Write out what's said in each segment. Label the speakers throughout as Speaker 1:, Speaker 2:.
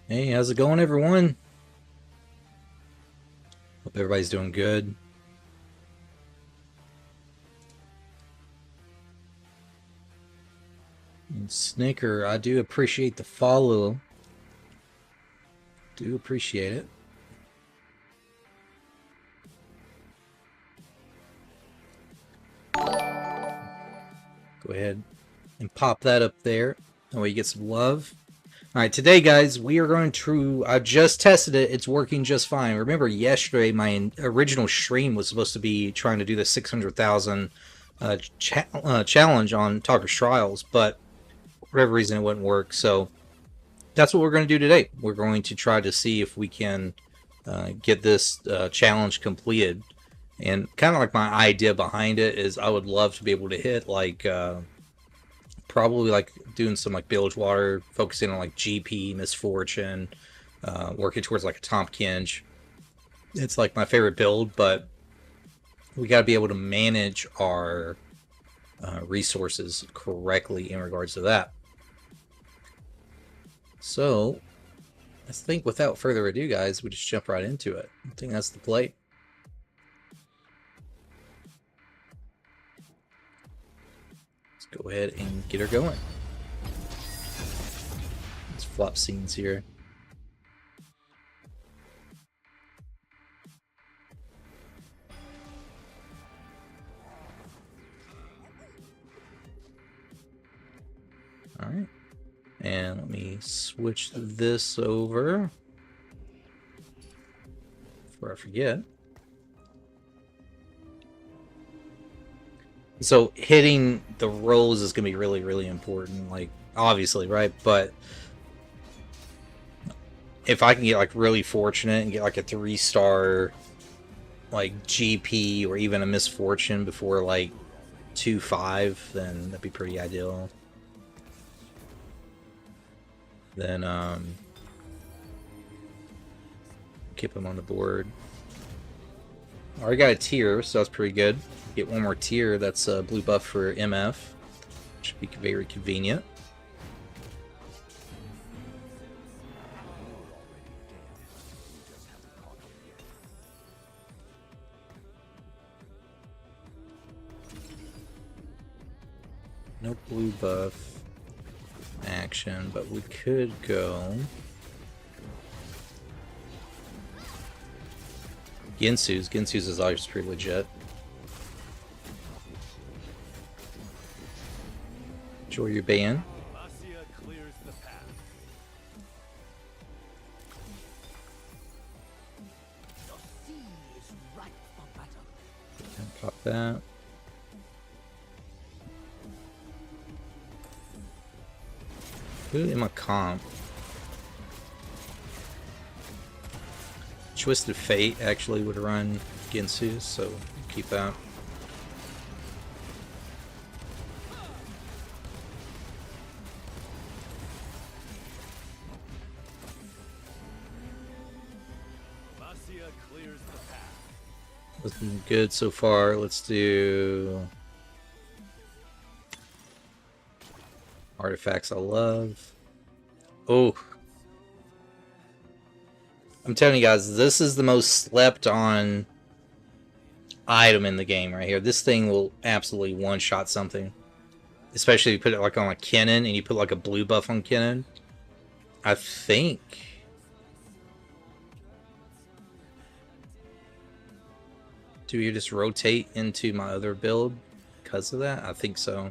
Speaker 1: Hey, how's it going, everyone? Hope everybody's doing good. And Snicker, I do appreciate the follow. Do appreciate it. Go ahead and pop that up there. That way you get some love. Alright, today, guys, we are going to... I just tested it. It's working just fine. Remember, yesterday, my original stream was supposed to be trying to do the 600,000 challenge on Talker's Trials, but for whatever reason, it wouldn't work. So that's what we're going to do today. We're going to try to see if we can get this challenge completed. And kind of like my idea behind it is I would love to be able to hit like probably like doing some like bilge water, focusing on like GP, Misfortune, working towards like a Tompkins. It's like my favorite build, but we got to be able to manage our resources correctly in regards to that. So I think without further ado, guys, we just jump right into it. I think that's the play. Let's go ahead and get her going. Let's flop scenes here. All right. And let me switch this over before I forget. So hitting the rolls is going to be really, really important, like, obviously, right? But if I can get, like, really fortunate and get, like, a 3-star, like, GP or even a Misfortune before, like, 2-5, then that'd be pretty ideal. Then, keep him on the board. Already got a tier, so that's pretty good. Get one more tier, that's a blue buff for MF. Should be very convenient. No blue buff action, but we could go Ginsu's. Ginsu's is always pretty legit. Enjoy your ban. Pop that. Who am I comp? Twisted Fate actually would run Ginsu, so keep that. Looking good so far. Let's do artifacts I love. Oh, I'm telling you guys, this is the most slept on item in the game right here. This thing will absolutely one-shot something. Especially if you put it like on a Kennen and you put like a blue buff on Kennen. I think... Do you just rotate into my other build because of that? I think so.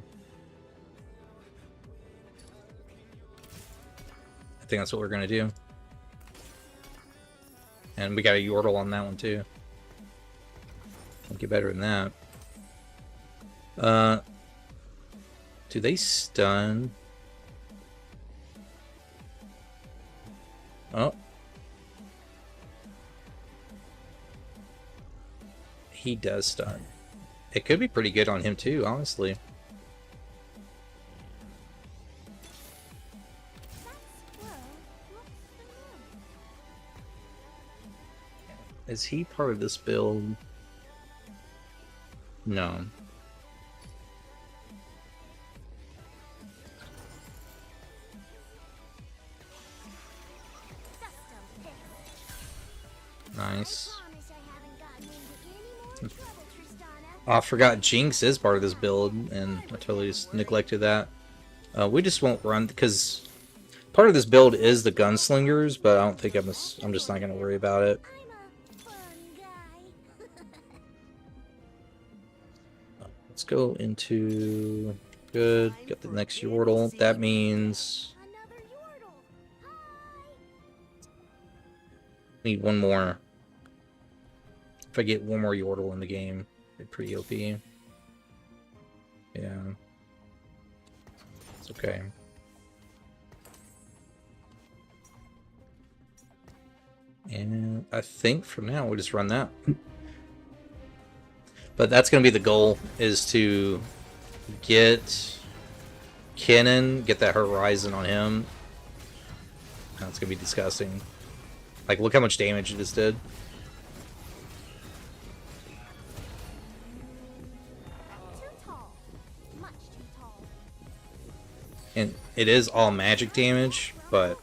Speaker 1: I think that's what we're going to do. And we got a Yordle on that one too. Can't get better than that. Do they stun? Oh. He does stun. It could be pretty good on him too, honestly. Is he part of this build? No. Nice. Oh, I forgot Jinx is part of this build, and I totally just neglected that. We just won't run, because part of this build is the gunslingers, but I don't think I'm just not going to worry about it. Let's go into... Good. Got the next Yordle. That means... Need one more. If I get one more Yordle in the game, it's pretty OP. Yeah. It's okay. And I think for now we'll just run that. But that's going to be the goal, is to get Kennen, get that Horizon on him. That's going to be disgusting. Like, look how much damage it just did. And it is all magic damage, but...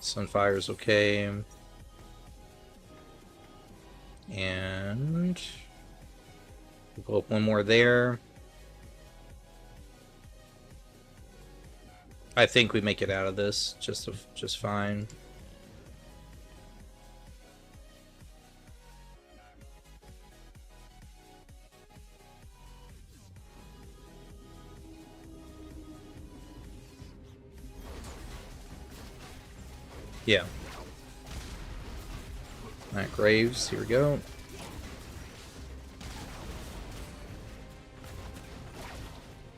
Speaker 1: Sunfire's okay. And... we'll go up one more there. I think we make it out of this just fine. Yeah. Alright, Graves, here we go.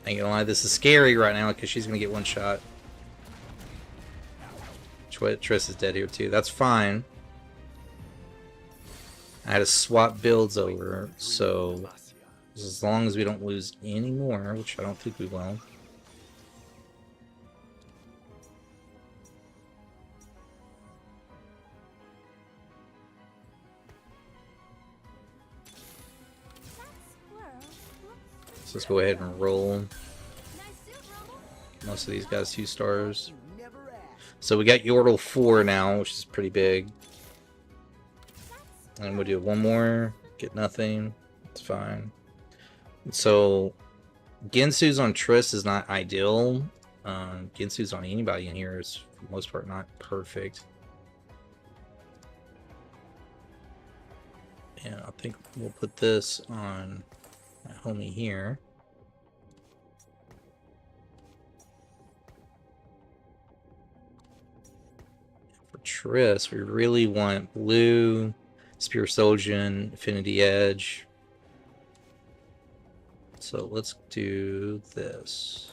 Speaker 1: I ain't gonna lie, this is scary right now because she's gonna get one shot. Triss is dead here too. That's fine. I had to swap builds over, so as long as we don't lose any more, which I don't think we will. So let's go ahead and roll. Most of these guys 2 stars. So we got Yordle 4 now, which is pretty big. And we'll do one more. Get nothing. It's fine. So Gensu's on Triss is not ideal. Gensu's on anybody in here is, for the most part, not perfect. And I think we'll put this on my homie here. For Triss, we really want blue, Spear Sojourn, Affinity Edge. So let's do this.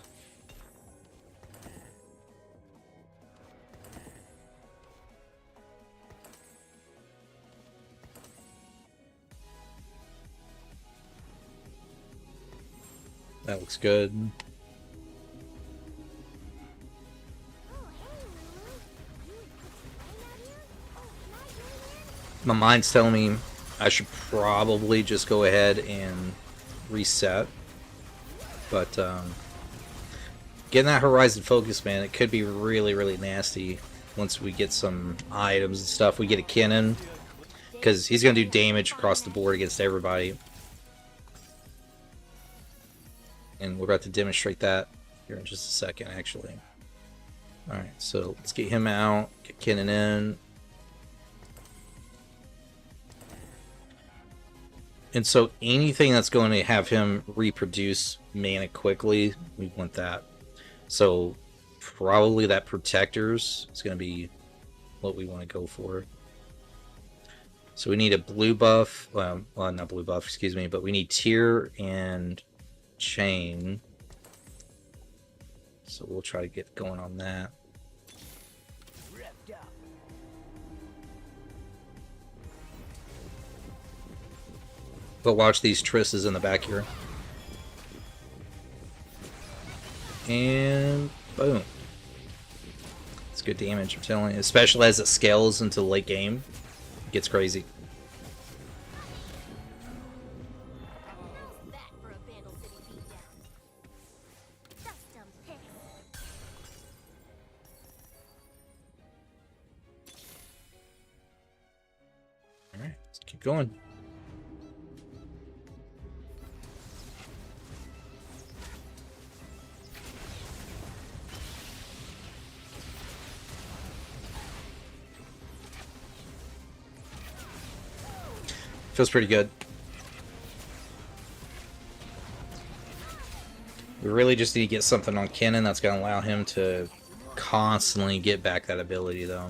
Speaker 1: That looks good. My mind's telling me I should probably just go ahead and reset. But getting that Horizon focus, man, it could be really, really nasty once we get some items and stuff. We get a Kennen, because he's going to do damage across the board against everybody. And we're about to demonstrate that here in just a second, actually. Alright, so let's get him out, get Kennen in. And so anything that's going to have him reproduce mana quickly, we want that. So probably that Protectors is going to be what we want to go for. So we need a blue buff, well not blue buff, excuse me, but we need Tear and Chain. So we'll try to get going on that. But watch these Trisses in the back here. And boom. It's good damage, I'm telling you. Especially as it scales into the late game. It gets crazy. Alright, let's keep going. Feels pretty good. We really just need to get something on Kennen that's going to allow him to constantly get back that ability, though.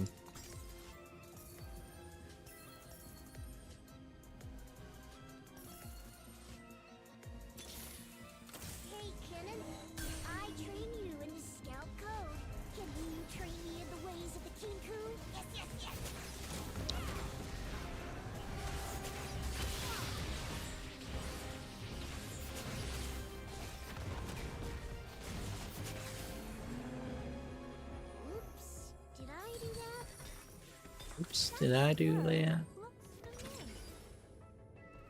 Speaker 2: Hey, Kennen. I train you in the Scout Code. Can you train me in the ways of the Kinkou? Yes, yes, yes. Oops. Did I do that?
Speaker 1: Oops, did I do that?
Speaker 2: Looks okay.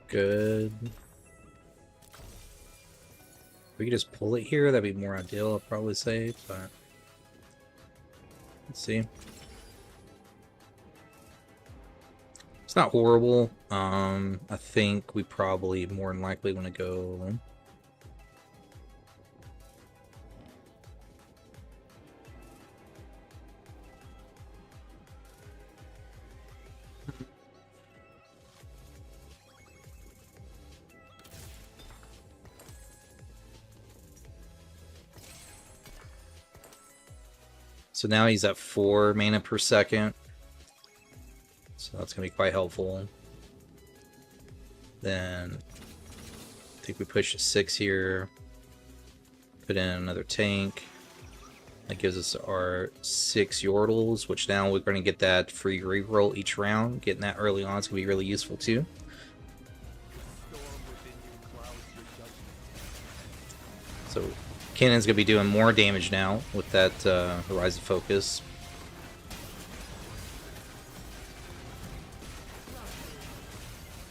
Speaker 1: Good. We could just pull it here, that'd be more ideal, I'd probably say, but let's see. It's not horrible. I think we probably more than likely want to go. So now he's at 4 mana per second. So that's going to be quite helpful. Then I think we push to 6 here. Put in another tank. That gives us our 6 Yordles, which now we're going to get that free reroll each round. Getting that early on is going to be really useful too. So Kennen's going to be doing more damage now with that Horizon Focus.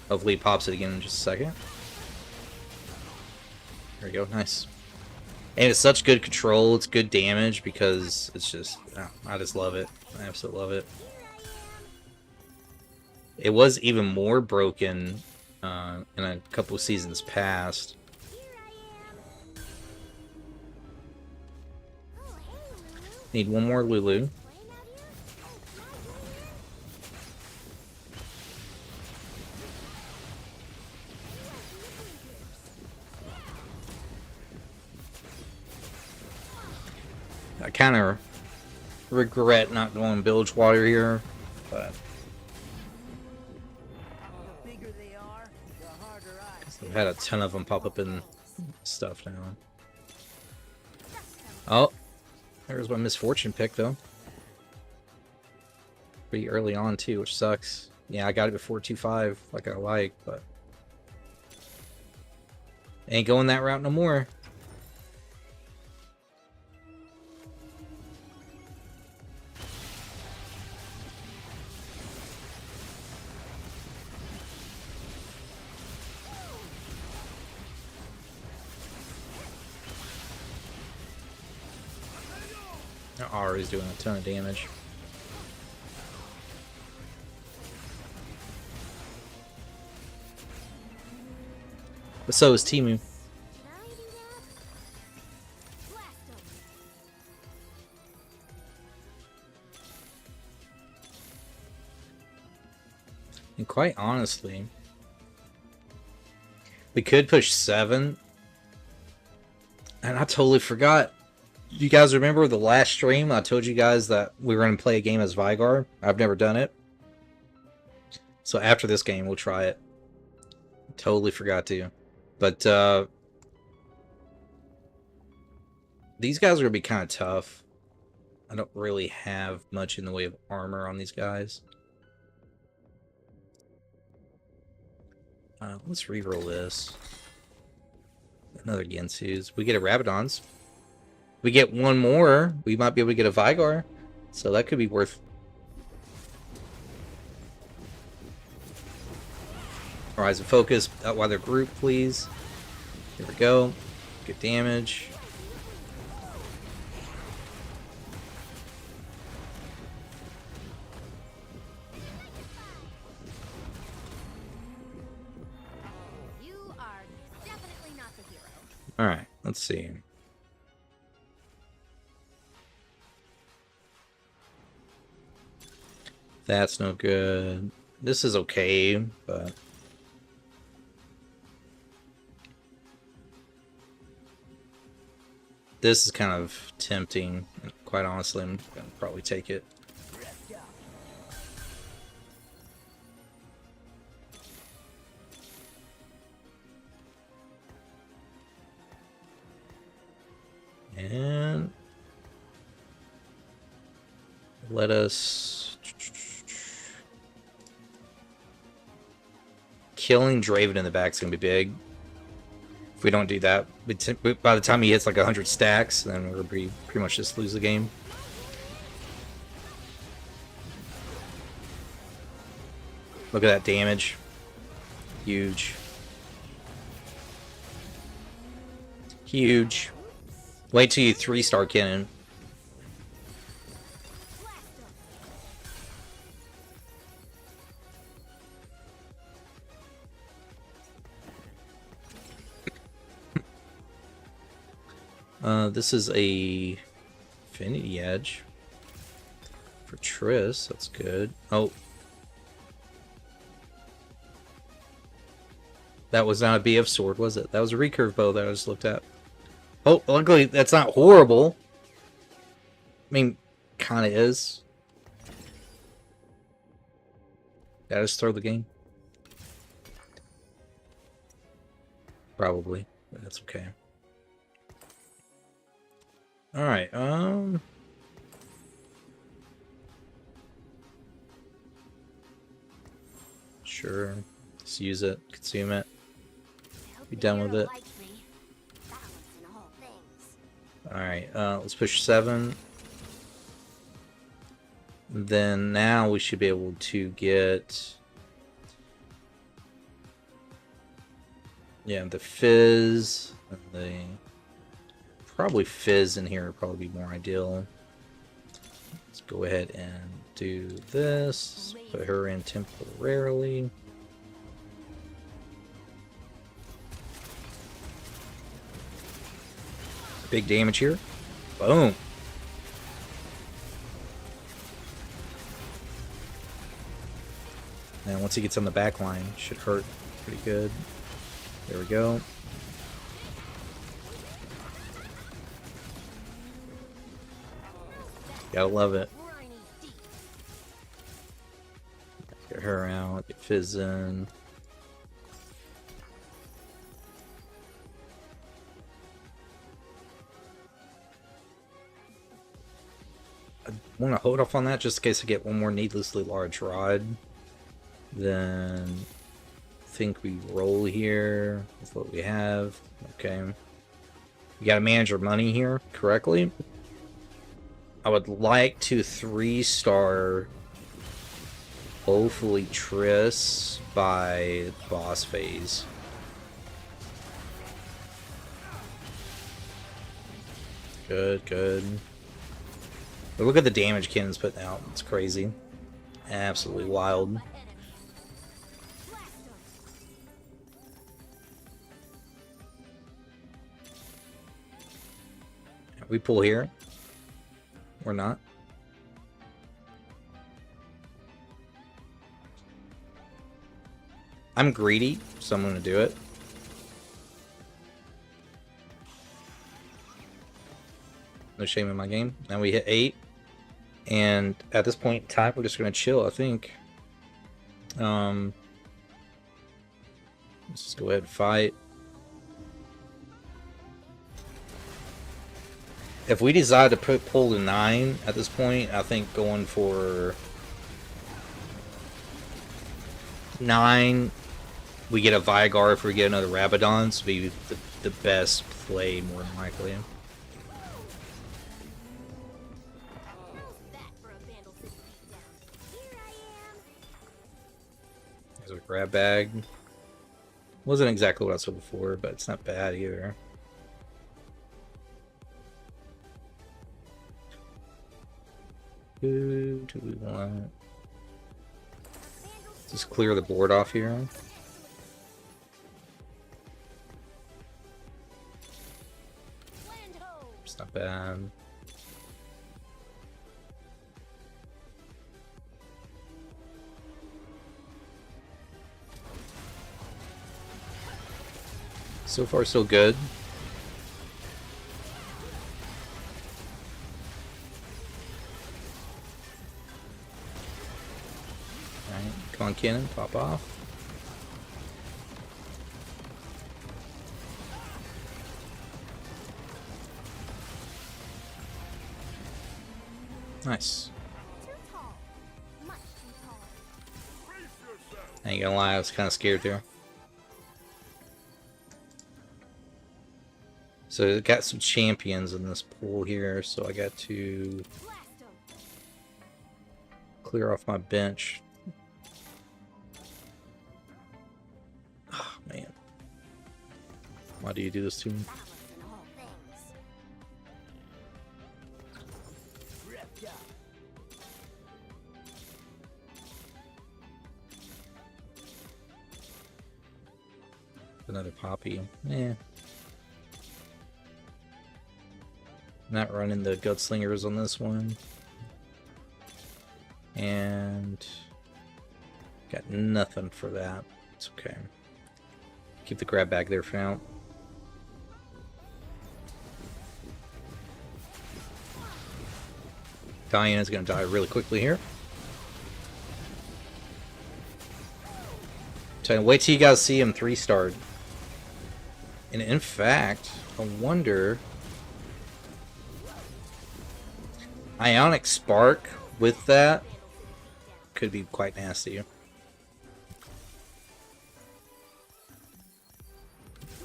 Speaker 1: Hopefully he pops it again in just a second. There we go, nice. And it's such good control, it's good damage because it's just, oh, I just love it. I absolutely love it. It was even more broken in a couple of seasons past. Need one more Lulu. I kind of regret not going bilge water here, but I've had a ton of them pop up in stuff now. Oh, there's my misfortune pick though. Pretty early on too, which sucks. Yeah, I got it before 2-5, like I like, but ain't going that route no more. R is doing a ton of damage. But so is Timu. And quite honestly, we could push 7. And I totally forgot. You guys remember the last stream I told you guys that we were going to play a game as Vygar? I've never done it. So after this game, we'll try it. Totally forgot to. But these guys are going to be kind of tough. I don't really have much in the way of armor on these guys. Let's reroll this. Another Gensu's. We get a Rabadon's. We get one more, we might be able to get a Vygar. So that could be worth. Horizon Focus, out while they're grouped, please. Here we go. Good damage. Alright, let's see. That's no good. This is okay, but... this is kind of tempting. Quite honestly, I'm gonna probably take it. And let us... killing Draven in the back is going to be big. If we don't do that, by the time he hits like 100 stacks, then we're going to pretty much just lose the game. Look at that damage. Huge. Huge. Wait till you 3-star cannon. This is a Infinity Edge for Triss. That's good. Oh. That was not a BF sword, was it? That was a recurve bow that I just looked at. Oh, luckily that's not horrible. I mean, kind of is. Did I just throw the game? Probably, but that's okay. Alright, sure. Let's use it, consume it. Be done with it. Alright, let's push 7. Then now we should be able to get... yeah, the Fizz, and the... probably Fizz in here would probably be more ideal. Let's go ahead and do this. Put her in temporarily. Big damage here. Boom. And once he gets on the back line, should hurt pretty good. There we go. Gotta love it. Get her out, get Fizz in. I want to hold off on that just in case I get one more needlessly large rod. Then I think we roll here with what we have. Okay. We gotta manage our money here correctly. I would like to 3-star hopefully Triss by boss phase. Good, good. But look at the damage Cannon's putting out. It's crazy. Absolutely wild. We pull here. Or not. I'm greedy, so I'm going to do it. No shame in my game. Now we hit 8. And at this point in time, we're just going to chill, I think. Let's just go ahead and fight. If we decide to pull the 9 at this point, I think going for 9, we get a Vigar if we get another Rabadon, so be the best play more than likely. There's a grab bag. Wasn't exactly what I saw before, but it's not bad either. Who do we want? Just clear the board off here. not bad. So far, so good. Alright, come on, cannon, pop off. Nice.
Speaker 2: Too tall. Much too tall.
Speaker 1: I ain't gonna lie, I was kind of scared there. So I got some champions in this pool here, so I got to
Speaker 2: Blast 'em.
Speaker 1: clear off my bench. Oh man. Why do you do this to me?
Speaker 2: Balance in all things.
Speaker 1: Another poppy. Eh. Not running the gunslingers on this one. And got nothing for that. It's okay. Keep the grab bag there for now. Diana's gonna die really quickly here. Wait till you guys see him 3-starred. And in fact, I wonder... Ionic Spark with that could be quite nasty.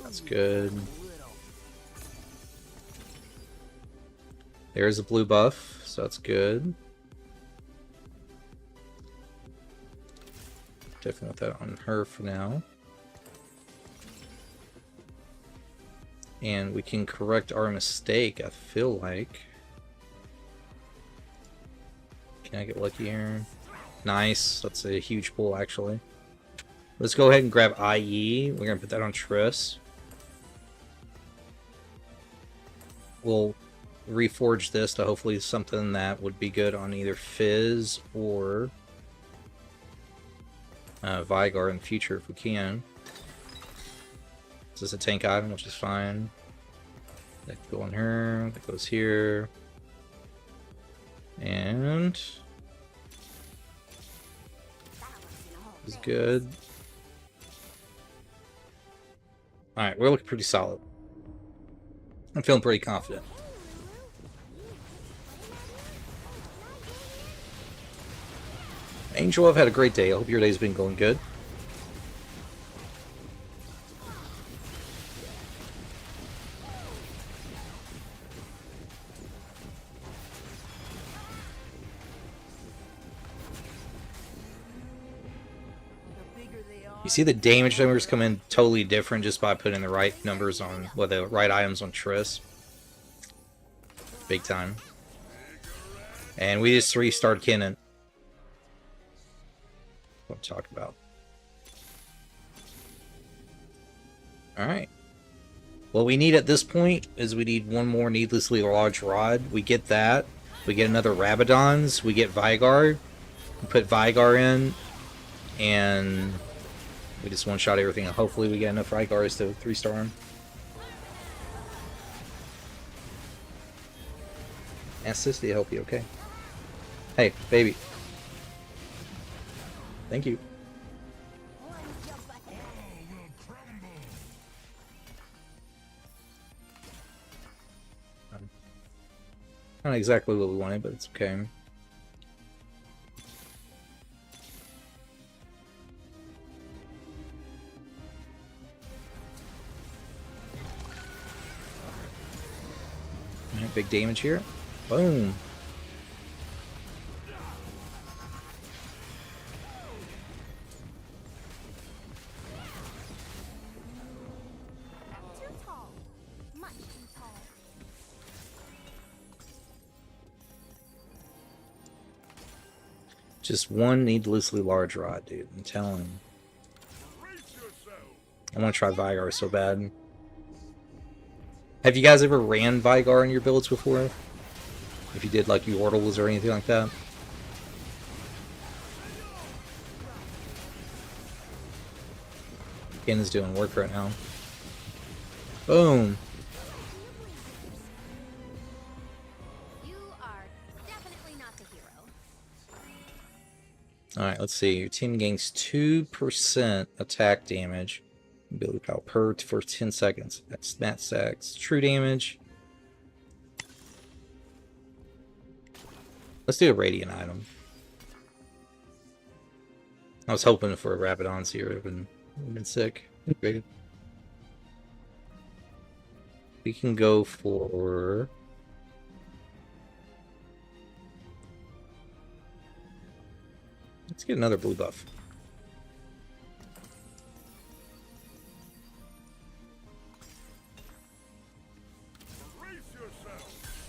Speaker 1: That's good. There's a blue buff, so that's good. Definitely want that on her for now. And we can correct our mistake, I feel like. Can I get lucky here? Nice. That's a huge pull, actually. Let's go ahead and grab IE. We're going to put that on Triss. We'll reforge this to hopefully something that would be good on either Fizz or Vigar in the future if we can. This is a tank item, which is fine. That can go on her. That goes here. And is good. Alright, we're looking pretty solid. I'm feeling pretty confident. Angel, I've had a great day. I hope your day's been going good. You see the damage numbers come in totally different just by putting the right numbers on, well, the right items on Triss. Big time. And we just 3-starred Kennen. What I'm talking about. Alright. What we need at this point is we need one more needlessly large rod. We get that. We get another Rabadon's. We get Vigar. We put Vigar in. And we just one-shot everything. And hopefully we get enough Vigars to 3-star him. Ask Sissy to help you, okay? Hey, baby. Thank you. Not exactly what we wanted, but it's okay. Alright, big damage here. Boom.
Speaker 2: Too tall. Much too tall.
Speaker 1: Just one needlessly large rod, dude. I'm telling you. I want to try Vigar so bad. Have you guys ever ran Vigar in your builds before? If you did like Yordles or anything like that? Ken is doing work right now. Boom.
Speaker 2: You are definitely not the hero.
Speaker 1: Alright, let's see. Your team gains 2% attack damage. Ability power for 10 seconds. That's mat stacks. True damage. Let's do a Radiant item. I was hoping for a Rabadon's here. It would have been sick. Great. We can go for... Let's get another blue buff.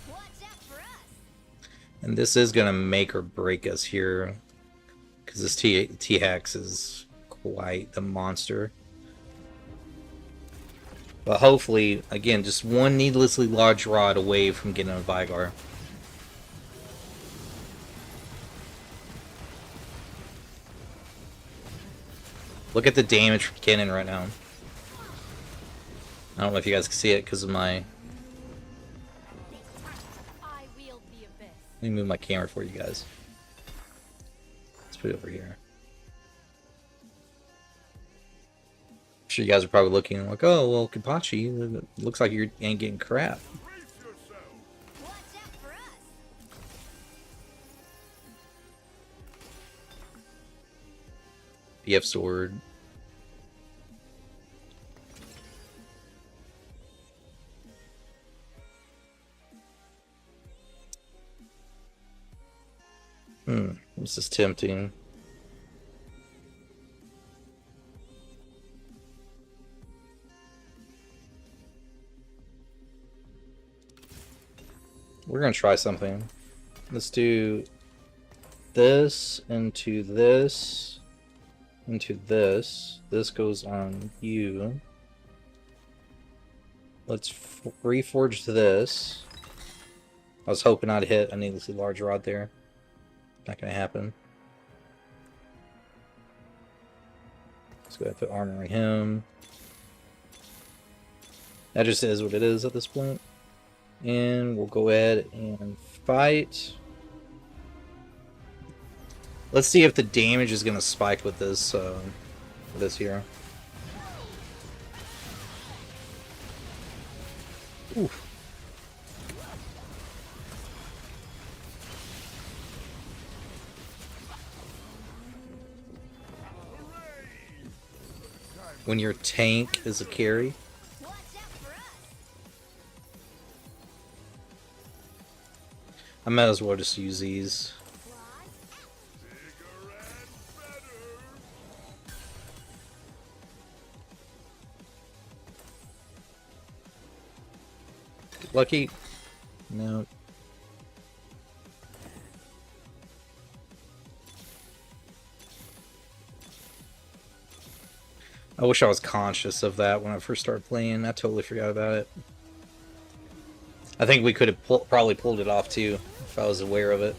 Speaker 2: Watch out for us.
Speaker 1: And this is going to make or break us here. Because this T-Hex is quite the monster. But hopefully, again, just one needlessly large rod away from getting a Vigar. Look at the damage from Cannon right now. I don't know if you guys can see it because of my...
Speaker 2: I wield the abyss.
Speaker 1: Let me move my camera for you guys. Let's put it over here. I'm sure you guys are probably looking like, oh, well, Kapachi, it looks like you ain't getting crap.
Speaker 2: Watch out for us.
Speaker 1: BF sword. This is tempting. We're gonna try something. Let's do this into this into this. This goes on you. Let's reforge this. I was hoping I'd hit a needlessly large rod there. Not gonna happen. Let's go ahead and put armor on him. That just is what it is at this point. And we'll go ahead and fight. Let's see if the damage is gonna spike with this here. Oof. When your tank is a carry.
Speaker 2: Watch out for us.
Speaker 1: I might as well just use these. Lucky? No. I wish I was conscious of that when I first started playing. I totally forgot about it. I think we could have probably pulled it off too, if I was aware of it.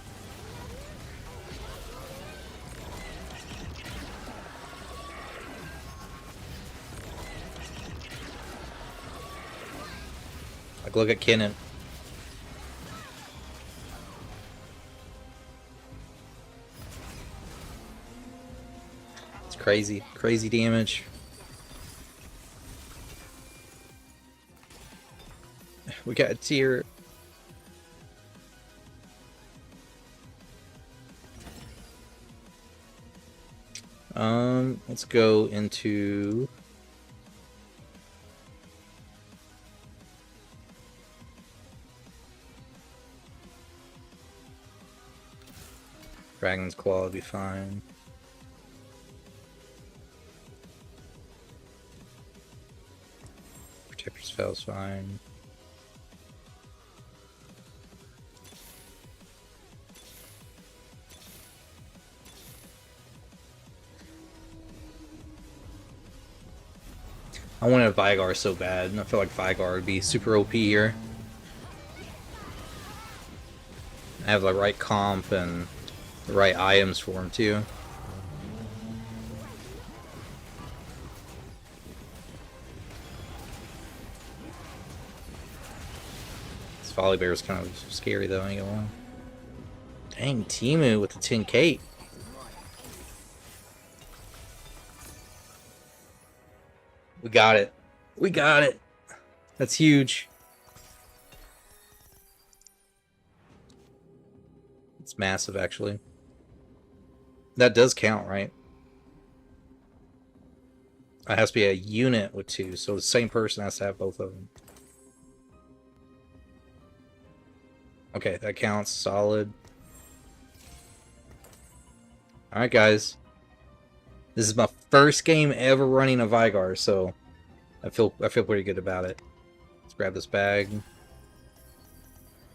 Speaker 1: Like, look at Kennen. It's crazy. Crazy damage. We got a tier. Let's go into Dragon's Claw would be fine. Protector's Spell's fine. I wanted a Vigar so bad, and I feel like Vigar would be super OP here. I have the right comp and the right items for him too. This Volibear is kind of scary though, I ain't gonna lie. Dang, Timu with the 10k. We got it. We got it. That's huge. It's massive, actually. That does count, right? It has to be a unit with 2, so the same person has to have both of them. Okay, that counts. Solid. Alright, guys. This is my first game ever running a Vigar, so I feel pretty good about it. Let's grab this bag.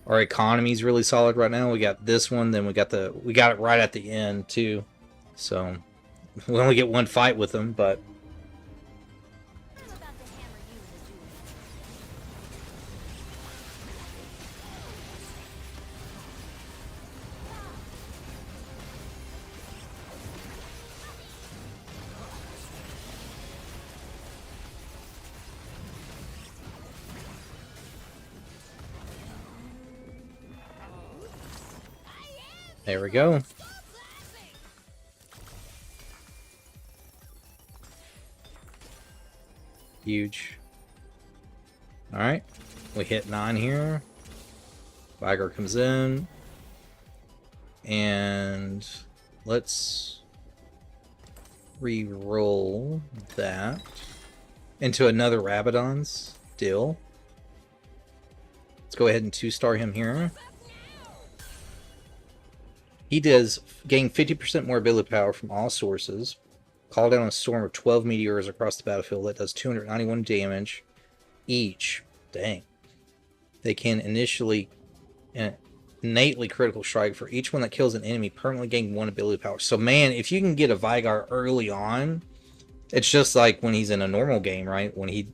Speaker 1: Our economy is really solid right now. We got this one, then we got it right at the end too. So we only get one fight with them, but there we go. Huge. Alright. We hit 9 here. Vigar comes in. And let's re-roll that into another Rabadon's deal. Let's go ahead and 2-star him here. He does gain 50% more ability power from all sources. Call down a storm of 12 meteors across the battlefield. That does 291 damage each. Dang. They can innately critical strike. For each one that kills an enemy, permanently gain 1 ability power. So man, if you can get a Vigar early on, it's just like when he's in a normal game, right? When he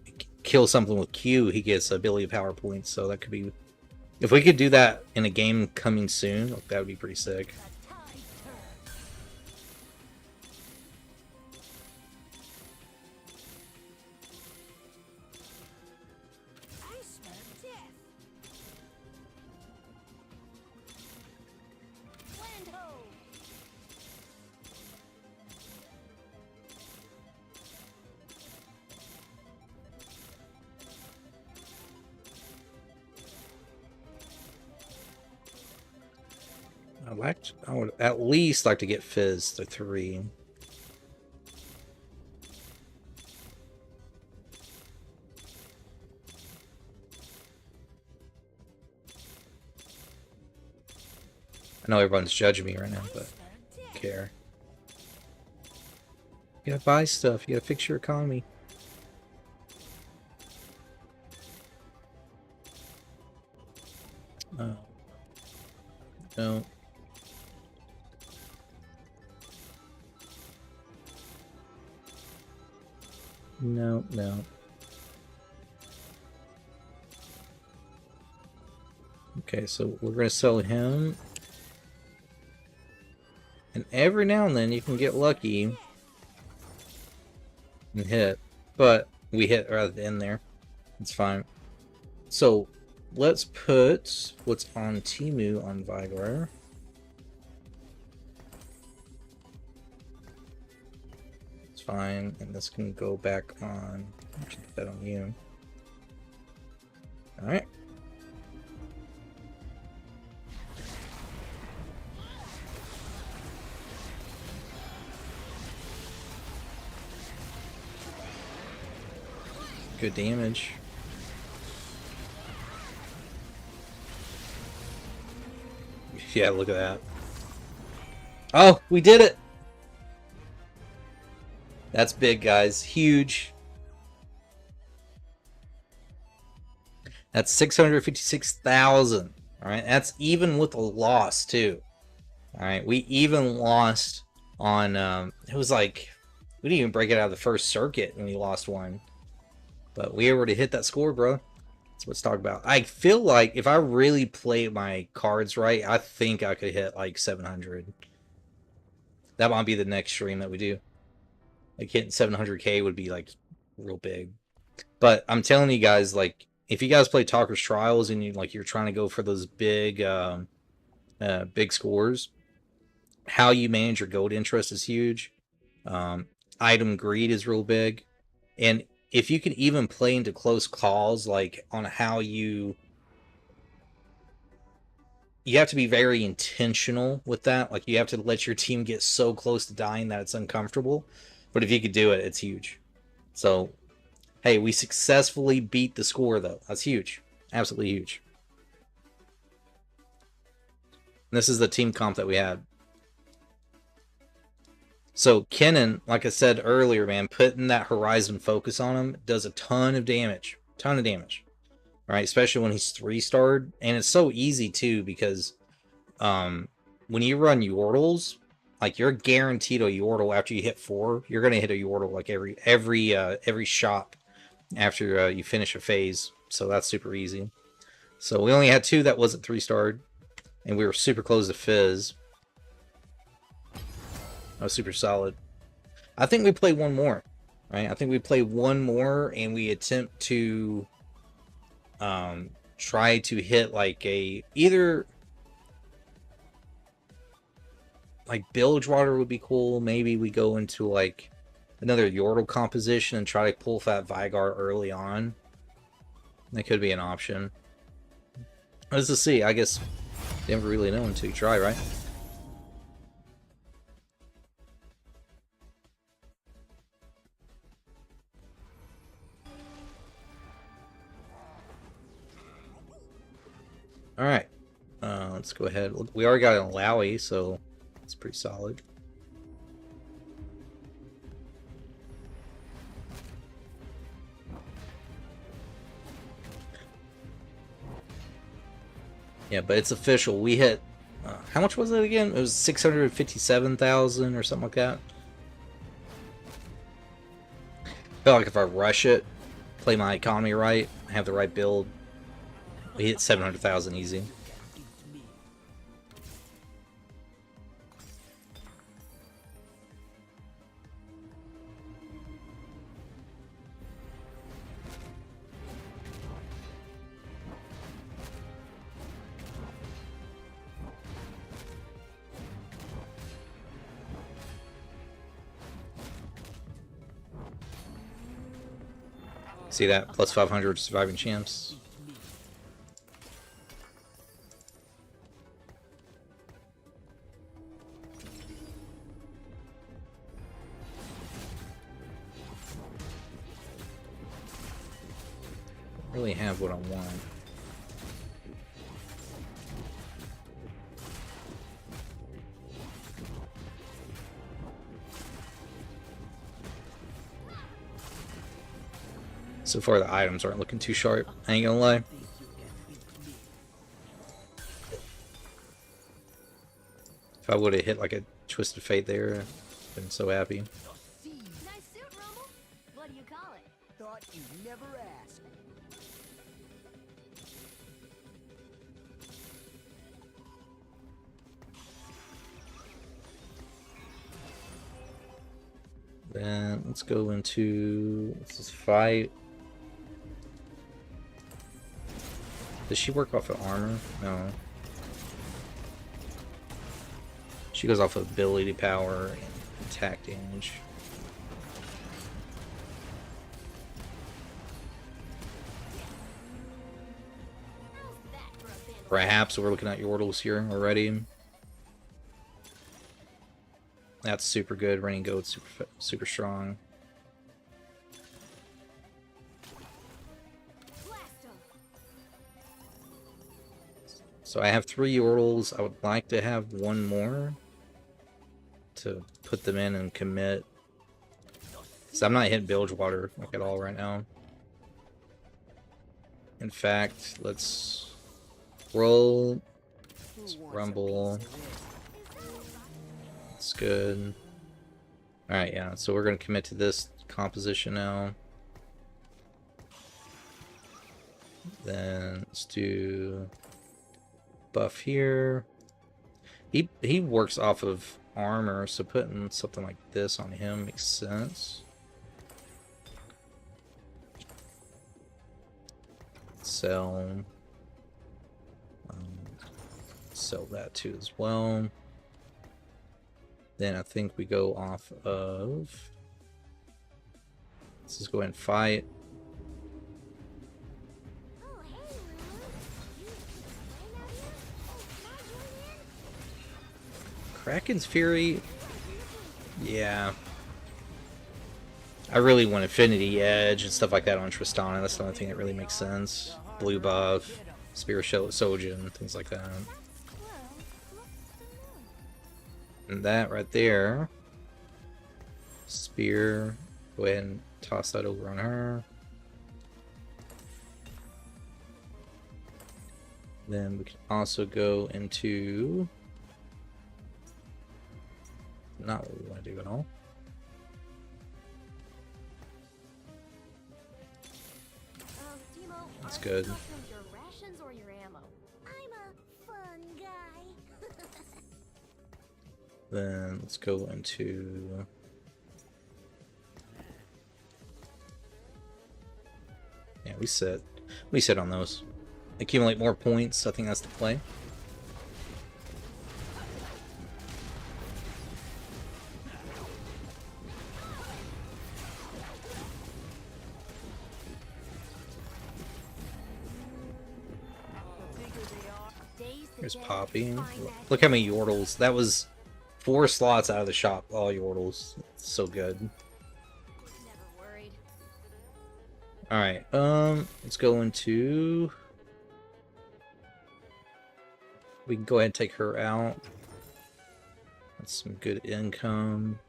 Speaker 1: kills something with Q, he gets ability power points. So that could be... If we could do that in a game coming soon, that would be pretty sick. I would at least like to get Fizz to 3. I know everyone's judging me right now, but I don't care. You gotta buy stuff. You gotta fix your economy. Oh. No. No, no. Okay, so we're going to sell him. And every now and then you can get lucky and hit. But we hit right at the end there. It's fine. So let's put what's on Timu on Vigar. Fine, and this can go back on. Actually, put that on you. All right. Good damage. Yeah, look at that. Oh, we did it! That's big, guys. Huge. That's 656,000. All right, that's even with a loss too. All right, we even lost on. It was like we didn't even break it out of the first circuit when we lost one. But we already hit that score, bro. That's what it's talking about. I feel like if I really play my cards right, I think I could hit like 700. That might be the next stream that we do. Like hitting 700k would be like real big. But I'm telling you guys, like, if you guys play Talker's Trials and you're trying to go for those big big scores, how you manage your gold interest is huge. Um, Item greed is real big, and if you can even play into close calls, like on how you have to be very intentional with that. Like you have to let your team get so close to dying that it's uncomfortable. But if you could do it, it's huge. So hey, we successfully beat the score though. That's huge, absolutely huge. And this is the team comp that we had. So Kennen, like I said earlier, man, putting that Horizon focus on him does a ton of damage. Ton of damage. Right? Especially when he's 3-starred. And it's so easy too, because when you run Yordles, like you're guaranteed a Yordle after you hit 4. You're gonna hit a Yordle like every shot after you finish a phase. So that's super easy. So we only had 2 that wasn't 3-starred, and we were super close to Fizz. That was super solid. I think we play one more, right? I think we play one more and we attempt to try to hit like either like Bilgewater would be cool. Maybe we go into like another Yordle composition and try to pull that Vigar early on. That could be an option. Let's just see. I guess you never really know until you try, right? Alright. Let's go ahead. We already got an Lowy, so it's pretty solid. Yeah, but it's official. We hit... how much was it again? It was 657,000 or something like that. I feel like if I rush it, play my economy right, have the right build, we hit 700,000 easy. See that? Plus 500 surviving champs. Don't really have what I want. So far the items aren't looking too sharp, I ain't gonna lie. If I would have hit like a Twisted Fate there, I've been so happy.
Speaker 2: Nice suit, Rumble. What do you call it?
Speaker 3: Thought you'd never ask.
Speaker 1: Then let's go into this fight. Does she work off of armor? No. She goes off of ability power and attack damage.
Speaker 2: How's that for a vandal?
Speaker 1: Perhaps we're looking at Yordles here already. That's super good. Raining Goat's super strong.
Speaker 2: Blast 'em.
Speaker 1: So I have 3 Yordles. I would like to have one more to put them in and commit. So I'm not hitting Bilgewater like at all right now. In fact, let's roll. Let's rumble. That's good. Alright, yeah. So we're going to commit to this composition now. Then let's do buff here. He works off of armor, so putting something like this on him makes sense. Sell. Sell that too as well. Then I think we go off of. Let's just go ahead and fight.
Speaker 2: Oh, hey, Lulu. You playing out here? Oh, can I join in?
Speaker 1: Kraken's Fury. Yeah. I really want Infinity Edge and stuff like that on Tristana. That's the only thing that really makes sense. Blue buff, Spear Sojin, things like that.
Speaker 2: Well, must have known.
Speaker 1: And that right there. Spear. Go ahead and toss that over on her. Then we can also go into... Not what we want to do at all.
Speaker 2: Timo,
Speaker 1: That's
Speaker 2: are
Speaker 1: good.
Speaker 2: those your rations or your ammo? I'm a fun guy.
Speaker 1: Then let's go into... Yeah, we set on those. Accumulate more points. I think that's the play.
Speaker 2: Days the
Speaker 1: There's
Speaker 2: dead
Speaker 1: Poppy.
Speaker 2: find that
Speaker 1: Look how many Yordles. That was 4 slots out of the shop. All Yordles. So good.
Speaker 2: never worried.
Speaker 1: Alright, let's go into... We can go ahead and take her out. That's some good income.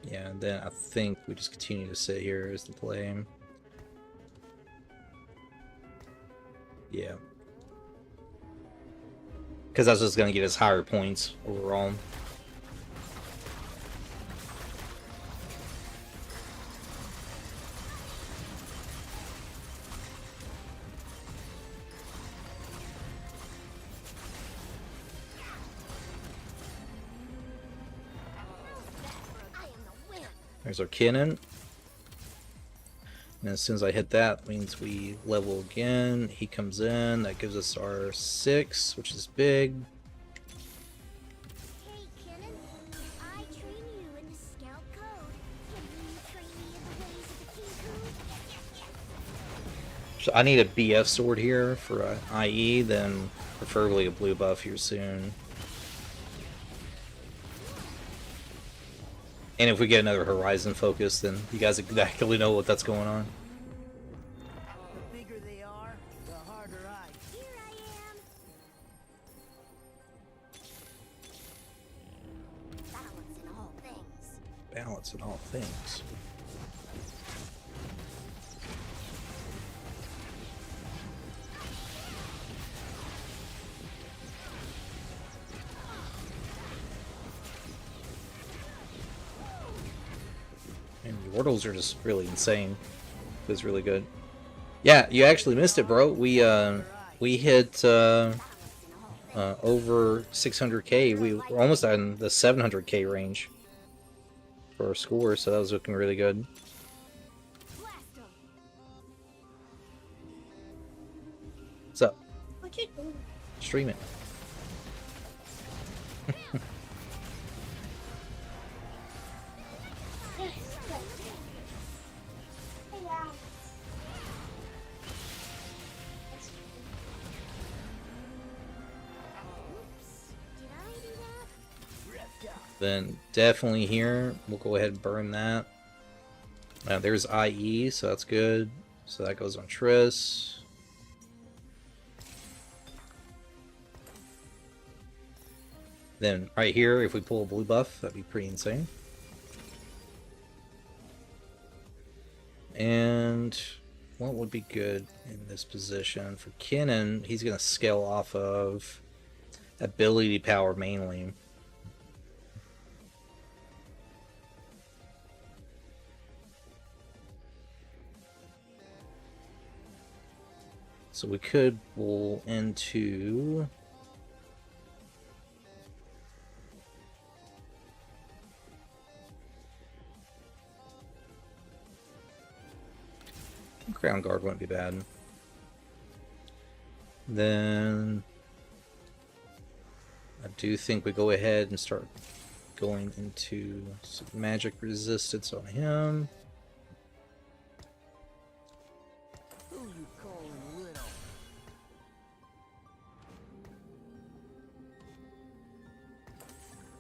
Speaker 1: Yeah, and then I think we just continue to sit here as the play. Yeah. Because that's just going to get us higher points overall.
Speaker 2: I am the winner.
Speaker 1: There's our Kinnan. And as soon as I hit that, means we level again. He comes in. That gives us our 6, which is big.
Speaker 2: Hey, Kinnan. I train you in the Scout Code. Can you train me in the ways of the Kinkou?
Speaker 1: So I need a BF sword here for IE, then preferably a blue buff here soon. And if we get another Horizon focus, then you guys exactly know what that's going on.
Speaker 3: The bigger they are, the harder I.
Speaker 2: Here I am. Balance in all things.
Speaker 1: Balance in all things. And Yordles are just really insane. Feels really good. Yeah, you actually missed it, bro. We hit over 600k. We were almost in the 700k range for our score, so that was looking really good.
Speaker 2: Blast 'em.
Speaker 1: What's up?
Speaker 2: What you doing?
Speaker 1: Stream it.
Speaker 2: Oops. Did I do that?
Speaker 3: Ripped up.
Speaker 1: Then definitely here, we'll go ahead and burn that. Now there's IE, so that's good. So that goes on Triss. Then right here, if we pull a blue buff, that'd be pretty insane. And what would be good in this position? For Kinnan, he's going to scale off of ability power mainly. So we could pull into... Ground guard wouldn't be bad. Then I do think we go ahead and start going into some magic resistance on him.
Speaker 3: Who you calling little?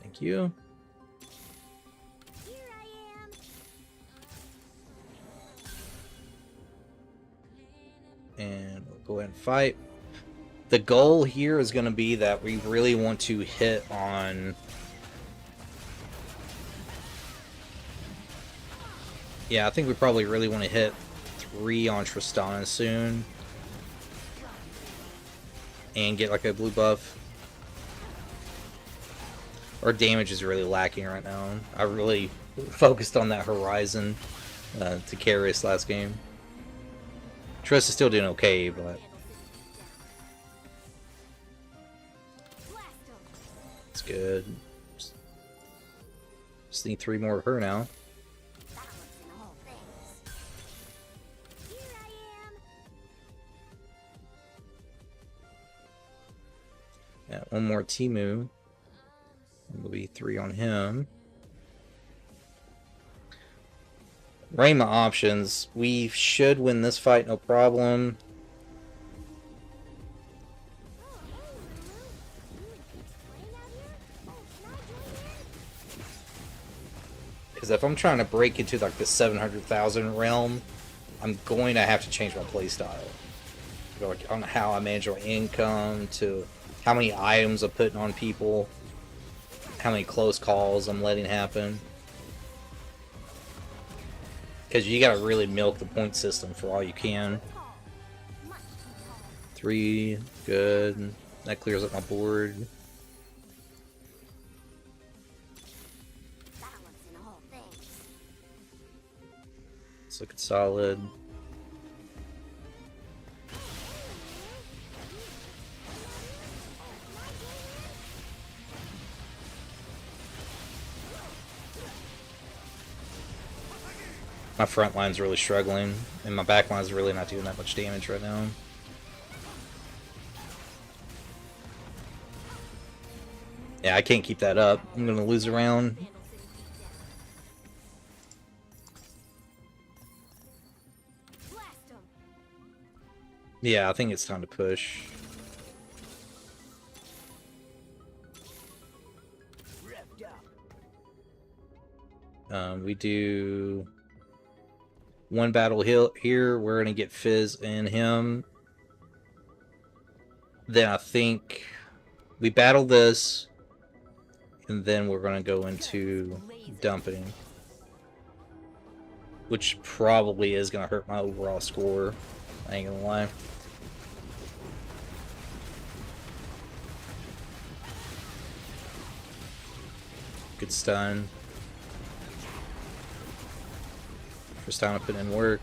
Speaker 1: Thank you.
Speaker 2: Here I am.
Speaker 1: And we'll go ahead and fight. The goal here is going to be that we really want to hit on... Yeah, I think we probably really want to hit 3 on Tristana soon. And get like a blue buff. Our damage is really lacking right now. I really focused on that Horizon to carry us last game. Triss is still doing okay, but it's good. Just need 3 more of her now.
Speaker 2: Balancing all things. Here I am.
Speaker 1: Yeah, 1 more Timu. It'll be 3 on him. Ranking my options. We should win this fight, no problem.
Speaker 2: Oh, hey, Lulu. You and kids playing out here? Oh, can I join in?
Speaker 1: Because if I'm trying to break into like the 700,000 realm, I'm going to have to change my playstyle. Like on how I manage my income, to how many items I'm putting on people, how many close calls I'm letting happen. Because you gotta really milk the point system for all you can. 3, good. That clears up my board.
Speaker 2: Balancing all things.
Speaker 1: It's looking solid. My front line's really struggling, and my back line's really not doing that much damage right now. Yeah, I can't keep that up. I'm gonna lose a round.
Speaker 2: Blast 'em.
Speaker 1: Yeah, I think it's time to push.
Speaker 3: Revved up.
Speaker 1: We do 1 battle here. We're gonna get Fizz and him. Then I think we battle this, and then we're gonna go into dumping, which probably is gonna hurt my overall score. I ain't gonna lie. Good stun. First time I put in work.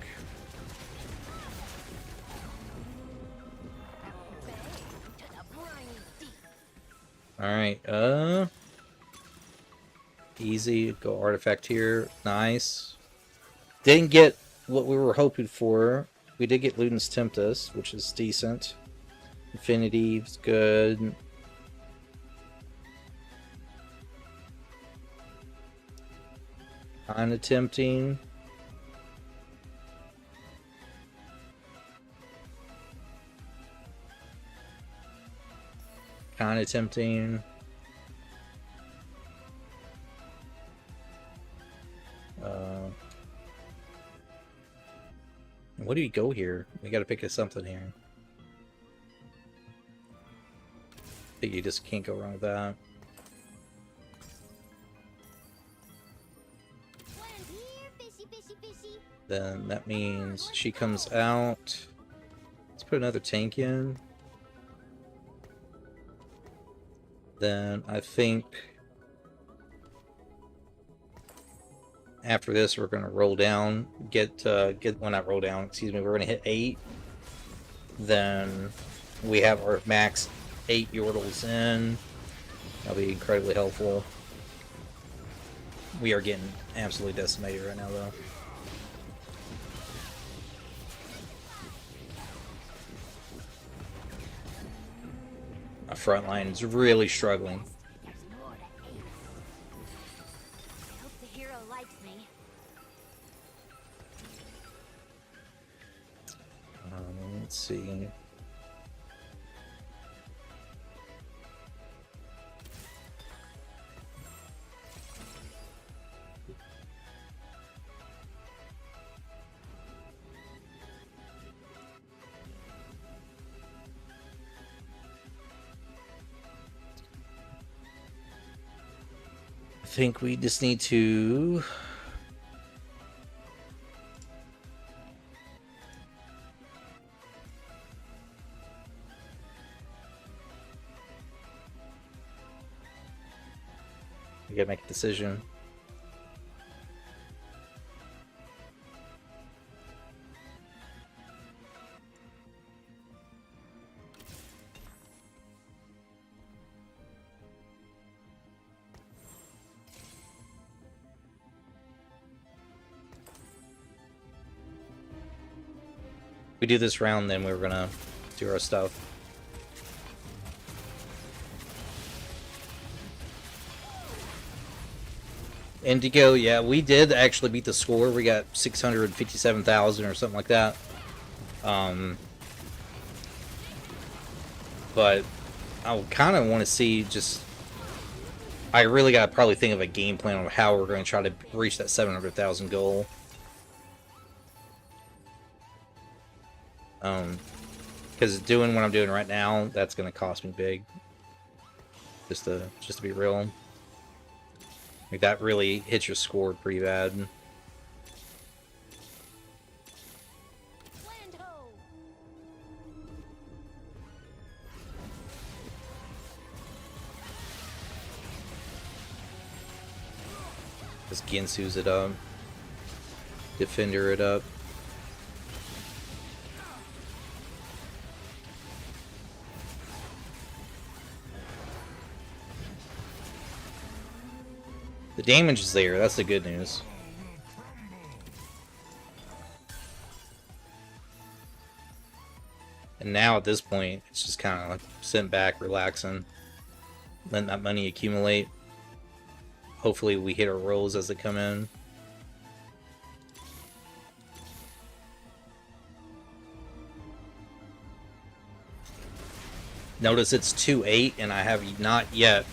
Speaker 1: Alright, easy. Go artifact here. Nice. Didn't get what we were hoping for. We did get Luden's Tempest, which is decent. Infinity is good. Kinda tempting. Kinda tempting. What do you go here? We gotta pick something here. I think you just can't go wrong with that.
Speaker 2: Land here, fishy, fishy, fishy.
Speaker 1: Then that means she comes out. Let's put another tank in. Then I think after this we're gonna roll down, well, not roll down, excuse me, we're gonna hit 8. then we have our max 8 Yordles in. That'll be incredibly helpful. We are getting absolutely decimated right now, though. Our front line is really struggling.
Speaker 2: There's more to Ace. I hope the hero likes me.
Speaker 1: Let's see. I think we just need to we gotta make a decision. We do this round, then we're gonna do our stuff. Indigo, yeah, we did actually beat the score. We got 657,000 or something like that. But I kind of want to see just... I really got to probably think of a game plan on how we're going to try to reach that 700,000 goal. Because doing what I'm doing right now, that's going to cost me big. Just to be real. Like, that really hits your score pretty bad.
Speaker 2: Land ho!
Speaker 1: Just Ginsu's it up. Defender it up. The damage is there, that's the good news. And now at this point, it's just kind of like sitting back, relaxing, letting that money accumulate. Hopefully we hit our rolls as they come in. Notice it's 2-8 and I have not yet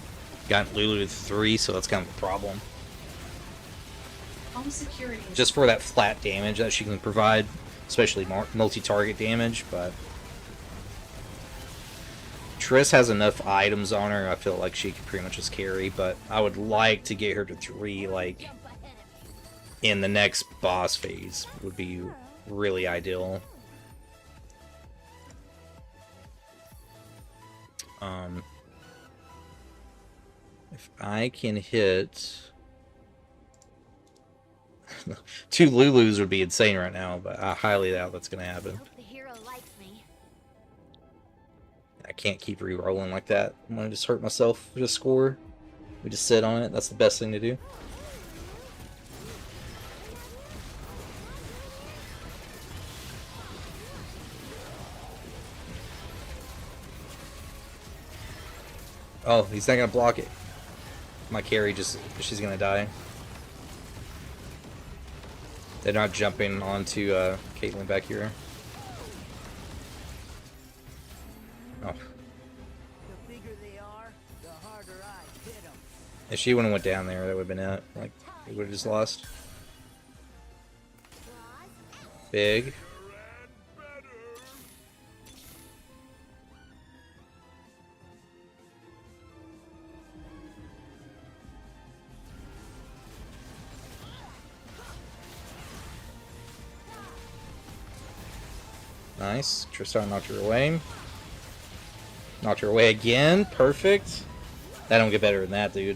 Speaker 1: gotten Lulu 3, so that's kind of a problem.
Speaker 4: Home security.
Speaker 1: Just for that flat damage that she can provide, especially multi-target damage, but Triss has enough items on her, I feel like she could pretty much just carry, but I would like to get her to 3, like,
Speaker 2: Jump ahead of me.
Speaker 1: in the next boss phase would be really ideal. If I can hit 2 Lulus would be insane right now, but I highly doubt that's gonna
Speaker 2: I
Speaker 1: happen.
Speaker 2: hope the hero likes me.
Speaker 1: I can't keep re-rolling like that. I'm gonna just hurt myself with a score. We just sit on it. That's the best thing to do. Oh, he's not gonna block it. My carry just... she's gonna die. They're not jumping onto Caitlyn back here. Oh.
Speaker 3: The bigger they are, the harder I hit them.
Speaker 1: If she wouldn't went down there, that would have been it. Like, we would have just lost. Big. Nice. Tristan knocked her away. Knocked her away again. Perfect. That don't get better than that, dude.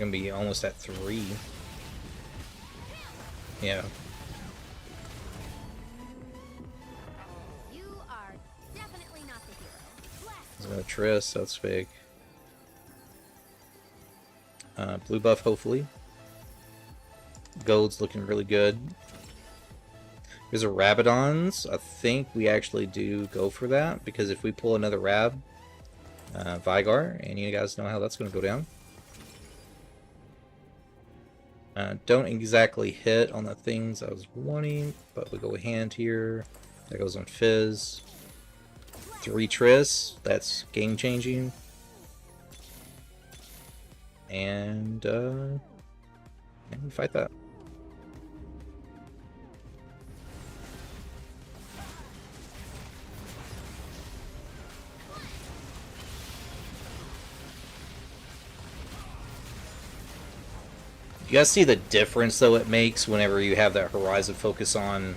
Speaker 1: gonna be almost at 3. Yeah.
Speaker 2: You are definitely not the hero.
Speaker 1: There's no Triss, that's big. Blue buff, hopefully. Gold's looking really good. There's a Rabadon's. I think we actually do go for that, because if we pull another Rab, Vigar, and you guys know how that's going to go down. Don't exactly hit on the things I was wanting, but we go hand here. That goes on Fizz. 3 Triss, that's game changing. And we fight that. You guys see the difference though it makes whenever you have that horizon focus on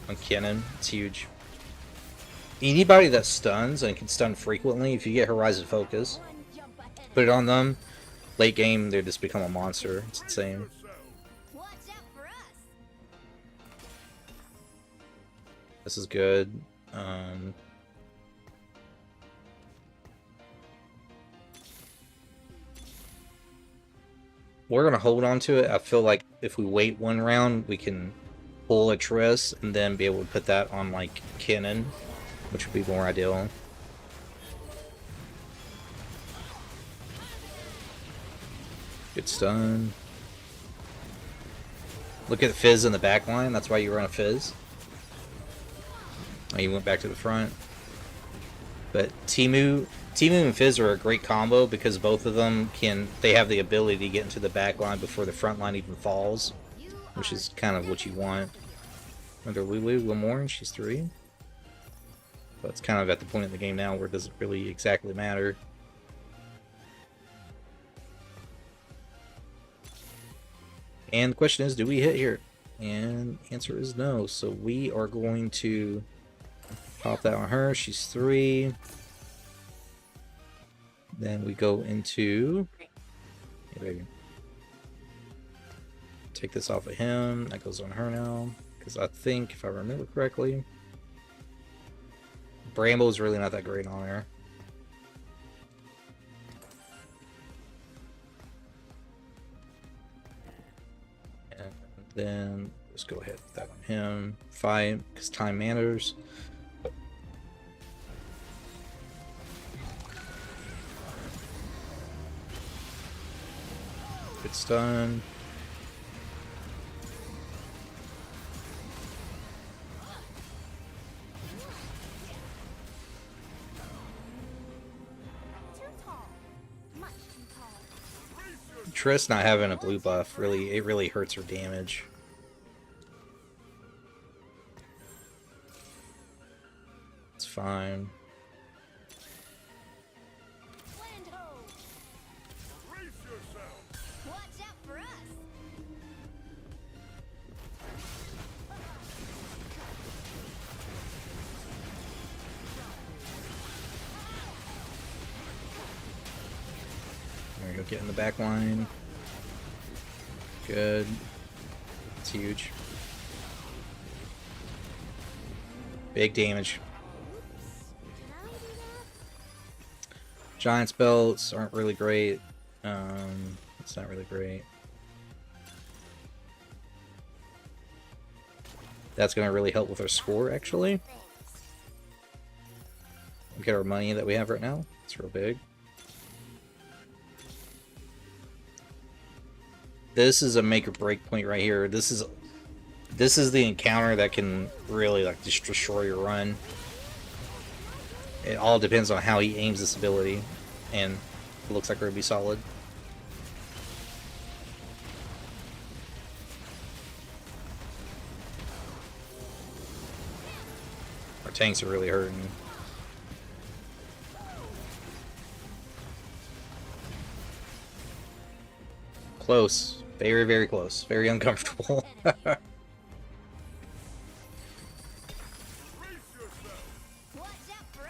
Speaker 1: Kennen? It's huge. Anybody that stuns and can stun frequently, if you get horizon focus,
Speaker 2: One jump ahead.
Speaker 1: put it on them, late game they just become a monster. It's insane.
Speaker 2: Watch out for us.
Speaker 1: This is good. We're gonna hold on to it. I feel like if we wait 1 round, we can pull a Triss and then be able to put that on like Kennen, which would be more ideal. Good stun. Look at Fizz in the back line. That's why you run a Fizz. Oh, you went back to the front. But Timu and Fizz are a great combo because both of them they have the ability to get into the back line before the front line even falls, which is kind of what you want. Under Lulu, one more, and she's 3. But it's kind of at the point in the game now where it doesn't really exactly matter. And the question is, do we hit here? And the answer is no. So we are going to pop that on her. She's 3. Then we go into... Hey, baby. Take this off of him. That goes on her now. Because I think, if I remember correctly, Brambo's really not that great on her. And then let's go ahead with that on him. Fight, because time matters. Good stun.
Speaker 2: Too tall. Much too tall.
Speaker 1: Triss not having a blue buff really hurts her damage. It's fine.
Speaker 2: Land ho. Watch out for us.
Speaker 1: There we go, get in the back line. Good. It's huge. Big damage.
Speaker 2: Did I do that?
Speaker 1: Giant's belts aren't really great. It's not really great. That's gonna really help with our score, actually. Look at our money that we have right now. It's real big. This is a make or break point right here. This is the encounter that can really like just destroy your run. It all depends on how he aims this ability, and it looks like we're gonna be solid. Our tanks are really hurting. Close. Very, very close. Very uncomfortable.
Speaker 2: Watch out for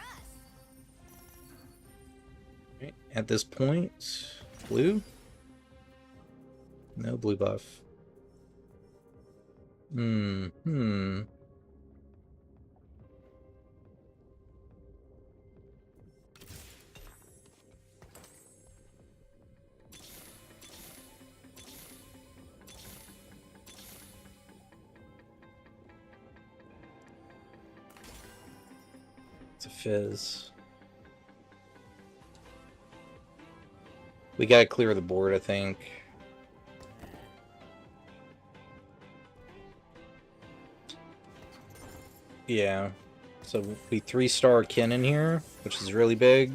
Speaker 2: us.
Speaker 1: At this point, blue. No blue buff. Hmm. It's a fizz. We gotta clear the board, I think. Yeah. So we 3-star Kin in here, which is really big.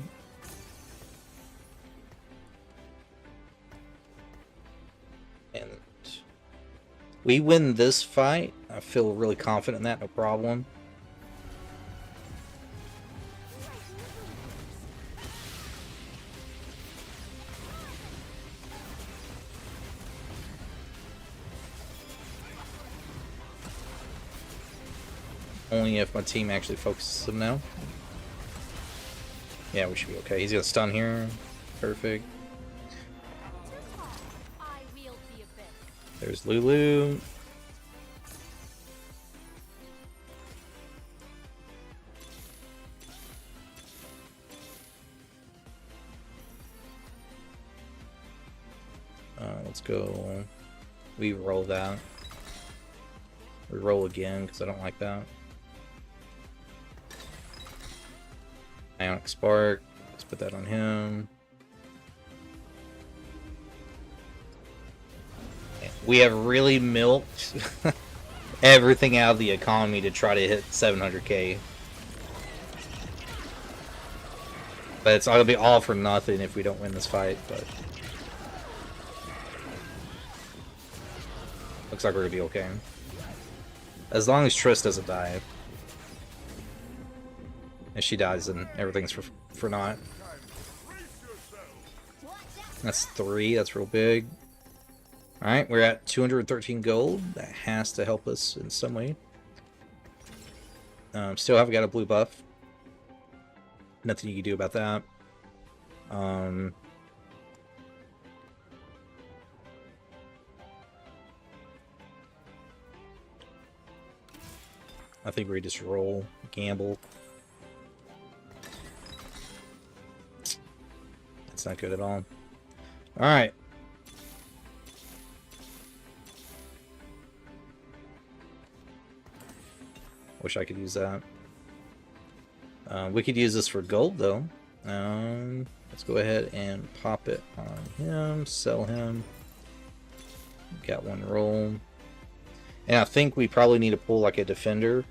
Speaker 1: And we win this fight. I feel really confident in that, no problem. Only if my team actually focuses him now. Yeah, we should be okay. He's gonna stun here. Perfect. There's Lulu. Let's go. We roll that. We roll again because I don't like that. Ionic Spark. Let's put that on him. We have really milked everything out of the economy to try to hit 700k. But it's gonna be all for nothing if we don't win this fight, but looks like we're gonna be okay. As long as Triss doesn't die. If she dies, then everything's for naught. That's 3, that's real big. Alright, we're at 213 gold. That has to help us in some way. Still haven't got a blue buff. Nothing you can do about that. I think we just roll, gamble. That's not good at all. Alright. Wish I could use that. We could use this for gold, though. Let's go ahead and pop it on him, sell him. Got one roll. And I think we probably need to pull like a defender.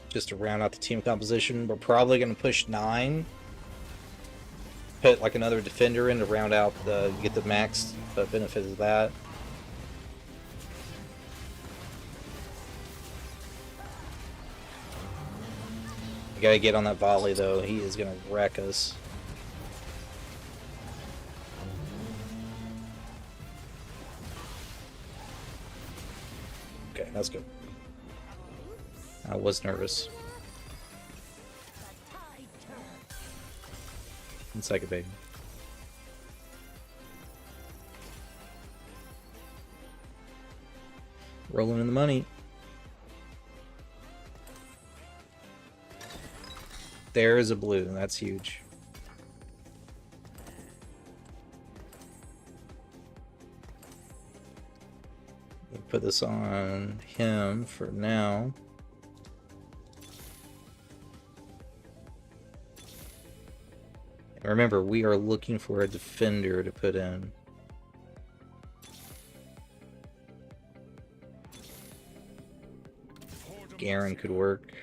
Speaker 1: Just to round out the team composition. We're probably going to push 9. Put like another defender in to round out the, get the max benefit of that. We gotta get on that volley though, he is gonna wreck us. Okay, that's good. I was nervous. It's like a baby. Rolling in the money. There is a blue, that's huge. We'll put this on him for now. Remember, we are looking for a defender to put in. Garen could work.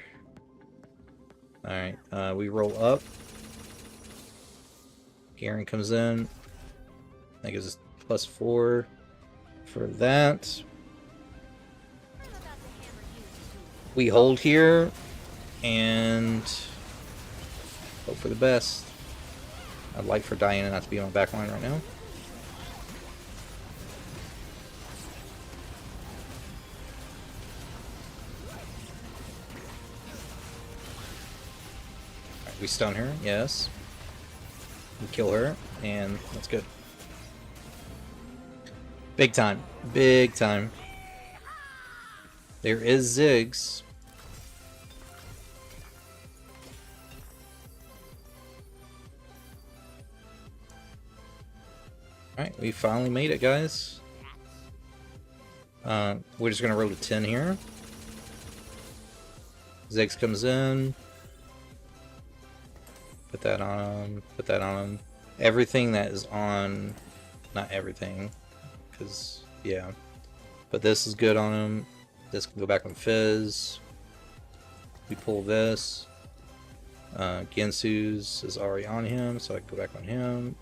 Speaker 1: Alright, we roll up. Garen comes in. That gives us +4 for that. We hold here and hope for the best. I'd like for Diana not to be on my back line right now. We stun her, yes. We kill her, and that's good. Big time. Big time. There is Ziggs. Alright, we finally made it, guys. We're just gonna roll a 10 here. Ziggs comes in. Put that on him. Put that on him. Everything that is on... Not everything. Because, yeah. But this is good on him. This can go back on Fizz. We pull this. Gensu's is already on him, so I can go back on him.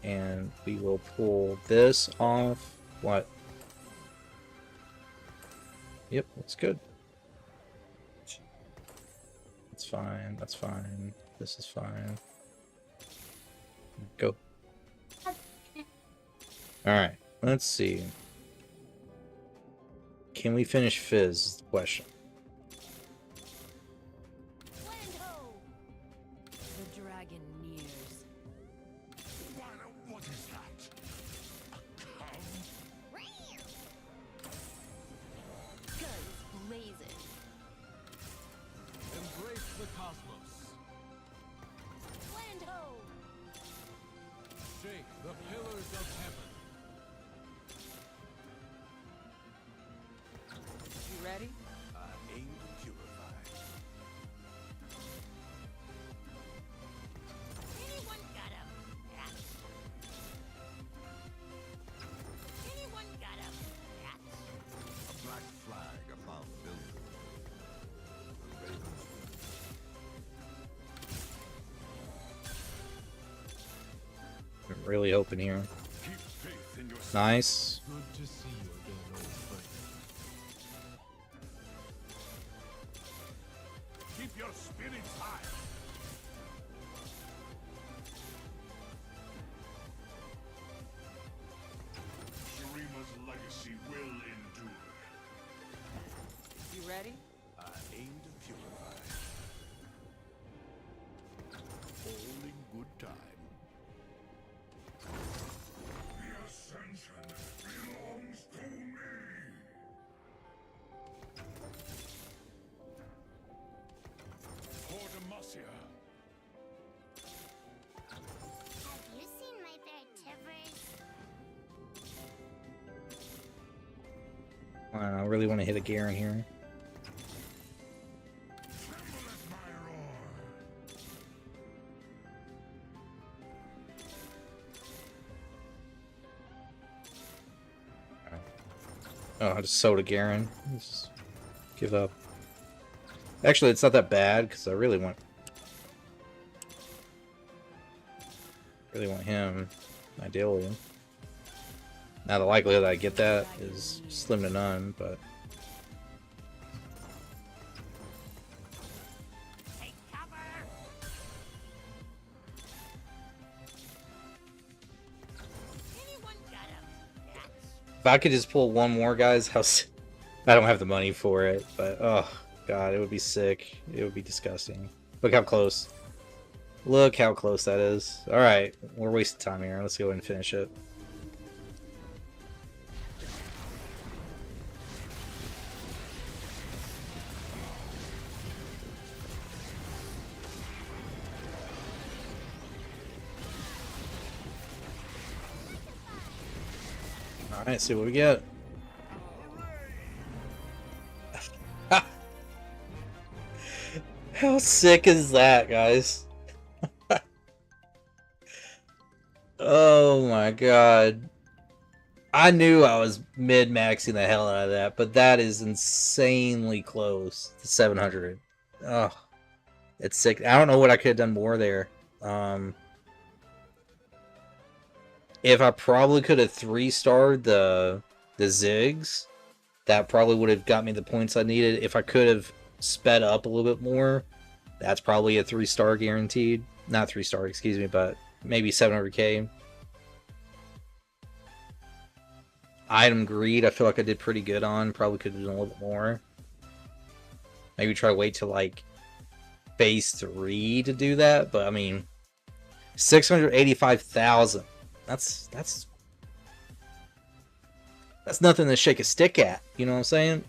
Speaker 1: And we will pull this off. What? Yep, that's good. That's fine, that's fine. This is fine. Go. Alright, let's see. Can we finish Fizz is the question.
Speaker 3: The dragon nears.
Speaker 4: What is that?
Speaker 3: Guns blazing.
Speaker 4: Embrace the cosmos.
Speaker 3: Land ho!
Speaker 4: Shake the pillars of heaven.
Speaker 3: You ready?
Speaker 4: I aim to purify.
Speaker 3: Anyone got him? Anyone got him?
Speaker 4: A black flag above building. The ravens.
Speaker 1: I'm really hoping here.
Speaker 4: Keep faith in yourself.
Speaker 1: Nice.
Speaker 4: Good to see you again, old friend. Keep your spirits high. Shurima's legacy will endure.
Speaker 3: You ready?
Speaker 4: I aim to purify. All in good time. The ascension belongs to me. For Demacia.
Speaker 2: Have you seen my bear Tivers?
Speaker 1: I really want to hit a Garen here.
Speaker 4: Tremble at my roar.
Speaker 1: Oh, I just sowed a Garen. Just give up. Actually, it's not that bad because I really want him, ideally. Now the likelihood that I get that is slim to none, but
Speaker 3: Take cover! Anyone got him?
Speaker 1: if I could just pull one more, guys, I don't have the money for it, but oh god, it would be sick. It would be disgusting. Look how close. Look how close that is. Alright, we're wasting time here. Let's go ahead and finish it. Alright, see what we get. How sick is that, guys? Oh my god. I knew I was mid-maxing the hell out of that, but that is insanely close to 700. Oh, it's sick. I don't know what I could have done more there. If I probably could have 3-starred the Ziggs, that probably would have got me the points I needed. If I could have sped up a little bit more, that's probably a 3-star guaranteed. Not 3-star, excuse me, but maybe 700k. Item greed, I feel like I did pretty good on. Probably could have done a little bit more. Maybe try to wait till like phase 3 to do that, but I mean, 685,000. That's nothing to shake a stick at. You know what I'm saying?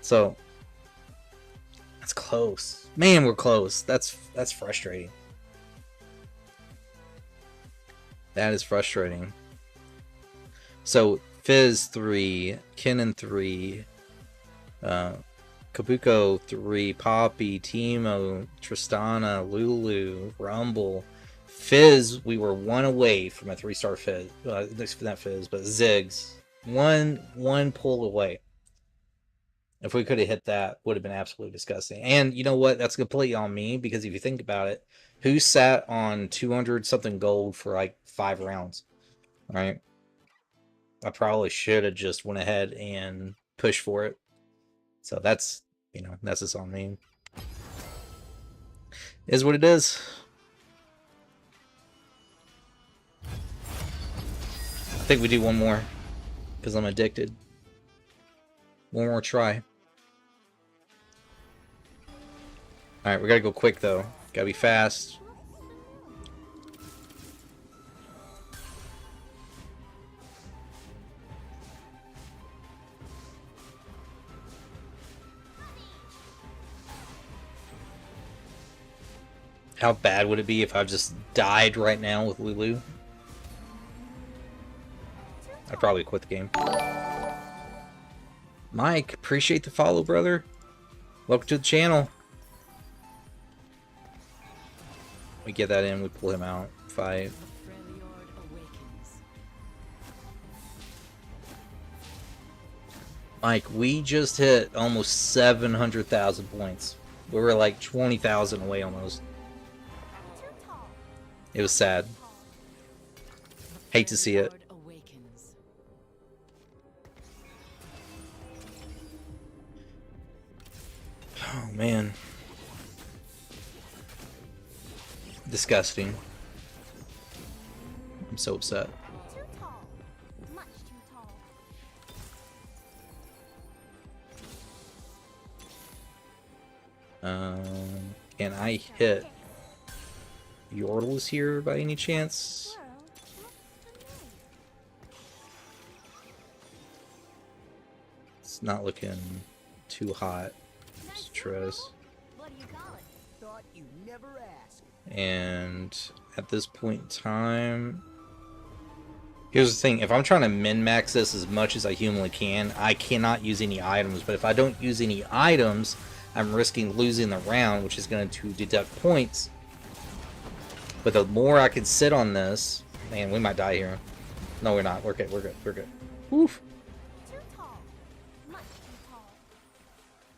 Speaker 1: So that's close. Man, we're close. That's frustrating. That is frustrating. So Fizz 3, Kennen 3, Kabuko 3, Poppy, Teemo, Tristana, Lulu, Rumble, Fizz. We were one away from a 3-star Fizz. Not Fizz, but Ziggs. One pull away. If we could have hit that, would have been absolutely disgusting. And you know what? That's completely on me, because if you think about it, who sat on 200 something gold for like 5 rounds, right? I probably should have just went ahead and pushed for it. So that's, you know, that's just on me. Is what it is. I think we do one more, because I'm addicted. One more try. Alright, we gotta go quick though. Gotta be fast. How bad would it be if I just died right now with Lulu? I'd probably quit the game. Mike, appreciate the follow, brother. Welcome to the channel. We get that in, we pull him out. Fight. Mike, we just hit almost 700,000 points. We were like 20,000 away almost. It was sad. Hate to see it. Oh man. Disgusting. I'm so upset.
Speaker 2: Too tall. Much too tall.
Speaker 1: Can I hit Yordles here by any chance?
Speaker 2: Squirrel, what's the name?
Speaker 1: It's not looking too hot.
Speaker 2: Nice
Speaker 1: Stress.
Speaker 3: What do you call it? Thought you never asked.
Speaker 1: And at this point in time, here's the thing: if I'm trying to min-max this as much as I humanly can, I cannot use any items. But if I don't use any items, I'm risking losing the round, which is going to deduct points. But the more I can sit on this, man, we might die here. No, we're not. We're good. We're good. We're good. Oof.
Speaker 2: Too tall. Much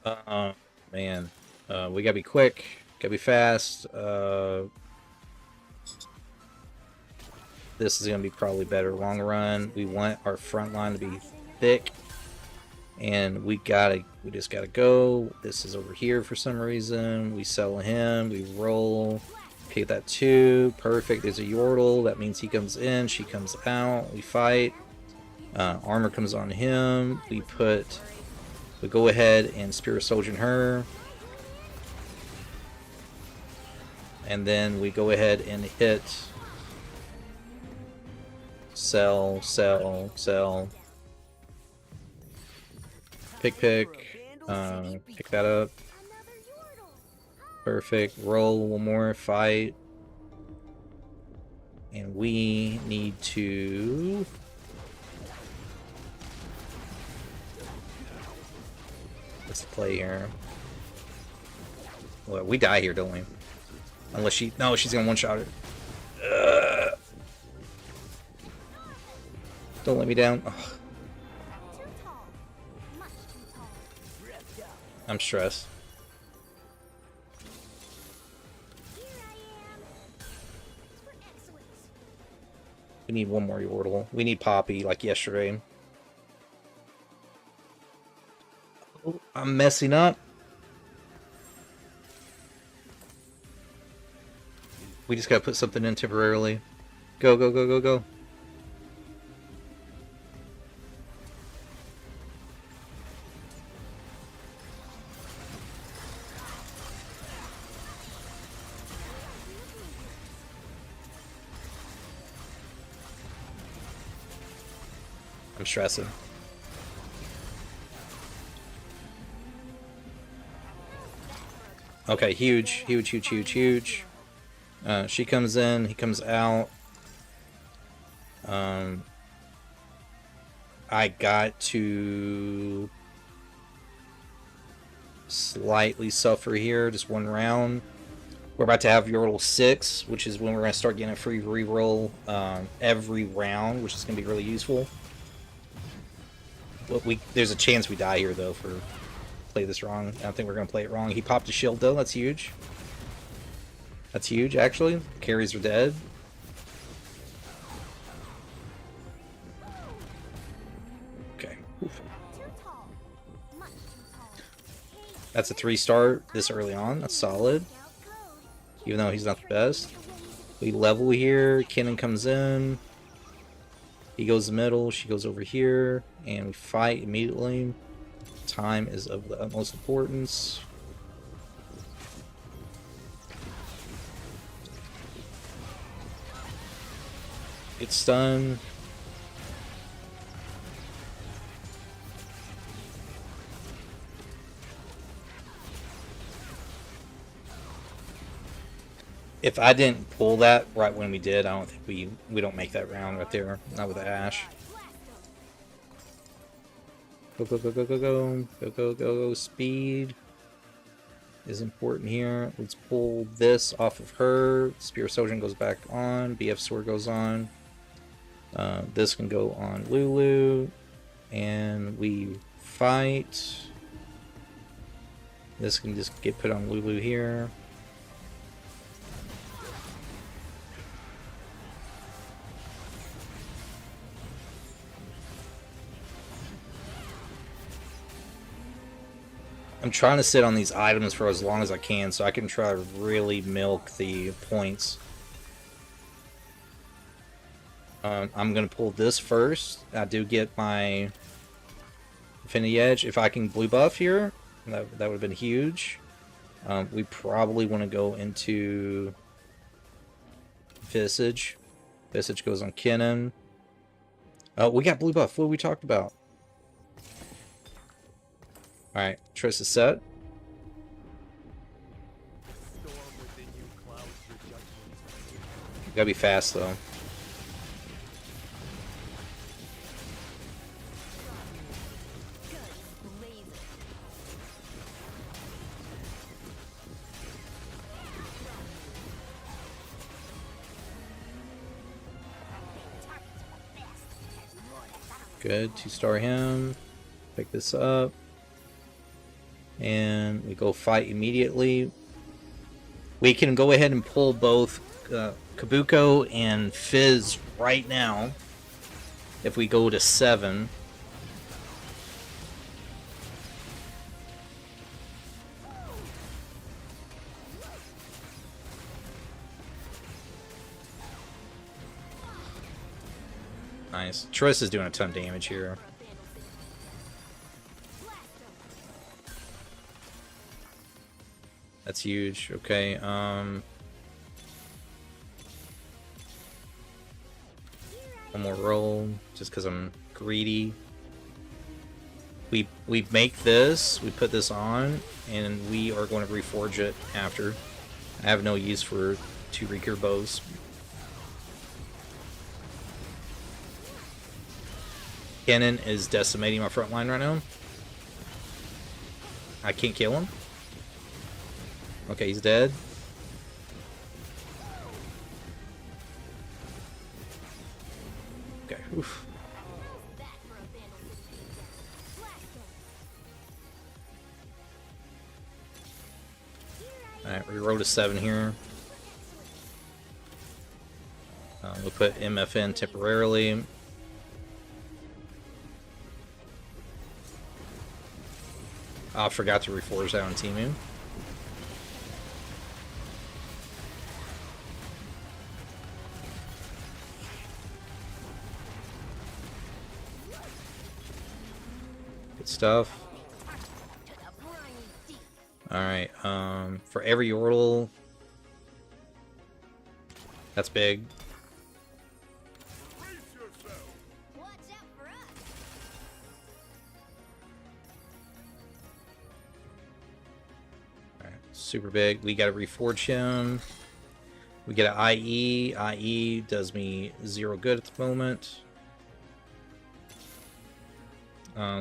Speaker 2: too tall.
Speaker 1: Man, we gotta be quick. Gotta be fast. This is gonna be probably better long run. We want our front line to be thick, and we just gotta go. This is over here for some reason. We sell him. We roll. Okay, that 2. Perfect. There's a Yordle. That means he comes in. She comes out. We fight. Armor comes on him. We go ahead and Spirit Soldier her. And then we go ahead and hit. Sell. Pick. Pick that up.
Speaker 2: Another Yordle.
Speaker 1: Perfect. Roll one more. Fight. And we need to... Let's play here. Well, we die here, don't we? Unless she... No, she's gonna one-shot her. Don't let me down. Ugh.
Speaker 2: Too tall. Much too tall.
Speaker 1: I'm stressed.
Speaker 2: Here I am. For excellence.
Speaker 1: We need one more Yordle. We need Poppy, like yesterday. Oh, I'm messing up. We just gotta put something in temporarily. Go, go, go, go, go. I'm stressing. Okay, huge, huge, huge, huge, huge. She comes in, he comes out. I got to slightly suffer here, just one round. We're about to have Yordle 6, which is when we're going to start getting a free reroll every round, which is going to be really useful. But there's a chance we die here, though, for play this wrong. I don't think we're going to play it wrong. He popped a shield, though. That's huge. That's huge, actually. Carries are dead. Okay. Oof. That's a 3-star this early on. That's solid. Even though he's not the best. We level here. Kennen comes in. He goes the middle. She goes over here. And we fight immediately. Time is of the utmost importance. Get stunned. If I didn't pull that right when we did, I don't think we don't make that round right there. Not with the Ash. Go, go, go, go, go, go. Go, go, go, go. Speed is important here. Let's pull this off of her. Spear Sojourn goes back on. BF Sword goes on. This can go on Lulu. And we fight. This can just get put on Lulu here. I'm trying to sit on these items for as long as I can so I can try to really milk the points. I'm going to pull this first. I do get my Infinity Edge. If I can blue buff here, that would have been huge. We probably want to go into Visage. Visage goes on Kennen. Oh, we got blue buff. What we talked about? Alright, Triss is set. Gotta be fast though. Good, 2-star him. Pick this up. And we go fight immediately. We can go ahead and pull both Kabuko and Fizz right now. If we go to 7. Nice. Triss is doing a ton of damage here. That's huge. Okay, one more roll, just because I'm greedy. We make this, we put this on, and we are going to reforge it after. I have no use for 2 recur bows. Kennen is decimating my front line right now. I can't kill him. Okay, he's dead. Okay, oof. Alright, we rolled a 7 here. We'll put MF in temporarily. I forgot to reforge that on Timu. Good stuff. Alright, for every Yordle, that's big. super big. We gotta reforge him. We get an IE. IE does me 0 good at the moment.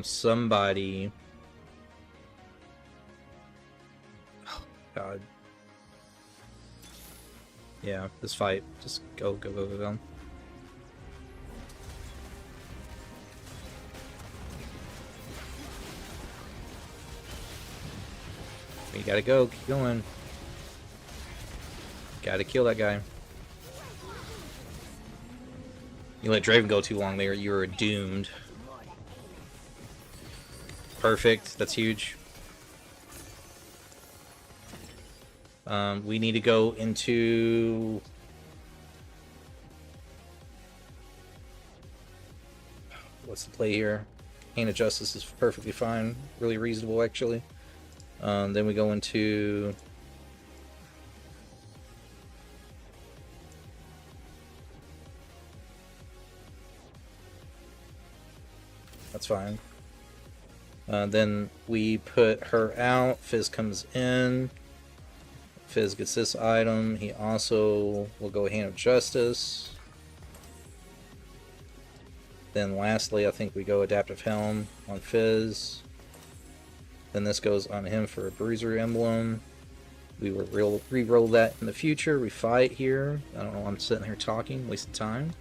Speaker 1: Somebody. Oh, God. Yeah, this fight. Just go, go, go, go, go. You gotta go, keep going. Gotta kill that guy. You let Draven go too long there, you are doomed. Perfect, that's huge. We need to go into... What's the play here? Hand of Justice is perfectly fine. Really reasonable, actually. Then we go into... That's fine. Then we put her out. Fizz comes in. Fizz gets this item. He also will go Hand of Justice. Then lastly, I think we go Adaptive Helm on Fizz. Then this goes on him for a Bruiser Emblem. We will re-roll that in the future. We fight here. I don't know why I'm sitting here talking, wasting time.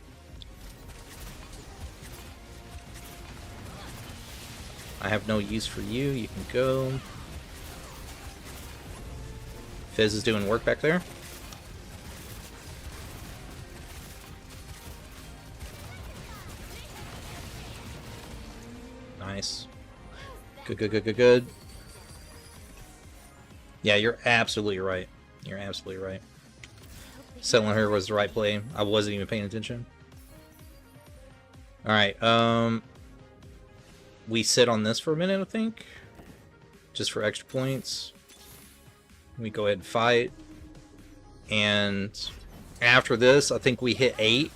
Speaker 1: I have no use for you. You can go. Fizz is doing work back there. Nice. Good, good, good, good, good. Yeah, you're absolutely right. You're absolutely right. Selling her was the right play. I wasn't even paying attention. Alright, we sit on this for a minute, I think. Just for extra points. We go ahead and fight. And after this, I think we hit 8.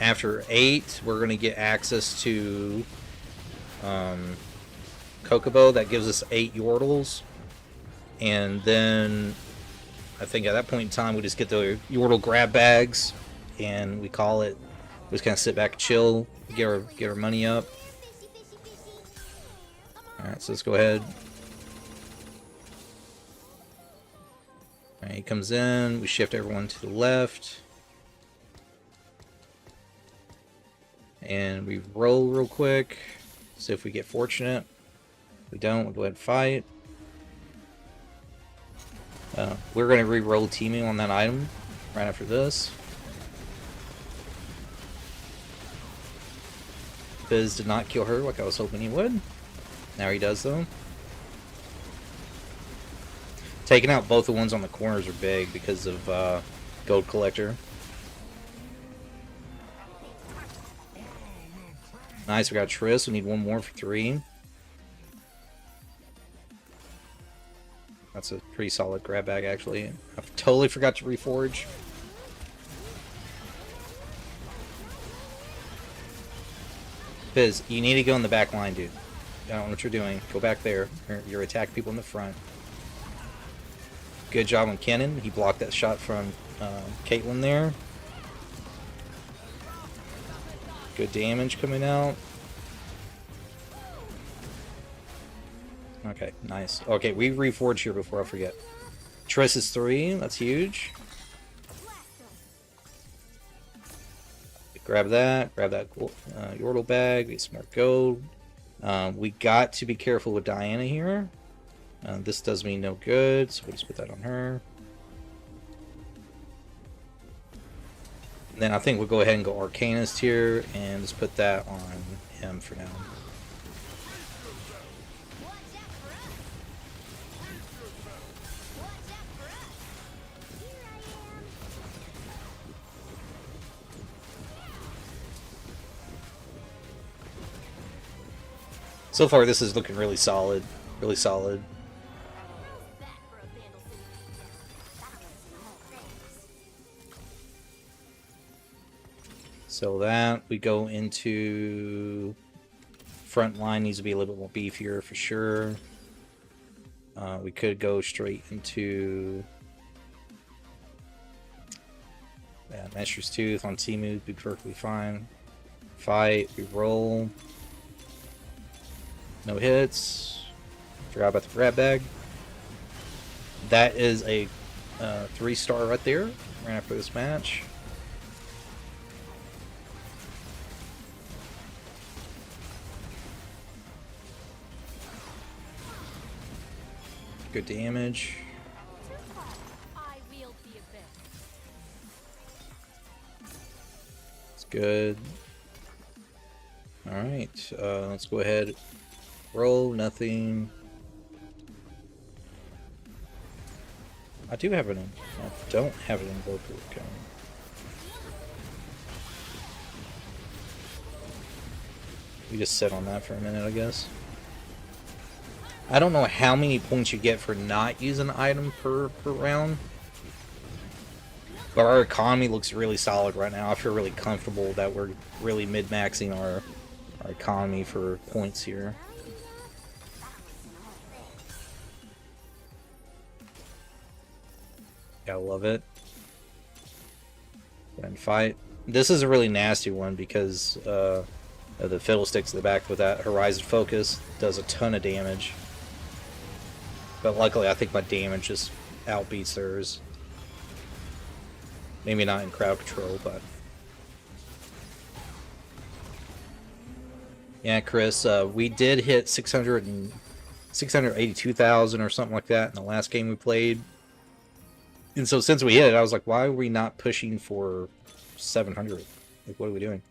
Speaker 1: After 8, we're going to get access to Kokobo. That gives us 8 Yordles. And then I think at that point in time, we just get the Yordle grab bags. And we call it. We just kind of sit back and chill. Get our money up. Alright, so let's go ahead. Alright, he comes in. We shift everyone to the left. And we roll real quick. See if we get fortunate. If we don't, we'll go ahead and fight. We're going to re-roll teaming on that item right after this. Fizz did not kill her like I was hoping he would. Now he does, though. Taking out both the ones on the corners are big because of Gold Collector. Nice, we got Triss. We need one more for 3. That's a pretty solid grab bag, actually. I totally forgot to reforge. Fizz, you need to go in the back line, dude. I don't know what you're doing. Go back there. You're attacking people in the front. Good job on Kennen. He blocked that shot from Caitlyn there. Good damage coming out. Okay, nice. Okay, we reforged here before I forget. Triss is 3. That's huge. Grab that. Grab that Yordle bag. Get some more gold. We got to be careful with Diana here. This does me no good, so we'll just put that on her. And then I think we'll go ahead and go Arcanist here, and just put that on him for now. So far, this is looking really solid. Really solid. So that, we go into... Front line needs to be a little bit more beefier for sure. We could go straight into Master's Tooth on Timu would be perfectly fine. Fight, we roll. No hits. Forgot about the grab bag. That is a 3-star right there, right after this match. Good damage.
Speaker 2: I wield the abyss.
Speaker 1: It's good. Alright, let's go ahead. Roll, nothing. I do have it in. I don't have it in Goku. Okay. We just sit on that for a minute, I guess. I don't know how many points you get for not using an item per round. But our economy looks really solid right now. I feel really comfortable that we're really mid-maxing our economy for points here. I love it. And fight. This is a really nasty one because of the fiddlesticks in the back with that Horizon Focus. Does a ton of damage. But luckily I think my damage just outbeats theirs. Maybe not in crowd control, but... Yeah, Chris, we did hit 682,000 or something like that in the last game we played. And so since we hit it, I was like, why are we not pushing for 700? Like, what are we doing?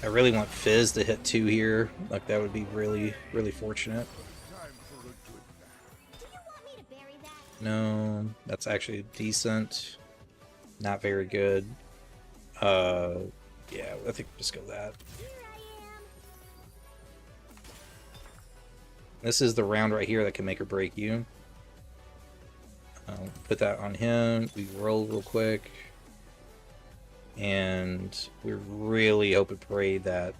Speaker 1: I really want Fizz to hit 2 here. Like, that would be really, really fortunate.
Speaker 2: Do you want me to bury that?
Speaker 1: No, that's actually decent. Not very good. Yeah, I think we'll just go that.
Speaker 2: Here I am.
Speaker 1: This is the round right here that can make or break you. Put that on him. We roll real quick. And we really hope and pray that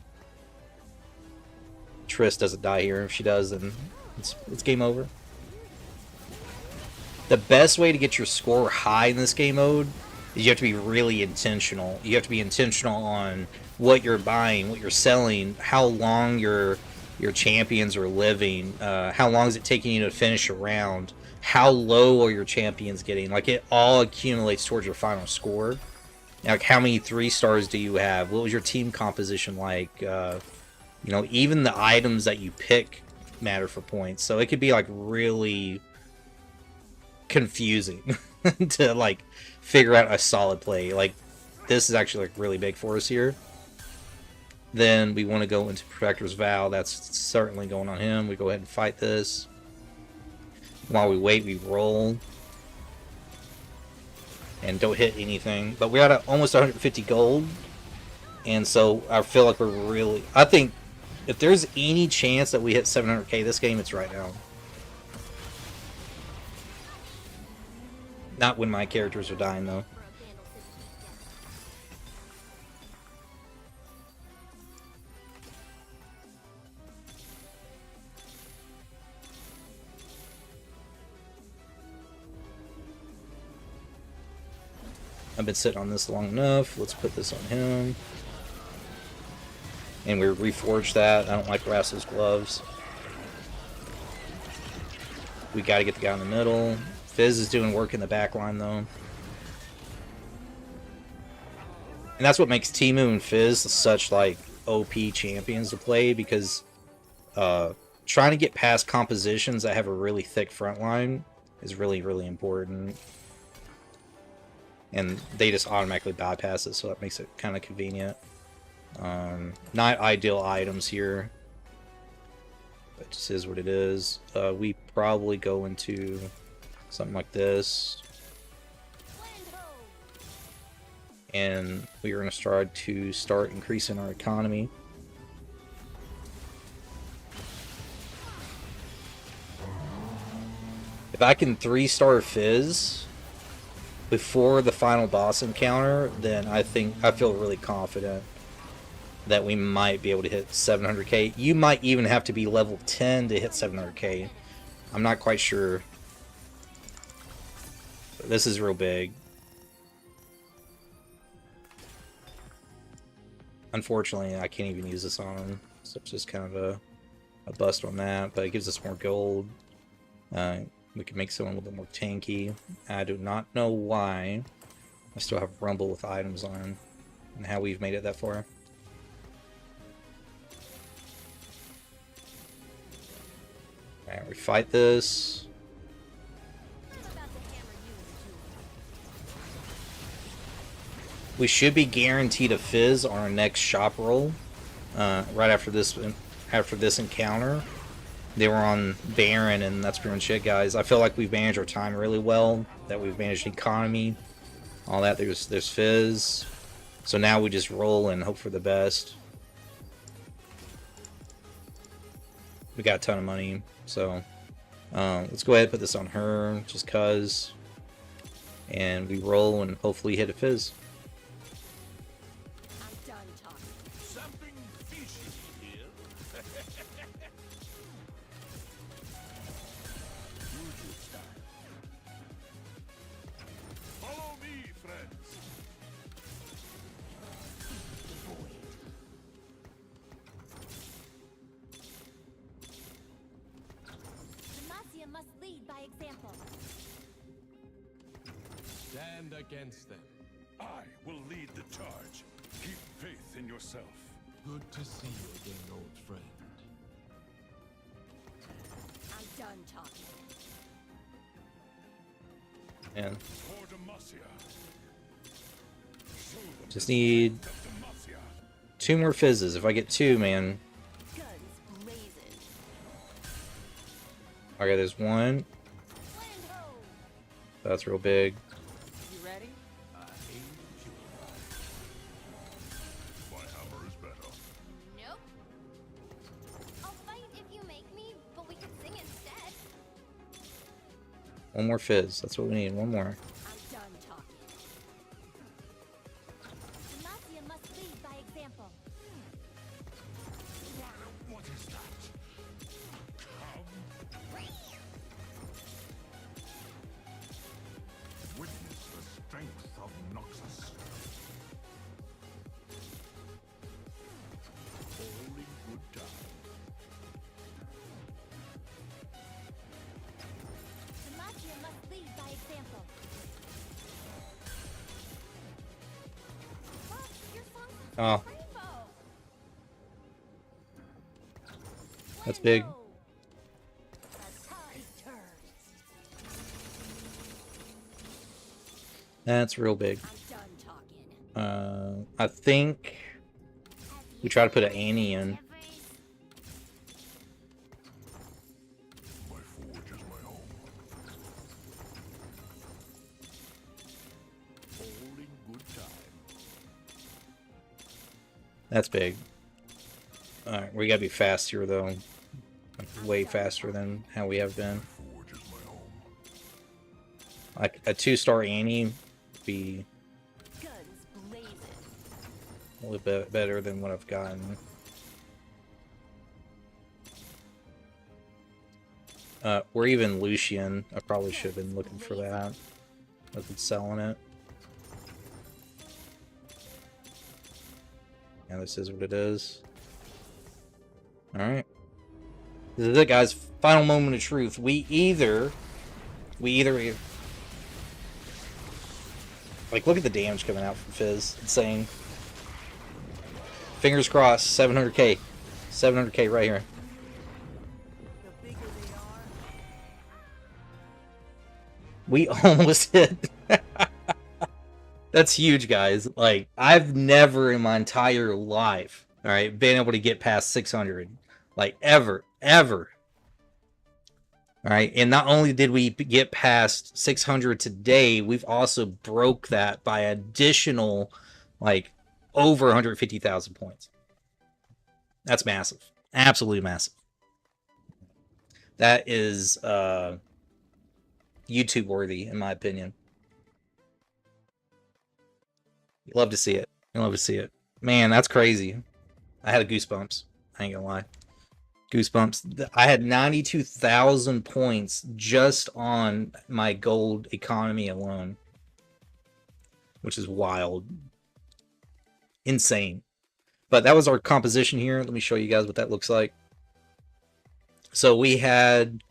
Speaker 1: Triss doesn't die here. If she does, then it's game over. The best way to get your score high in this game mode is you have to be really intentional. You have to be intentional on what you're buying, what you're selling, how long your champions are living, how long is it taking you to finish a round, how low are your champions getting. Like, it all accumulates towards your final score. Like, how many 3-stars do you have? What was your team composition like? You know, even the items that you pick matter for points. So it could be, like, really confusing to, like, figure out a solid play. Like, this is actually, like, really big for us here. Then we want to go into Protector's Vow. That's certainly going on him. We go ahead and fight this. While we wait, we roll. And don't hit anything. But we're at almost 150 gold. And so I feel like we're really... I think if there's any chance that we hit 700k this game, it's right now. Not when my characters are dying, though. I've been sitting on this long enough. Let's put this on him. And we reforged that. I don't like Rasso's gloves. We got to get the guy in the middle. Fizz is doing work in the back line, though. And that's what makes Timu and Fizz such, like, OP champions to play, because trying to get past compositions that have a really thick front line is really, really important. And they just automatically bypass it, so that makes it kind of convenient. Not ideal items here, but just is what it is. We probably go into something like this, and we are going to start increasing our economy. if I can 3-star Fizz before the final boss encounter, then I feel really confident that we might be able to hit 700k. You might even have to be level 10 to hit 700k. I'm not quite sure. But this is real big. Unfortunately, I can't even use this on him, so it's just kind of a bust on that, but it gives us more gold. We can make someone a little bit more tanky. I do not know why I still have Rumble with items on, and how we've made it that far. Alright, we fight this. We should be guaranteed a Fizz on our next shop roll. Right after this encounter. They were on Baron, and that's pretty much it, guys. I feel like we've managed our time really well. That we've managed economy, all that. There's Fizz. So now we just roll and hope for the best. We got a ton of money, so let's go ahead and put this on her, just cause. And we roll and hopefully hit a Fizz.
Speaker 4: Something fishy here. Follow me, friends.
Speaker 2: Demacia must lead by example.
Speaker 5: Stand against them.
Speaker 4: I will lead the charge. Keep faith in yourself.
Speaker 5: Good to see you again, old friend.
Speaker 2: I'm done talking.
Speaker 1: And
Speaker 4: For Demacia. Show them
Speaker 1: just
Speaker 4: the
Speaker 1: need
Speaker 4: strength of Demacia.
Speaker 1: 2 more Fizzes. If I get 2, man.
Speaker 2: Guns blazing.
Speaker 1: Okay, there's 1.
Speaker 2: Land ho!
Speaker 1: That's real big.
Speaker 3: You ready?
Speaker 4: My hammer is better.
Speaker 2: Nope. I'll fight if you make me, but we could sing instead.
Speaker 1: 1 more Fizz. That's what we need. 1 more.
Speaker 2: I'm done talking. Demacia must lead by example.
Speaker 4: What is that? Come. Witness the strength of Noxus. All in good time.
Speaker 2: Demacia must lead by example. Look, your song's
Speaker 1: Oh,
Speaker 2: rainbow.
Speaker 1: that's big.
Speaker 2: Rainbow. The tide turns.
Speaker 1: That's real big.
Speaker 2: I'm done talking.
Speaker 1: I think we try to put an Annie in.
Speaker 4: My forge is my home. All in good time.
Speaker 1: That's big. Alright, we gotta be fast here, though. Like, way faster than how we have been.
Speaker 4: Forge is my home.
Speaker 1: Like, a 2-star Annie would be
Speaker 2: Guns blazing.
Speaker 1: a little bit better than what I've gotten. Or even Lucian. I probably should have been looking for that. I've been selling it. Yeah, this is what it is. Alright. This is it, guys. Final moment of truth. We either... Like, look at the damage coming out from Fizz. Insane. Fingers crossed. 700k. 700k right here.
Speaker 3: The bigger they are,
Speaker 1: We almost hit. That's huge, guys. Like, I've never in my entire life, alright, been able to get past 600. Like, ever. Alright, and not only did we get past 600 today, we've also broke that by additional, like, over 150,000 points. That's massive. Absolutely massive. That is, YouTube worthy, in my opinion. You love to see it. You love to see it. Man, that's crazy. I had goosebumps. I ain't gonna lie. Goosebumps. I had 92,000 points just on my gold economy alone, which is wild. Insane. But that was our composition here. Let me show you guys what that looks like. So we had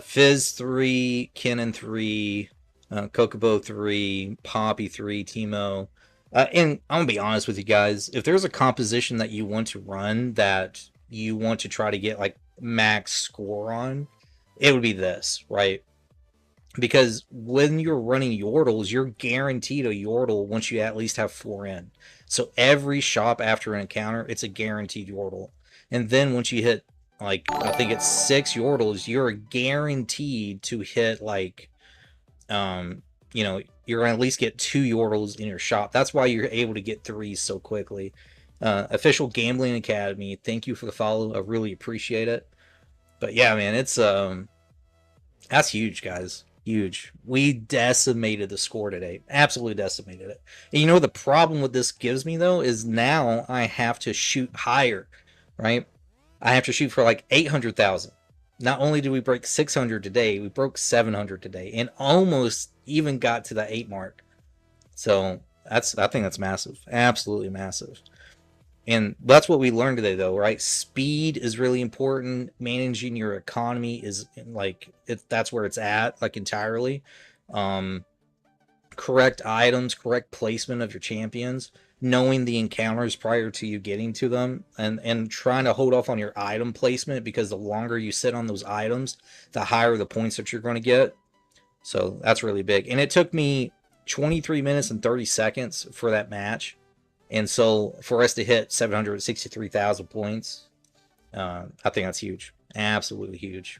Speaker 1: Fizz 3, Kennen 3, Kokobo 3, Poppy 3, Teemo. And I'm going to be honest with you guys. If there's a composition that you want to run that you want to try to get like max score on, it would be this, right? Because when you're running Yordles, you're guaranteed a Yordle once you at least have 4 in. So every shop after an encounter, it's a guaranteed Yordle. And then once you hit, like, I think it's 6 Yordles, you're guaranteed to hit, like, you know, you're going to at least get 2 Yordles in your shop. That's why you're able to get 3s so quickly. Official Gambling Academy, thank you for the follow. I really appreciate it. But yeah, man, it's, that's huge, guys. Huge. We decimated the score today. Absolutely decimated it. And you know what the problem with this gives me, though, is now I have to shoot higher, right? I have to shoot for like 800,000. Not only did we break 600 today, we broke 700 today and almost even got to the 8 mark. So I think that's massive. Absolutely massive. And that's what we learned today, though, right? Speed is really important. Managing your economy is like that's where it's at, like entirely. Correct items, correct placement of your champions, knowing the encounters prior to you getting to them, and trying to hold off on your item placement, because the longer you sit on those items, the higher the points that you're going to get. So that's really big. And it took me 23 minutes and 30 seconds for that match. And so for us to hit 763,000 points, I think that's huge. Absolutely huge.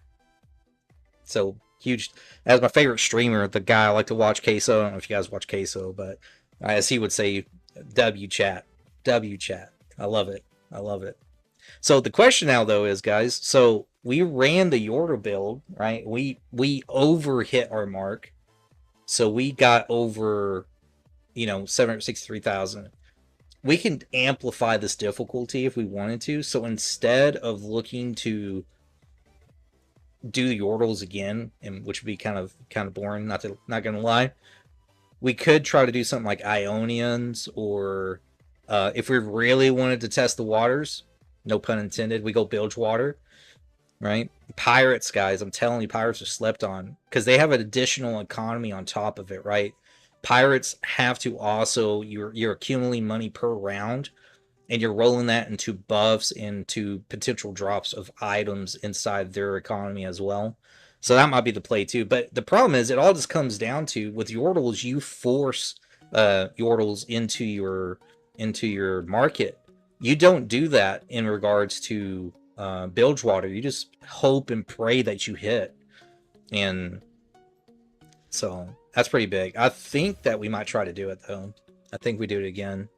Speaker 1: So huge. As my favorite streamer, the guy I like to watch, Queso. I don't know if you guys watch Queso, but as he would say, W chat. W chat. I love it. I love it. So the question now, though, is, guys, so we ran the Yordle build, right? We over hit our mark. So we got over, 763,000. We can amplify this difficulty if we wanted to. So instead of looking to do the Yordles again, and which would be kind of boring, not gonna lie, we could try to do something like Ionians, or if we really wanted to test the waters, no pun intended, we go Bilgewater, right? Pirates, guys, I'm telling you, Pirates are slept on because they have an additional economy on top of it, right? Pirates have to also, you're accumulating money per round, and you're rolling that into buffs, into potential drops of items inside their economy as well. So that might be the play too. But the problem is, it all just comes down to, with Yordles, you force Yordles into your market. You don't do that in regards to Bilgewater. You just hope and pray that you hit. And so that's pretty big. I think that we might try to do it, though. I think we do it again.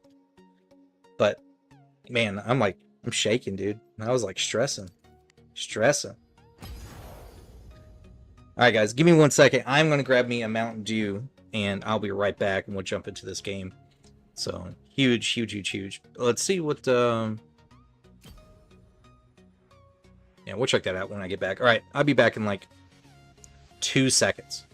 Speaker 1: But, man, I'm shaking, dude. I was like stressing. Alright, guys, give me 1 second. I'm going to grab me a Mountain Dew, and I'll be right back, and we'll jump into this game. So, huge. Let's see what, yeah, we'll check that out when I get back. Alright, I'll be back in like 2 seconds.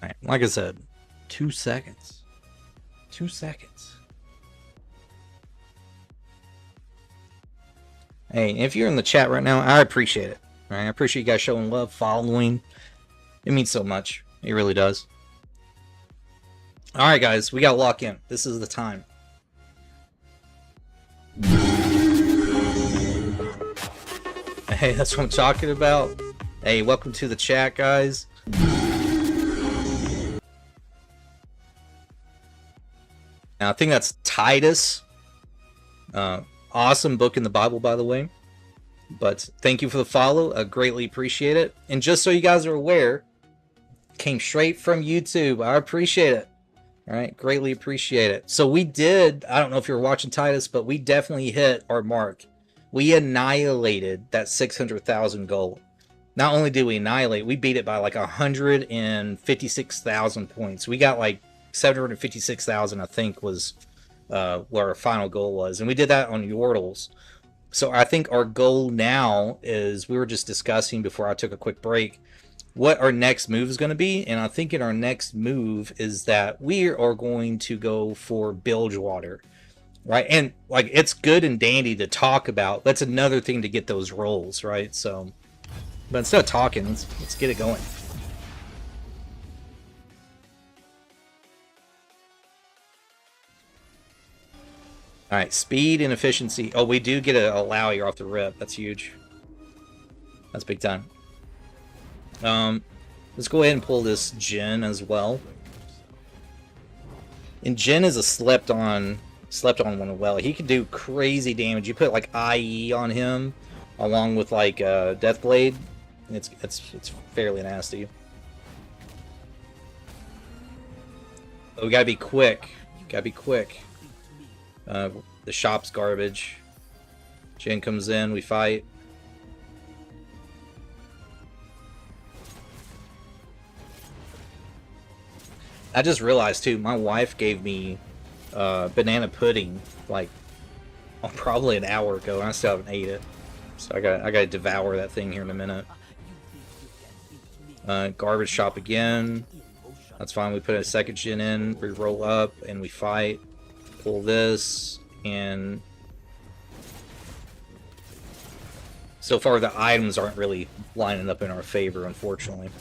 Speaker 1: Alright, like I said, 2 seconds. 2 seconds. Hey, if you're in the chat right now, I appreciate it. All right, I appreciate you guys showing love, following. It means so much. It really does. All right, guys, we got to lock in. This is the time. Hey, that's what I'm talking about. Hey, welcome to the chat, guys. Now, I think that's Titus. Awesome book in the Bible, by the way. But thank you for the follow. I greatly appreciate it. And just so you guys are aware, came straight from YouTube. I appreciate it. All right, greatly appreciate it. So we did, I don't know if you're watching Titus, but we definitely hit our mark. We annihilated that 600,000 goal. Not only did we annihilate, we beat it by like 156,000 points. We got like 756,000, I think, was what our final goal was. And we did that on Yordles. So I think our goal now is, we were just discussing before I took a quick break, what our next move is going to be. And I'm thinking our next move is that we are going to go for Bilgewater. Right? And like, it's good and dandy to talk about. That's another thing to get those rolls, right? So, but instead of talking, let's get it going. All right, speed and efficiency. Oh, we do get a allow here off the rip. That's huge. That's big time. Let's go ahead and pull this Jin as well. And Jin is a slept on one well. He can do crazy damage. You put like IE on him, along with like Deathblade, and it's fairly nasty. But we gotta be quick. Gotta be quick. The shop's garbage. Jin comes in, we fight. I just realized too, my wife gave me banana pudding like probably an hour ago, and I still haven't ate it. So I gotta devour that thing here in a minute. Garbage shop again. That's fine. We put a second Jin in. We roll up and we fight. Pull this, and so far the items aren't really lining up in our favor, unfortunately.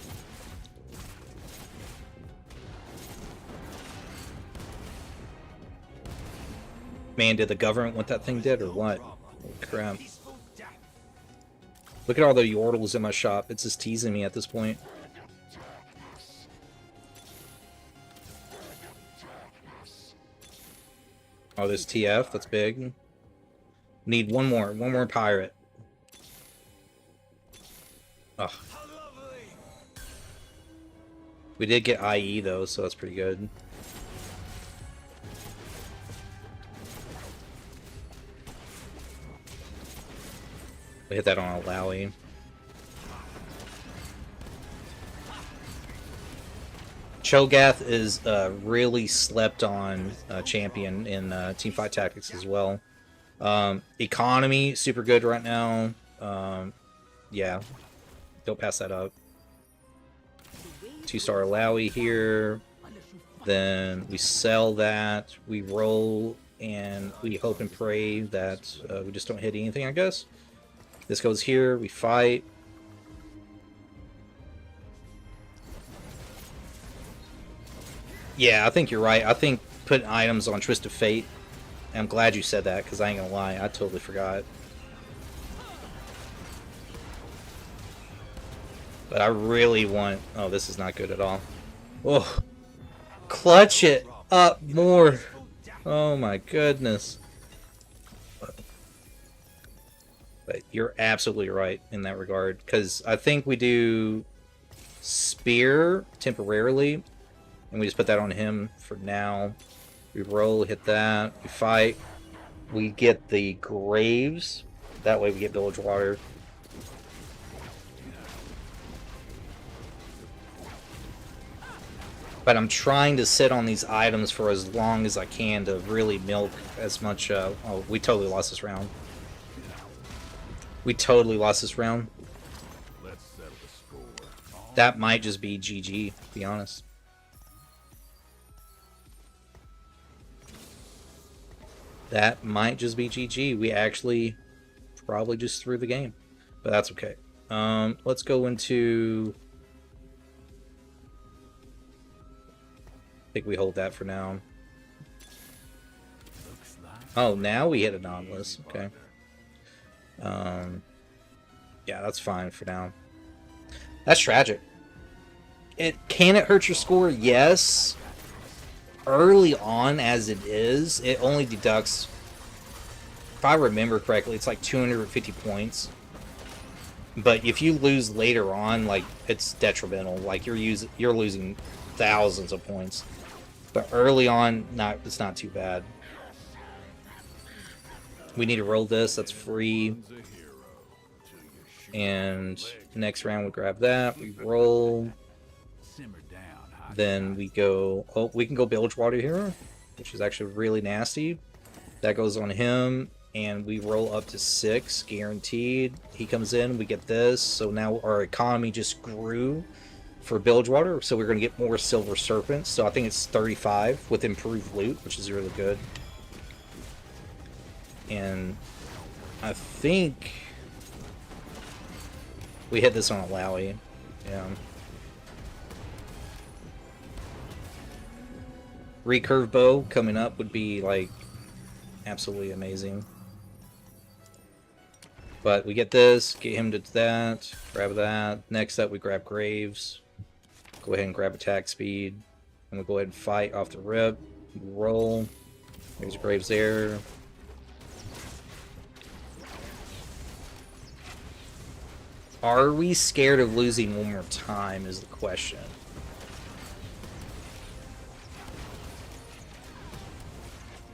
Speaker 1: Man, did the government want that thing dead or what? Holy crap. Look at all the Yordles in my shop. It's just teasing me at this point. Oh, there's TF. That's big. Need one more pirate. Ugh. We did get IE though, so that's pretty good. We hit that on a Lowy. Cho'Gath is a really slept on champion in Teamfight Tactics as well. Economy, super good right now. Yeah, don't pass that up. 2-star Lowy here. Then we sell that. We roll and we hope and pray that we just don't hit anything, I guess. This goes here, we fight. Yeah, I think you're right. I think putting items on Twisted Fate. I'm glad you said that, because I ain't gonna lie, I totally forgot. But I really want... Oh, this is not good at all. Oh, clutch it up more. Oh my goodness. But you're absolutely right in that regard, because I think we do Spear temporarily, and we just put that on him for now. We roll, hit that, we fight, we get the Graves, that way we get Village Water. But I'm trying to sit on these items for as long as I can to really milk as much... oh, we totally lost this round. We totally lost this round.
Speaker 4: Let's settle the score.
Speaker 1: That might just be GG, to be honest. That might just be GG. We actually probably just threw the game. But that's okay. Let's go into... I think we hold that for now. Oh, now we hit Anomalous. Okay. Yeah, that's fine for now. That's tragic. Can it hurt your score? Yes. Early on, as it is, it only deducts, if I remember correctly, it's like 250 points. But if you lose later on, like, it's detrimental. Like, you're losing thousands of points. But early on, it's not too bad. We need to roll this. That's free. And next round we grab that. We roll. Then we go. Oh, we can go bilge water here, which is actually really nasty. That goes on him, and we roll up to 6, guaranteed. He comes in, we get this. So now our economy just grew for bilge water. So we're going to get more silver serpents. So I think it's 35 with improved loot, which is really good. And I think we hit this on a Lowy. Yeah. Recurve bow coming up would be like absolutely amazing. But we get this, get him to that, grab that. Next up we grab Graves. Go ahead and grab attack speed. And we'll go ahead and fight off the rip. Roll. There's Graves there. Are we scared of losing one more time is the question.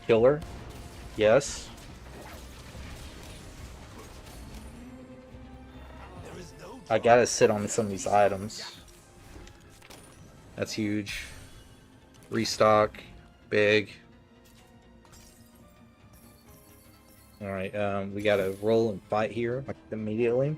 Speaker 1: Killer? Yes. I gotta sit on some of these items. That's huge. Restock. Big. Alright, we gotta roll and fight here like immediately.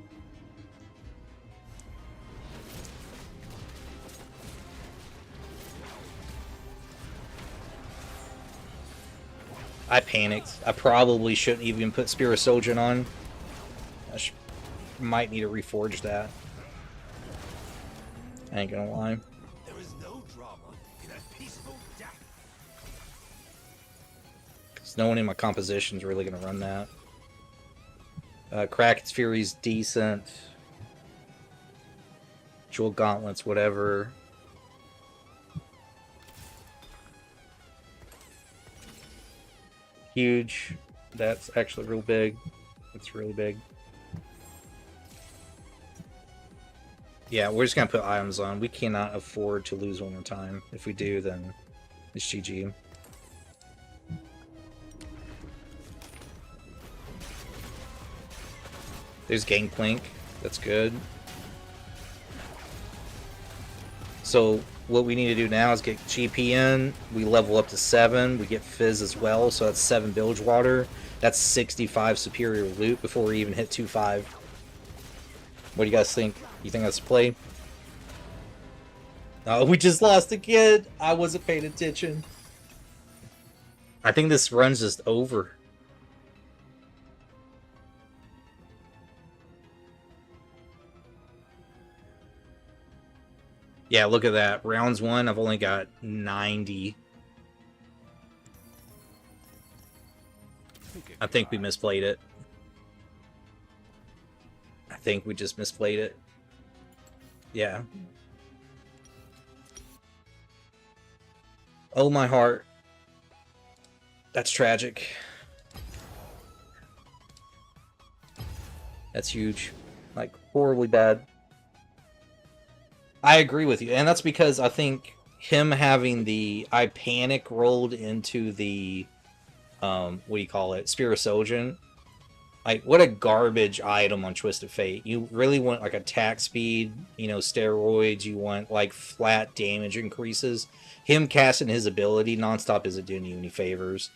Speaker 1: I panicked. I probably shouldn't even put Spirit Soldier on. I might need to reforge that. I ain't gonna lie.
Speaker 4: There is no drama in a peaceful death.
Speaker 1: Because no one in my composition is really gonna run that. Kraken's Fury's decent. Jewel Gauntlets, whatever. Huge. That's actually real big. It's really big. Yeah, we're just gonna put items on. We cannot afford to lose one more time. If we do, then it's GG. There's Gangplank. That's good. So what we need to do now is get GP in. We level up to 7. We get Fizz as well, so that's 7 bilge water. That's 65 superior loot before we even hit 2-5. What do you guys think? You think that's a play? Oh, we just lost again. I wasn't paying attention. I think this run's just over. Yeah, look at that. Rounds 1, I've only got 90. I think we misplayed it. I think we just misplayed it. Yeah. Oh, my heart. That's tragic. That's huge. Like, horribly bad. I agree with you, and that's because I think him having the I panic rolled into the what do you call it, Spirisogen. Like, what a garbage item on Twisted Fate. You really want like attack speed, you know, steroids. You want like flat damage increases. Him casting his ability nonstop isn't doing you any favors.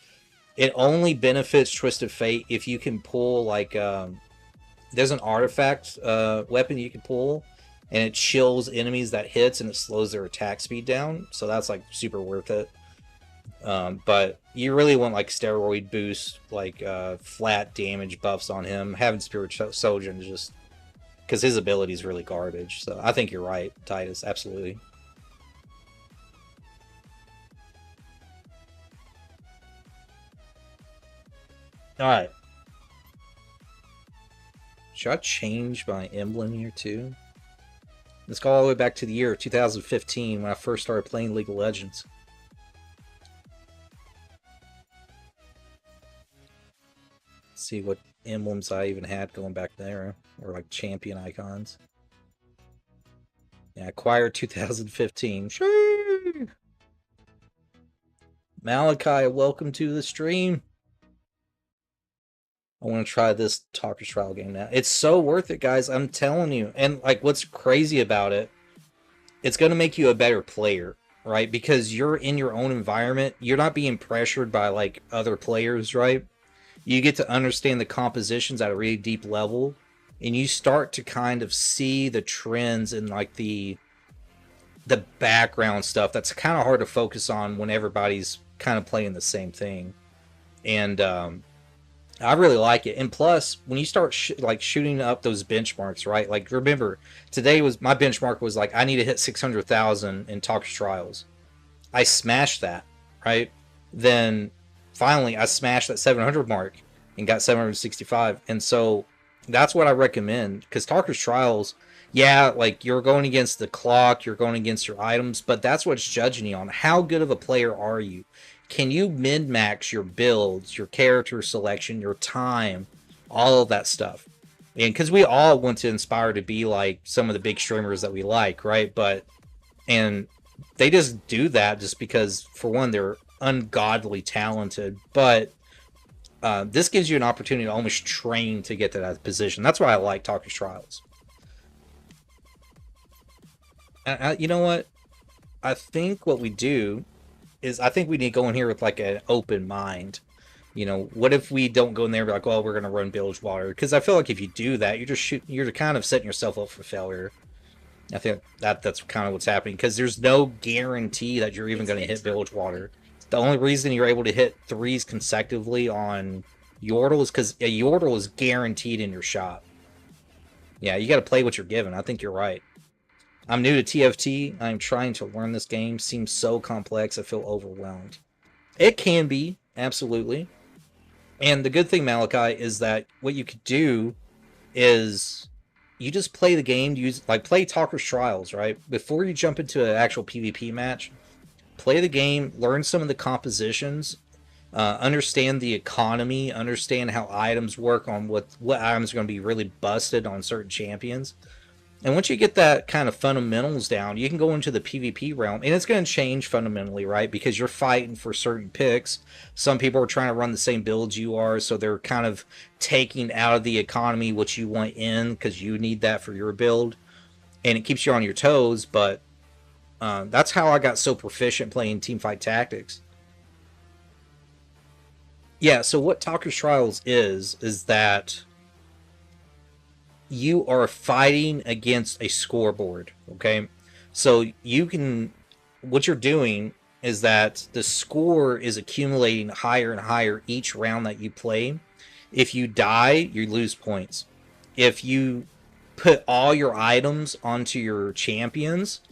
Speaker 1: It only benefits Twisted Fate if you can pull like there's an artifact weapon you can pull. And it chills enemies that hits, and it slows their attack speed down. So that's like super worth it. But you really want like steroid boost, like flat damage buffs on him. Having Spirit Soldier is just because his ability is really garbage. So I think you're right, Titus. Absolutely. All right. Should I change my emblem here too? Let's go all the way back to the year 2015 when I first started playing League of Legends. Let's see what emblems I even had going back there, or like champion icons. Yeah, acquired 2015. Sure. Malachi, welcome to the stream. I want to try this Talker's Trial game now. It's so worth it, guys. I'm telling you. And like, what's crazy about it, it's going to make you a better player, right? Because you're in your own environment. You're not being pressured by like other players, right? You get to understand the compositions at a really deep level, and you start to kind of see the trends and like the background stuff that's kind of hard to focus on when everybody's kind of playing the same thing. And I really like it. And plus, when you start like shooting up those benchmarks, right? Like, remember, today was my benchmark was like, I need to hit 600,000 in Talker's Trials. I smashed that, right? Then finally, I smashed that 700 mark and got 765. And so that's what I recommend, because Talker's Trials, yeah, like you're going against the clock, you're going against your items, but that's what's judging you on. How good of a player are you? Can you min-max your builds, your character selection, your time, all of that stuff? And because we all want to aspire to be like some of the big streamers that we like, right? And they just do that just because, for one, they're ungodly talented. But this gives you an opportunity to almost train to get to that position. That's why I like Talker's Trials. And you know what? I think what we do is, I think we need to go in here with like an open mind. You know, what if we don't go in there and be like, well, we're going to run Bilgewater? Because I feel like if you do that, you're kind of setting yourself up for failure. I think that's kind of what's happening, because there's no guarantee that you're even going to hit Bilgewater. The only reason you're able to hit 3s consecutively on Yordle is because a Yordle is guaranteed in your shop. Yeah, you got to play what you're given. I think you're right. I'm new to TFT. I'm trying to learn this game. Seems so complex. I feel overwhelmed. It can be, absolutely. And the good thing, Malachi, is that what you could do is you just play the game. Play Talker's Trials, right? Before you jump into an actual PvP match, play the game, learn some of the compositions, understand the economy, understand how items work, on what items are going to be really busted on certain champions. And once you get that kind of fundamentals down, you can go into the PvP realm, and it's going to change fundamentally, right? Because you're fighting for certain picks. Some people are trying to run the same builds you are, so they're kind of taking out of the economy what you want in, because you need that for your build. And it keeps you on your toes, but that's how I got so proficient playing Teamfight Tactics. Yeah, so what Talker's Trials is that you are fighting against a scoreboard, okay? So what you're doing is that the score is accumulating higher and higher each round that you play. If you die, you lose points. If you put all your items onto your champions,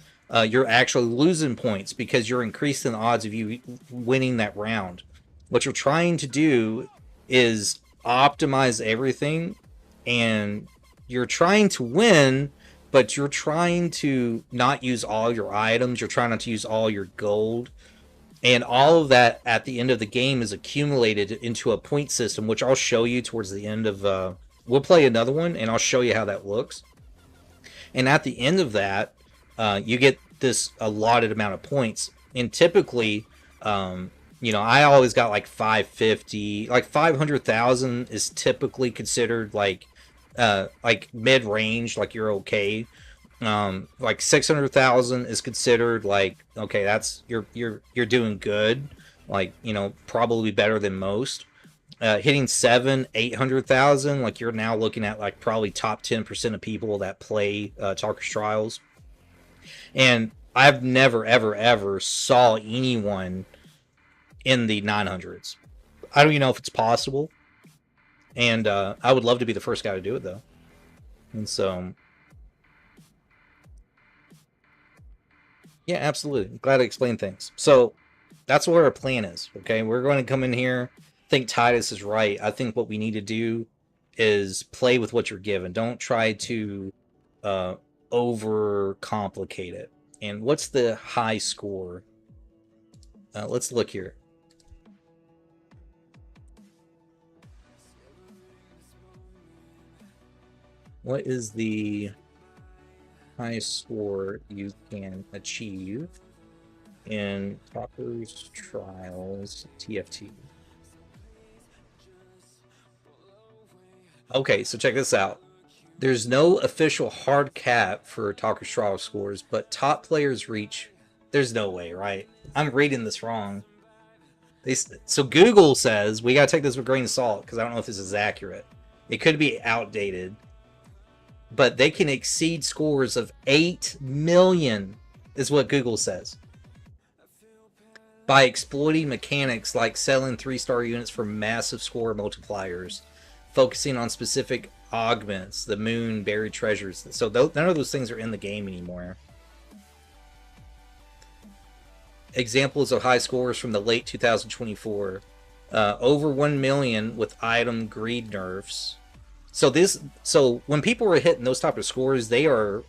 Speaker 1: you're actually losing points, because you're increasing the odds of you winning that round. What you're trying to do is optimize everything, and you're trying to win, but you're trying to not use all your items. You're trying not to use all your gold. And all of that at the end of the game is accumulated into a point system, which I'll show you towards the end of... we'll play another one, and I'll show you how that looks. And at the end of that, you get this allotted amount of points. And typically, you know, I always got like 550. Like 500,000 is typically considered like mid-range, like you're okay. Like 600,000 is considered like, okay, that's you're doing good, like, you know, probably better than most. Hitting 800,000, like you're now looking at like probably top 10% of people that play Talker's Trials. And I've never ever saw anyone in the 900s. I don't even know if it's possible. And I would love to be the first guy to do it, though. And so, yeah, absolutely. Glad to explain things. So that's what our plan is, okay? We're going to come in here. I think Titus is right. I think what we need to do is play with what you're given. Don't try to over complicate it. And what's the high score? Let's look here. What is the highest score you can achieve in Tocker's Trials TFT? Okay, so check this out. There's no official hard cap for Tocker's Trials scores, but top players reach. There's no way, right? I'm reading this wrong. So Google says we gotta take this with a grain of salt because I don't know if this is accurate. It could be outdated, but they can exceed scores of 8 million, is what Google says, by exploiting mechanics like selling 3-star units for massive score multipliers, focusing on specific augments, the moon, buried treasures. So none of those things are in the game anymore. Examples of high scores from the late 2024. Over 1 million with item greed nerfs. So when people are hitting those type of scores, they are,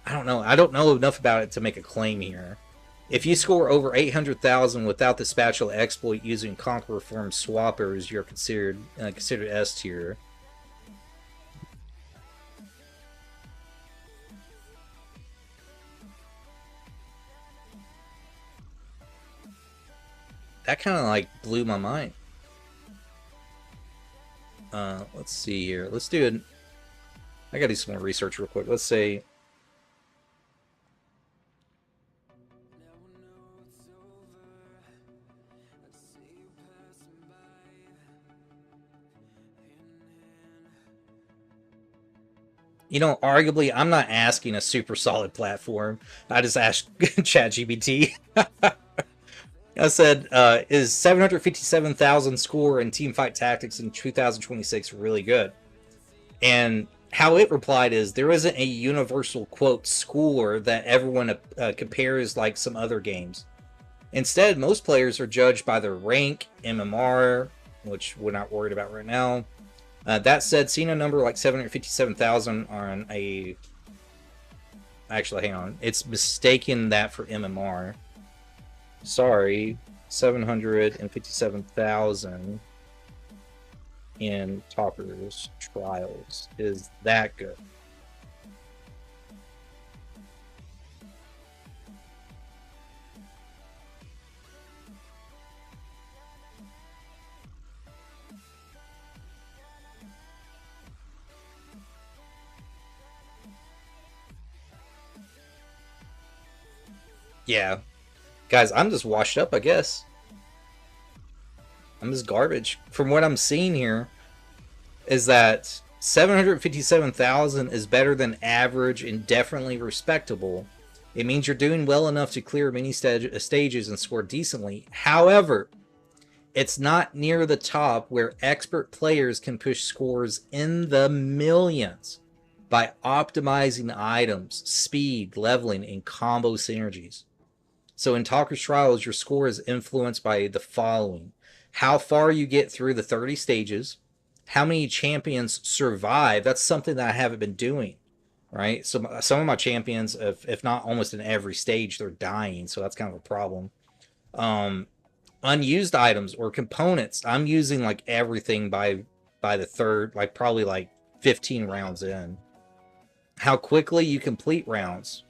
Speaker 1: I don't know enough about it to make a claim here. If you score over 800,000 without the spatula exploit using Conqueror form swappers, you're considered S tier. That kind of like blew my mind. Let's see here. Let's do it. I gotta do some more research real quick. Let's say. You know, arguably, I'm not asking a super solid platform. I just asked ChatGPT. I said, is 757,000 score in Teamfight Tactics in 2026 really good? And how it replied is, there isn't a universal, quote, score that everyone compares like some other games. Instead, most players are judged by their rank, MMR, which we're not worried about right now. That said, seeing a number like 757,000 on a... Actually, hang on. It's mistaken that for MMR. Sorry, 757,000 in Tocker's Trials. Is that good? Yeah. Guys, I'm just washed up, I guess. I'm just garbage. From what I'm seeing here, is that 757,000 is better than average and definitely respectable. It means you're doing well enough to clear many stages and score decently. However, it's not near the top where expert players can push scores in the millions by optimizing items, speed, leveling, and combo synergies. So in Talker's Trials, your score is influenced by the following: how far you get through the 30 stages, how many champions survive. That's something that I haven't been doing, right? So some of my champions, if not almost in every stage, they're dying. So that's kind of a problem. Unused items or components. I'm using like everything by the third, like probably like 15 rounds in. How quickly you complete rounds.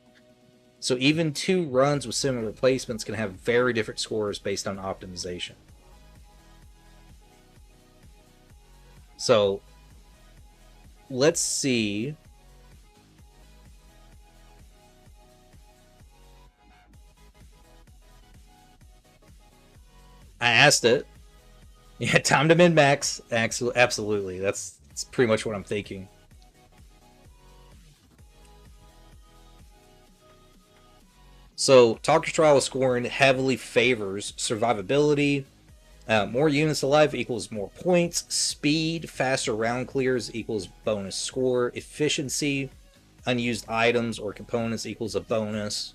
Speaker 1: So even 2 runs with similar replacements can have very different scores based on optimization. So let's see. I asked it. Yeah, time to min-max. Absolutely. That's pretty much what I'm thinking. So, Talker's Trial scoring heavily favors survivability. More units alive equals more points. Speed, faster round clears equals bonus score. Efficiency, unused items or components equals a bonus.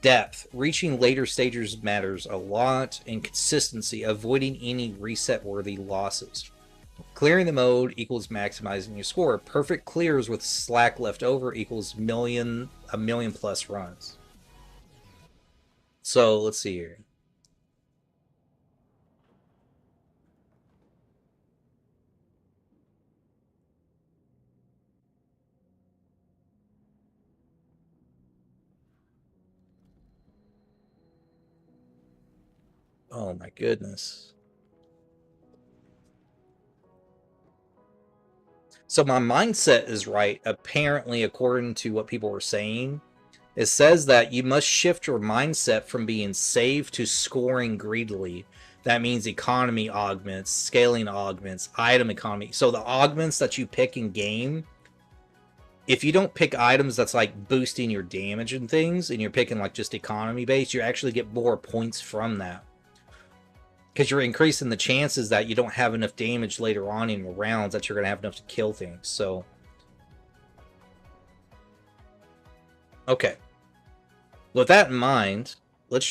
Speaker 1: Depth, reaching later stages matters a lot. And consistency, avoiding any reset-worthy losses. Clearing the mode equals maximizing your score. Perfect clears with slack left over equals a million plus runs. So let's see here. Oh my goodness. So my mindset is right, apparently, according to what people were saying. It says that you must shift your mindset from being saved to scoring greedily. That means economy augments, scaling augments, item economy. So the augments that you pick in game, if you don't pick items that's like boosting your damage and things, and you're picking like just economy based, you actually get more points from that. Because you're increasing the chances that you don't have enough damage later on in your rounds that you're going to have enough to kill things. So, okay. With that in mind, let's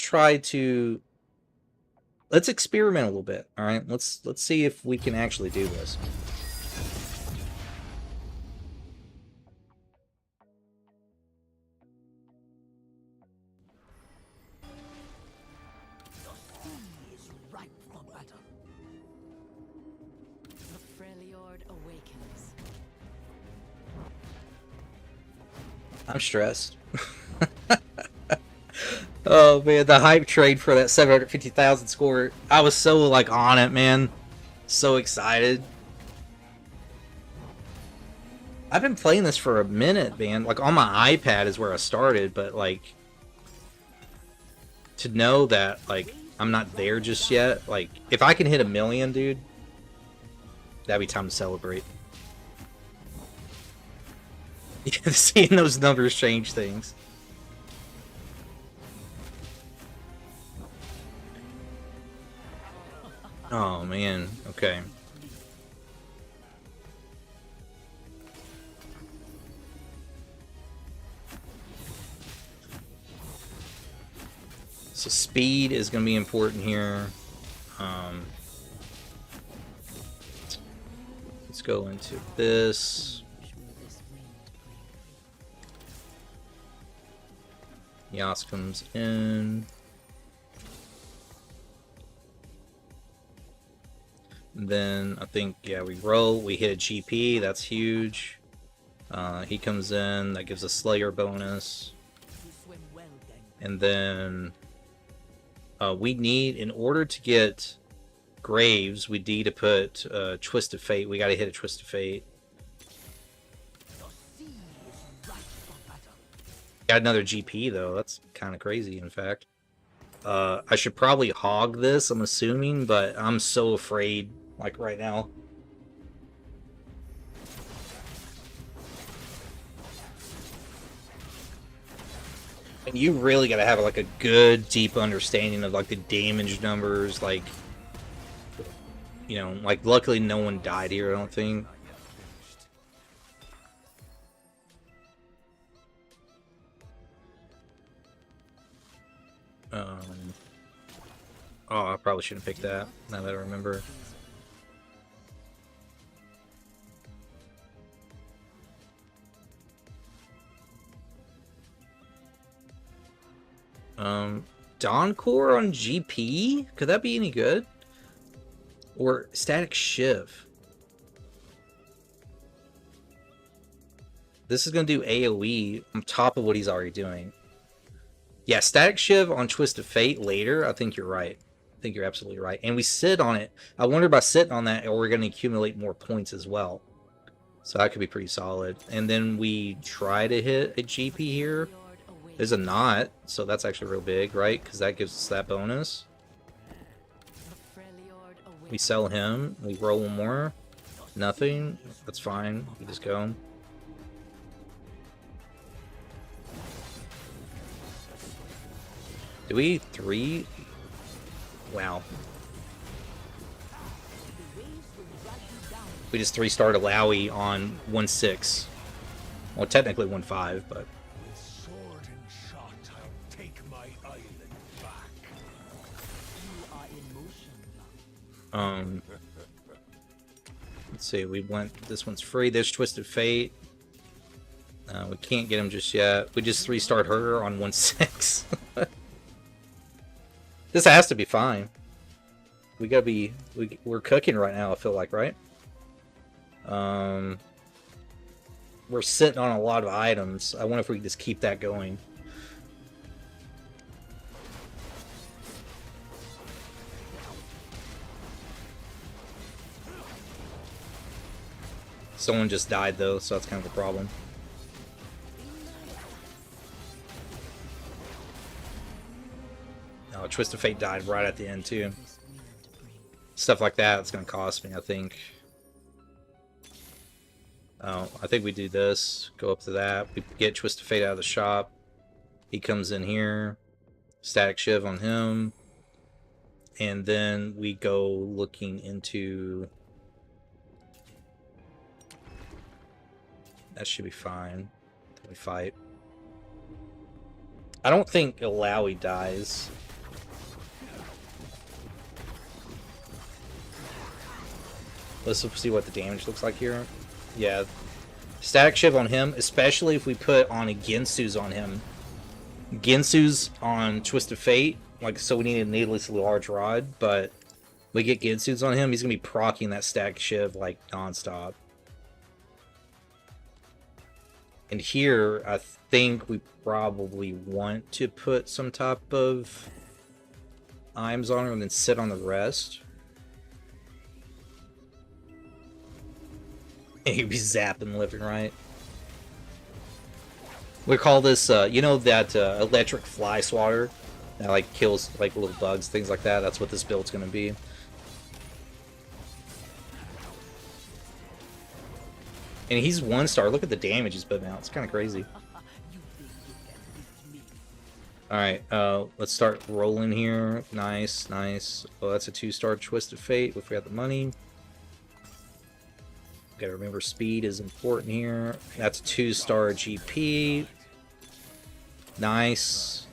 Speaker 1: experiment a little bit. All right, let's see if we can actually do this.
Speaker 3: Is ripe for battle.
Speaker 6: The Freljord awakens.
Speaker 1: I'm stressed. Oh man, the hype trade for that 750,000 score. I was so like on it, man. So excited. I've been playing this for a minute, man. Like on my iPad is where I started, but like to know that like I'm not there just yet. Like if I can hit 1 million, dude, that'd be time to celebrate. Seeing those numbers change things. Oh man, okay. So speed is going to be important here. Let's go into this. Yas comes in. And then I think, yeah, we roll. We hit a GP. That's huge. He comes in. That gives a Slayer bonus.
Speaker 3: You swim well, then.
Speaker 1: And then we need, in order to get Graves, we need to put Twist of Fate. We got to hit a Twist of Fate.
Speaker 3: The sea is ripe for battle.
Speaker 1: Got another GP, though. That's kind of crazy, in fact. I should probably hog this, I'm assuming, but I'm so afraid, like, right now. And you really gotta have, like, a good, deep understanding of, like, the damage numbers, like... You know, like, luckily no one died here, I don't think. Oh, I probably shouldn't pick that, now that I remember. Dawncore on GP? Could that be any good? Or Static Shiv? This is going to do AoE on top of what he's already doing. Yeah, Static Shiv on Twist of Fate later, I think you're right. I think you're absolutely right. And we sit on it. I wonder by sitting on that, or we're going to accumulate more points as well. So that could be pretty solid. And then we try to hit a GP here. There's a knot, so that's actually real big, right? Because that gives us that bonus. We sell him. We roll one more. Nothing. That's fine. We just go. Do we 3? Wow. We just 3-starred Alawi on 1-6. Well, technically 1-5, but...
Speaker 4: With sword and shot, I'll take my island back.
Speaker 3: You are in motion.
Speaker 1: Let's see, we went, this one's free. There's Twisted Fate. We can't get him just yet. We just 3-starred her on 1/6. This has to be fine. We gotta be, we're cooking right now, I feel like, right? We're sitting on a lot of items. I wonder if we can just keep that going. Someone just died though, so that's kind of a problem. Oh, Twist of Fate died right at the end too. Stuff like that, it's gonna cost me, I think. Oh, I think we do this. Go up to that. We get Twist of Fate out of the shop. He comes in here. Static Shiv on him. And then we go looking into... That should be fine. We fight. I don't think Ilaoi dies. Let's see what the damage looks like here. Yeah. Static Shiv on him, especially if we put on a Gensu's on him. Gensu's on Twist of Fate. Like, so we need a needlessly large rod, but we get Gensu's on him, he's going to be proccing that Static Shiv, like, non-stop. And here, I think we probably want to put some type of items on her and then sit on the rest. And he'd be zapping left and right. We call this, you know that electric fly swatter that like kills like little bugs, things like that? That's what this build's going to be. And he's 1-star. Look at the damage he's putting out. It's kind of crazy. Alright, let's start rolling here. Nice, nice. Oh, that's a 2-star Twist of Fate if we got the money. Gotta remember speed is important here. That's a 2-star GP. Nice.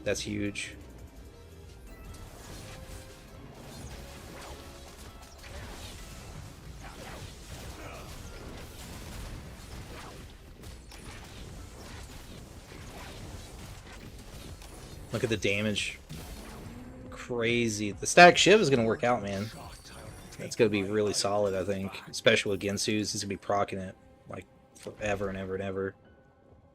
Speaker 1: That's huge. Look at the damage. Crazy. The Static Shiv is going to work out, man. That's going to be really solid, I think. Especially with Gensu's. He's going to be proccing it like forever and ever and ever.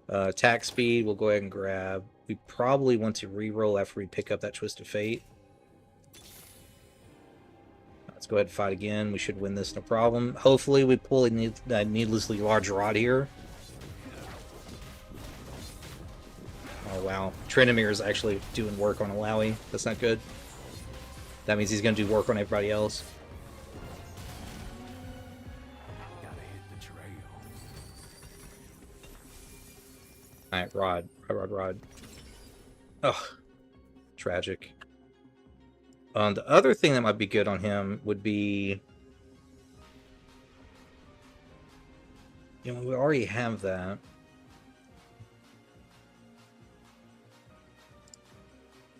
Speaker 1: Attack speed, we'll go ahead and grab. We probably want to reroll after we pick up that Twist of Fate. Let's go ahead and fight again. We should win this, no problem. Hopefully we pull a needlessly large rod here. Oh wow, Trinamir is actually doing work on Ilaoi. That's not good. That means he's going to do work on everybody else.
Speaker 4: Gotta hit the trail.
Speaker 1: Alright, Rod. Ugh. Tragic. The other thing that might be good on him would be... You know, we already have that.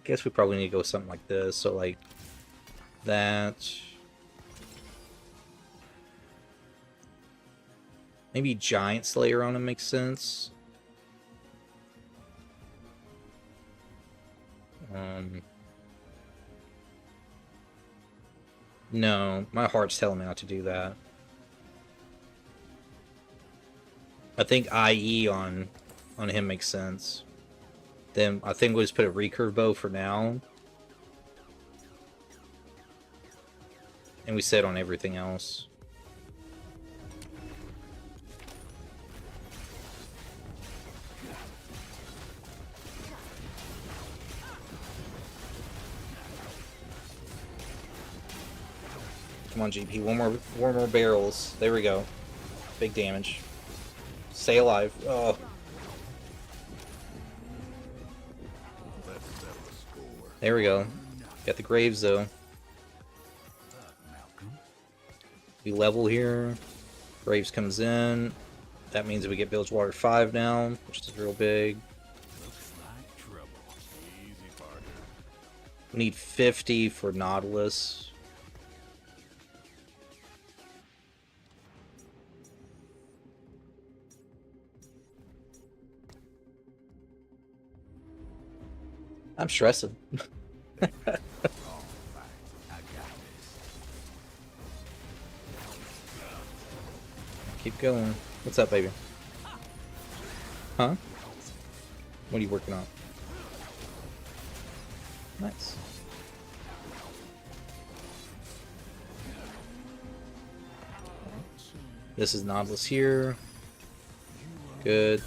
Speaker 1: Guess we probably need to go with something like this. So, like, that... Maybe Giant Slayer on him makes sense. No, my heart's telling me not to do that. I think IE on him makes sense. Then I think we'll just put a recurve bow for now. And we set on everything else. Come on, GP. One more barrels. There we go. Big damage. Stay alive. Oh. There we go. Got the graves though. We level here. Graves comes in. That means we get Bilgewater 5 now, which is real big. We need 50 for Nautilus. I'm stressing. Keep going. What's up, baby? Huh? What are you working on? Nice. This is Nautilus here. Good.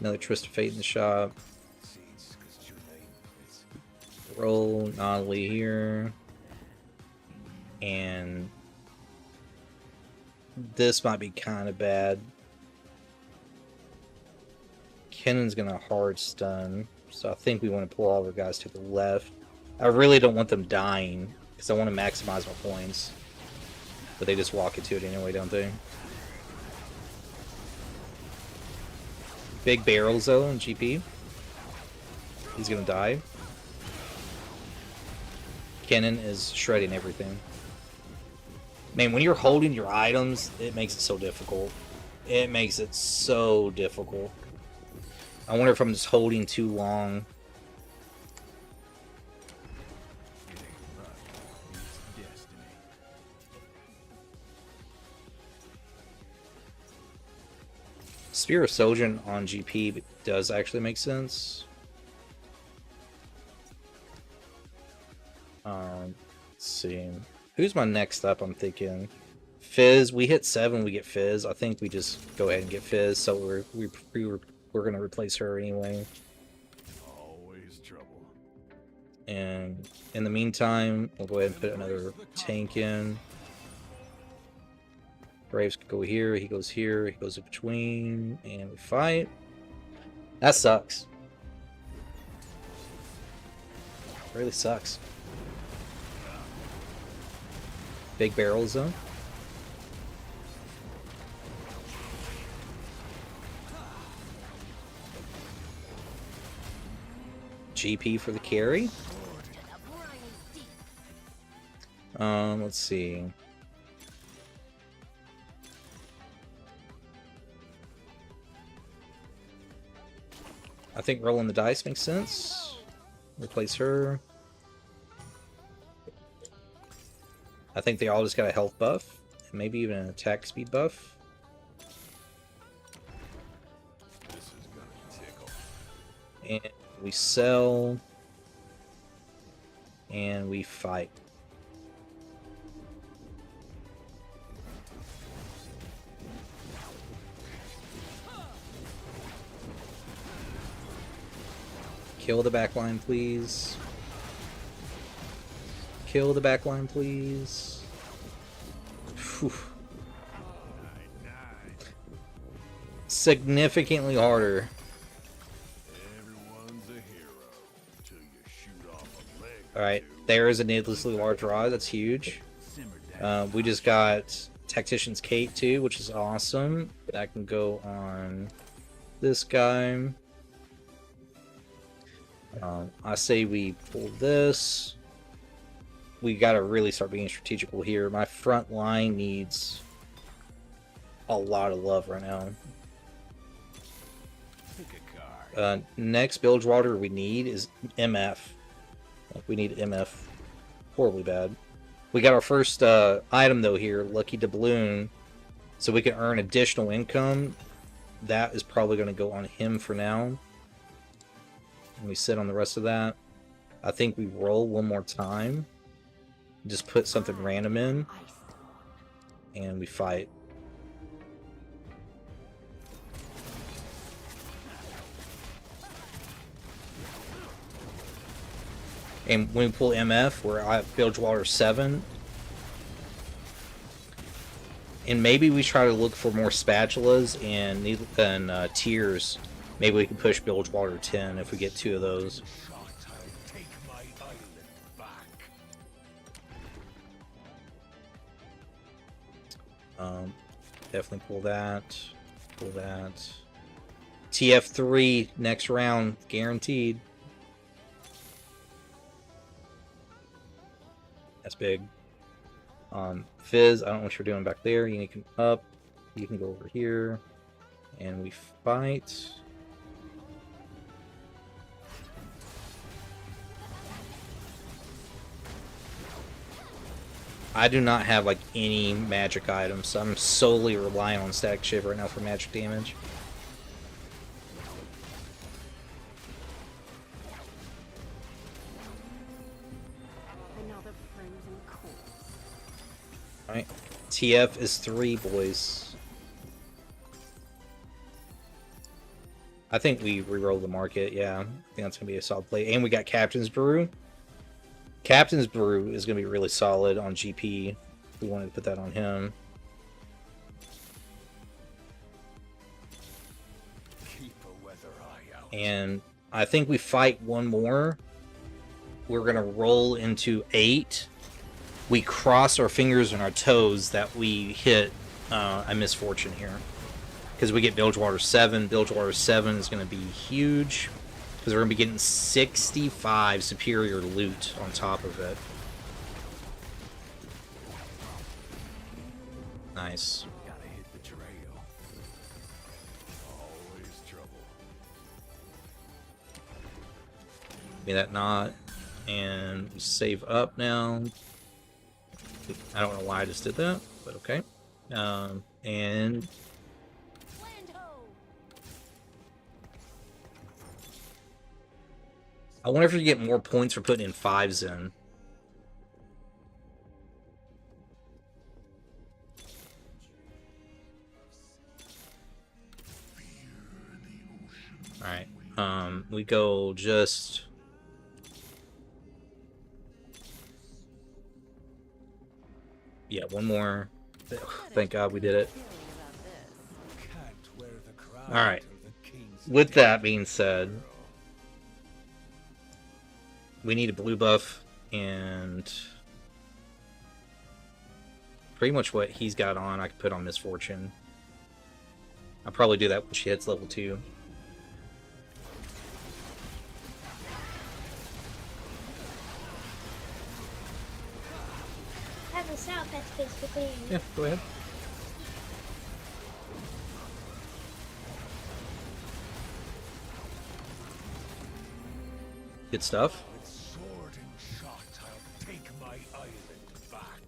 Speaker 1: Another Twist of Fate in the shop. Roll Nautilus here. And this might be kind of bad. Kennon's gonna hard stun, so I think we want to pull all our guys to the left. I really don't want them dying because I want to maximize my points, but they just walk into it anyway, don't they? Big barrels though in GP. He's gonna die. Kennon is shredding everything. Man, when you're holding your items, it makes it so difficult. It makes it so difficult. I wonder if I'm just holding too long. Spear of Sojourn on GP does actually make sense. Let's see. Who's my next up? I'm thinking Fizz. We hit 7, we get Fizz. I think we just go ahead and get Fizz. So we're gonna replace her anyway.
Speaker 4: Always trouble.
Speaker 1: And in the meantime, we'll go ahead and put another tank in. Braves could go here. He goes here. He goes in between, and we fight. That sucks. Really sucks. Big barrels though. GP for the carry. Let's see. I think rolling the dice makes sense. Replace her. I think they all just got a health buff, and maybe even an attack speed buff.
Speaker 4: This is gonna tickle.
Speaker 1: And we sell. And we fight. Kill the backline, please. Kill the backline, please. Whew. Significantly harder.
Speaker 4: Everyone's a hero till you shoot off a leg.
Speaker 1: Alright, there is a needlessly large rod. That's huge. We just got Tactician's Cape too, which is awesome. That can go on this guy. I say we pull this. We gotta really start being strategical here. My front line needs a lot of love right now.
Speaker 4: Pick a card.
Speaker 1: Next bilge water we need is MF. Like, we need MF horribly bad. We got our first item though here, Lucky Doubloon, so we can earn additional income. That is probably going to go on him for now. And we sit on the rest of that. I think we roll one more time. Just put something random in. And we fight. And when we pull MF, we're at Bilgewater 7. And maybe we try to look for more spatulas and tiers. Maybe we can push Bilgewater 10 if we get 2 of those.
Speaker 4: Shot, I'll take my island back.
Speaker 1: Definitely pull that. Pull that. TF3 next round, guaranteed. That's big. Fizz, I don't know what you're doing back there. You can come up. You can go over here. And we fight. I do not have like any magic items, so I'm solely relying on Static Shiv right now for magic damage.
Speaker 2: Another frozen corpse.
Speaker 1: Alright. TF is 3, boys. I think we reroll the market, yeah. I think that's going to be a solid play. And we got Captain's Brew. Captain's Brew is going to be really solid on GP. We wanted to put that on him.
Speaker 4: Keep a weather eye out.
Speaker 1: And I think we fight one more. We're going to roll into 8. We cross our fingers and our toes that we hit a misfortune here. Because we get Bilgewater 7. Bilgewater 7 is going to be huge. Because we're going to be getting 65 superior loot on top of it. Nice.
Speaker 4: Gotta hit the trail. Always trouble.
Speaker 1: Give me that knot. And we save up now. I don't know why I just did that, but okay. And
Speaker 2: Land ho!
Speaker 1: I wonder if you get more points for putting in 5s in. Alright. We go just... Yeah, one more. Thank God we did it.
Speaker 4: Can't wear the crown
Speaker 1: Alright.
Speaker 4: till the king's
Speaker 1: With that being said, we need a blue buff, and pretty much what he's got on I could put on Misfortune. I'll probably do that when she hits level 2.
Speaker 2: I have a sound patch basically.
Speaker 1: Yeah, go ahead. Good stuff.
Speaker 4: With sword and shot, I'll take my island back.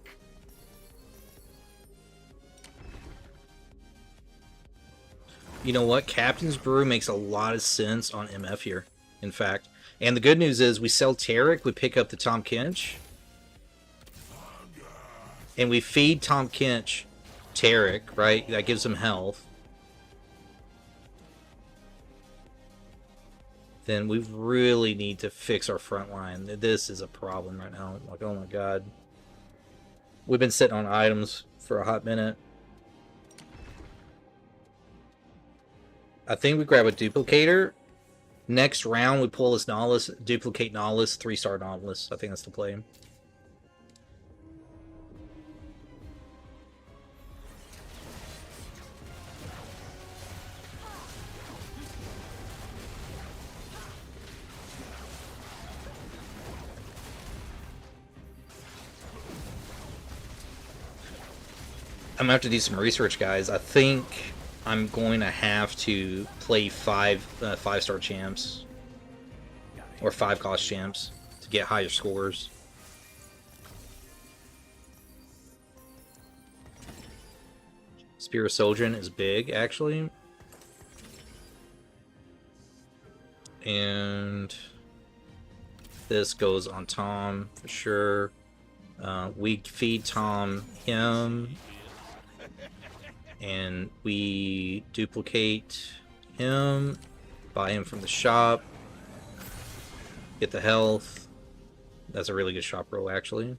Speaker 1: You know what? Captain's Brew makes a lot of sense on MF here, in fact. And the good news is we sell Tarek, we pick up the Tom Kench. And we feed Tom Kench Tarek, right? That gives him health. Then we really need to fix our front line. This is a problem right now. Like, oh my god. We've been sitting on items for a hot minute. I think we grab a duplicator. Next round, we pull this Nautilus, duplicate Nautilus, 3-star Nautilus. I think that's the play. I'm gonna have to do some research, guys. I think I'm going to have to play 5-star champs or 5-cost champs to get higher scores. Spear of Sojourn is big, actually. And this goes on Tom for sure. We feed Tom him. And we duplicate him, buy him from the shop, get the health. That's a really good shop roll, actually.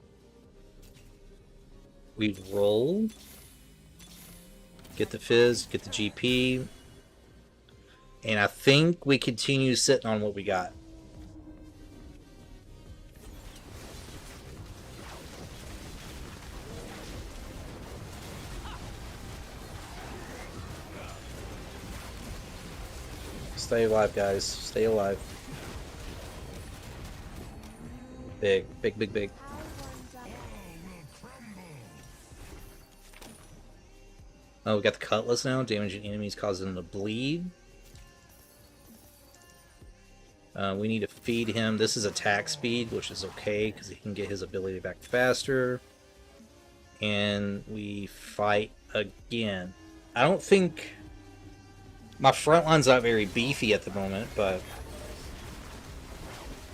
Speaker 1: We roll, get the fizz, get the GP, and I think we continue sitting on what we got. Stay alive, guys. Stay alive. Big, big, big, big. Oh, we got the Cutlass now. Damaging enemies causing them to bleed. We need to feed him. This is attack speed, which is okay, because he can get his ability back faster. and we fight again. I don't think my front line's not very beefy at the moment, but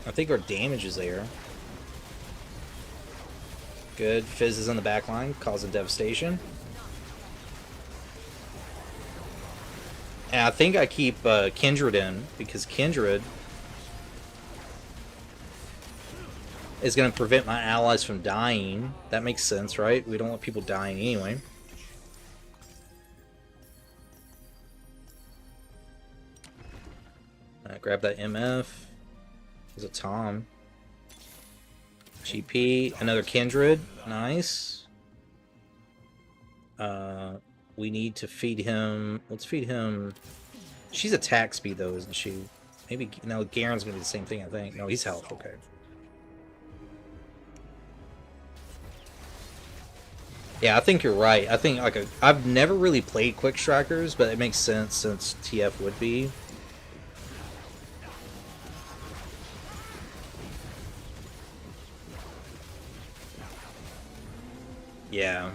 Speaker 1: I think our damage is there. Good. Fizz is on the back line, causing devastation. And I think I keep Kindred in, because Kindred is going to prevent my allies from dying. That makes sense, right? We don't want people dying anyway. Grab that MF. There's a Tom. GP, another Kindred. Nice. We need to feed him. Let's feed him. She's attack speed though, isn't she? Maybe no. Garen's gonna be the same thing, I think. No, he's health. Okay. Yeah, I think you're right. I think like I've never really played quick strikers, but it makes sense since TF would be. Yeah.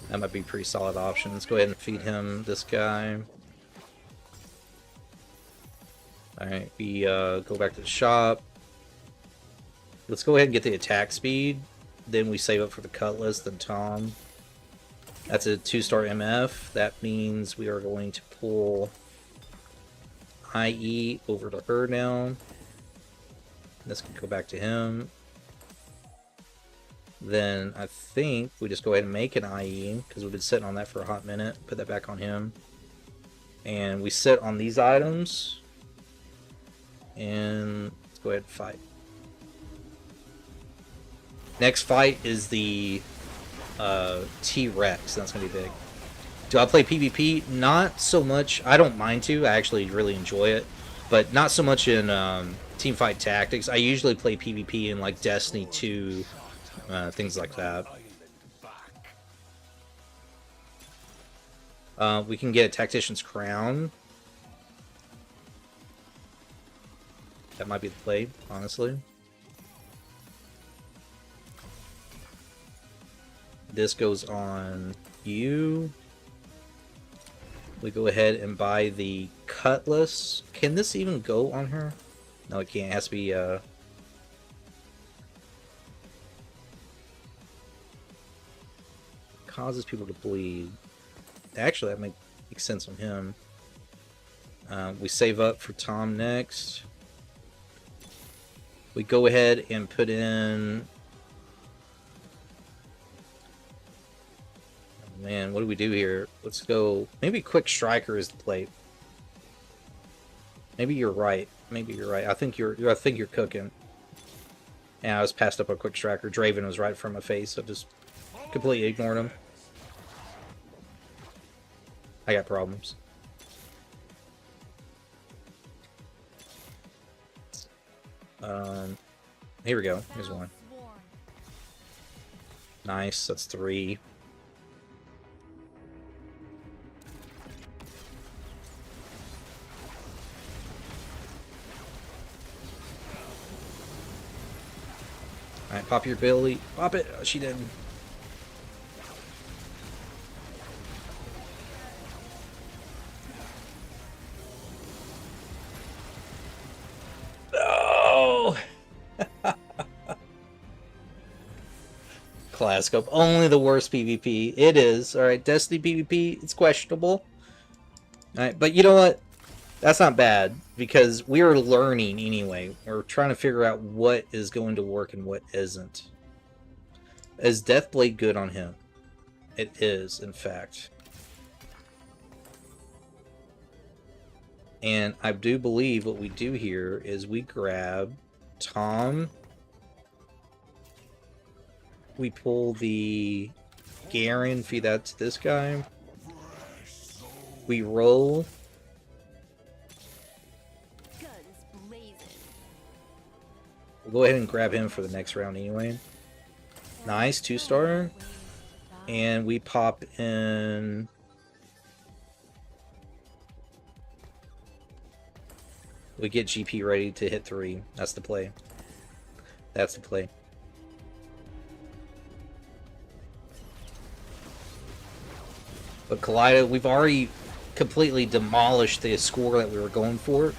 Speaker 1: That might be a pretty solid option. Let's go ahead and feed him this guy. Alright, we go back to the shop. Let's go ahead and get the attack speed. Then we save up for the Cutlass, then Tom. That's a 2-star MF. That means we are going to pull IE over to her now. This can go back to him. Then I think we just go ahead and make an IE, because we've been sitting on that for a hot minute. Put that back on him. And we sit on these items. And let's go ahead and fight. Next fight is the T-Rex. That's going to be big. Do I play PvP? Not so much. I don't mind to. I actually really enjoy it. But not so much in Teamfight Tactics. I usually play PvP in like Destiny 2, things like that. We can get a Tactician's Crown. That might be the play, honestly. This goes on you. We go ahead and buy the Cutlass. Can this even go on her? No, it can't. It has to be causes people to bleed. Actually, that makes sense on him. We save up for Tom next. We go ahead and put in... Oh man, what do we do here? Let's go... Maybe Quick Striker is the play. Maybe you're right. Maybe you're right. I think you're cooking. Yeah, I was passed up a Quick Striker. Draven was right in front of my face, so just completely ignored him. I got problems. Here we go. Here's one. Nice. That's 3. Alright, pop your ability. Pop it. Oh, she didn't. Oh! Class scope. Only the worst PvP. It is. Alright, Destiny PvP, it's questionable. Alright, but you know what? That's not bad, because we're learning anyway. We're trying to figure out what is going to work and what isn't. Is Deathblade good on him? It is, in fact. And I do believe what we do here is we grab Tom. We pull the Garen, feed that to this guy. We roll. We'll go ahead and grab him for the next round anyway. Nice, 2-star. And we pop in... We get GP ready to hit 3. That's the play. That's the play. But Kaleida, we've already completely demolished the score that we were going for.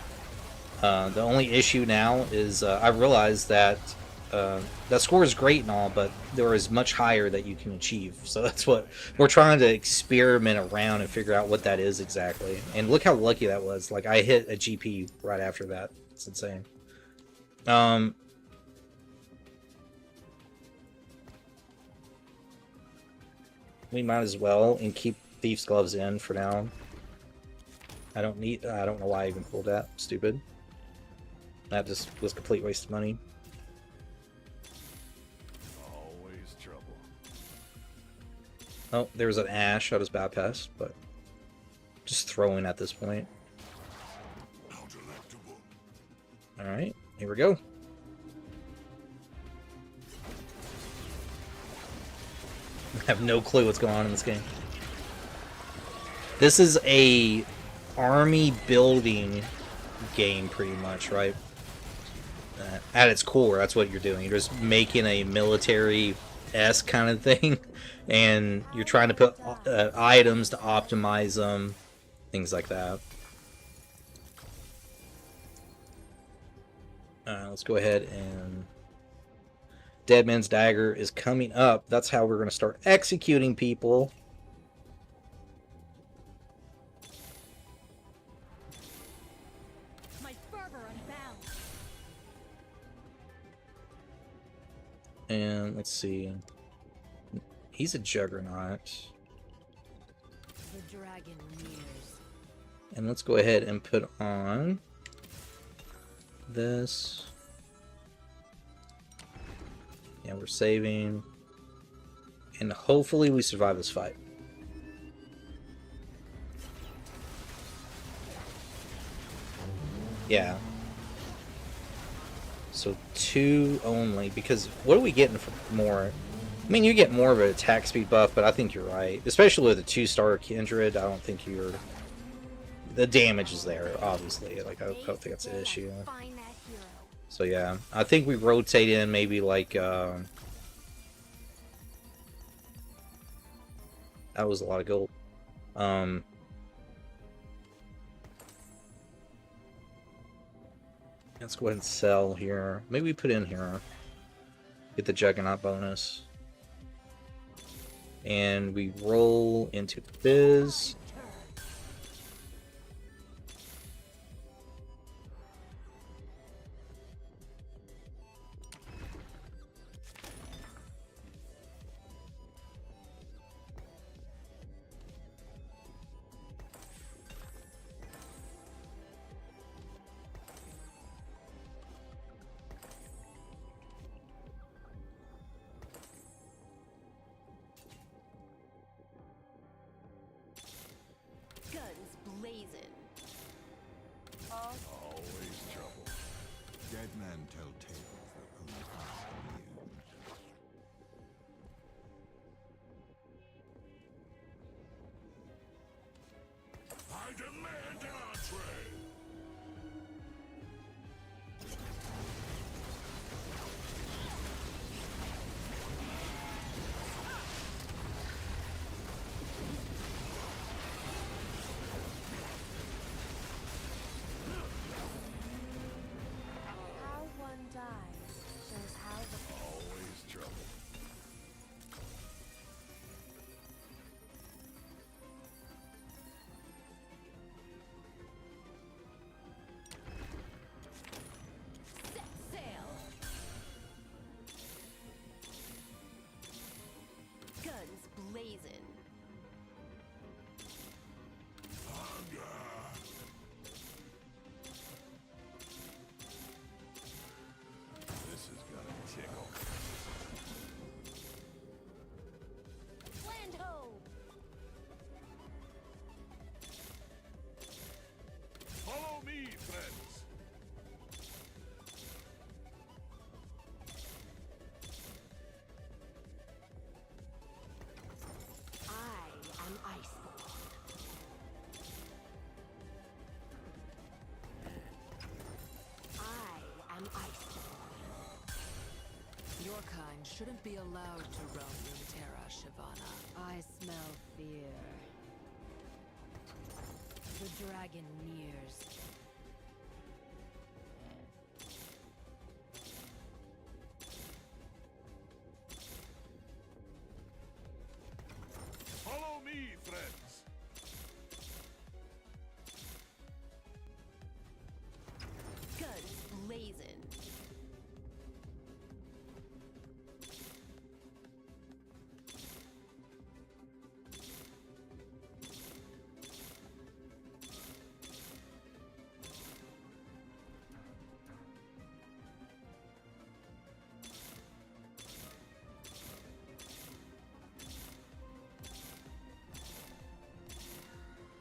Speaker 1: The only issue now is I realized that that score is great and all, but there is much higher that you can achieve. So that's what we're trying to experiment around and figure out what that is exactly. And look how lucky that was. Like, I hit a GP right after that. It's insane. We might as well and keep Thief's Gloves in for now. I don't know why I even pulled that. Stupid. That just was a complete waste of money.
Speaker 4: Always trouble.
Speaker 1: Oh, there was an Ash. I just bypassed, but just throwing at this point. Alright, here we go. I have no clue what's going on in this game. This is a army building game, pretty much, right? At its core, that's what you're doing. You're just making a military-esque kind of thing, and you're trying to put items to optimize them, things like that. Let's go ahead and... Dead Man's Dagger is coming up. That's how we're going to start executing people.
Speaker 2: My fervor unbound.
Speaker 1: And let's see. He's a juggernaut.
Speaker 6: The dragon nears.
Speaker 1: And let's go ahead and put on this. Yeah, we're saving. And hopefully we survive this fight. Yeah. So 2 only, because what are we getting for more? I mean, you get more of an attack speed buff, but I think you're right. Especially with a 2-star Kindred, I don't think you're... The damage is there, obviously. Like, I don't think that's an issue.
Speaker 2: Find that hero.
Speaker 1: So yeah, I think we rotate in maybe like... that was a lot of gold. Let's go ahead and sell here. Maybe we put in here. Get the Juggernaut bonus. And we roll into Fizz.
Speaker 2: Guns blazing.
Speaker 4: Always trouble.
Speaker 5: Dead men tell tales that only pass amused.
Speaker 4: I demand an entree!
Speaker 2: How one dies shows how the
Speaker 4: Always trouble.
Speaker 2: set sail. Guns blazing.
Speaker 4: This is gonna tickle.
Speaker 2: Land ho!
Speaker 4: Follow me, friends!
Speaker 2: I am Iceborn. I am Iceborn.
Speaker 6: Your kind shouldn't be allowed to roam Runeterra, Shyvana. I smell fear. The dragon nears.
Speaker 4: Follow me, friends.
Speaker 2: Guns blazing.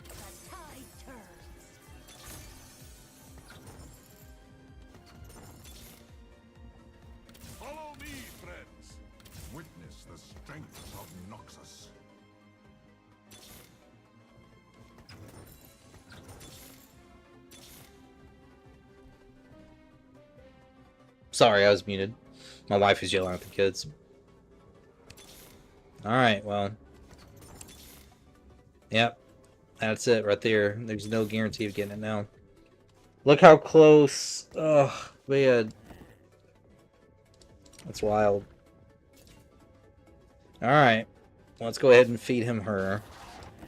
Speaker 2: The tide turns.
Speaker 4: Follow me, friends.
Speaker 5: Witness the strength of Noxus.
Speaker 1: Sorry, I was muted. My wife is yelling at the kids. Alright, well. Yep. That's it right there. There's no guarantee of getting it now. Look how close. Oh, man. That's wild. Alright. Let's go ahead and feed him her.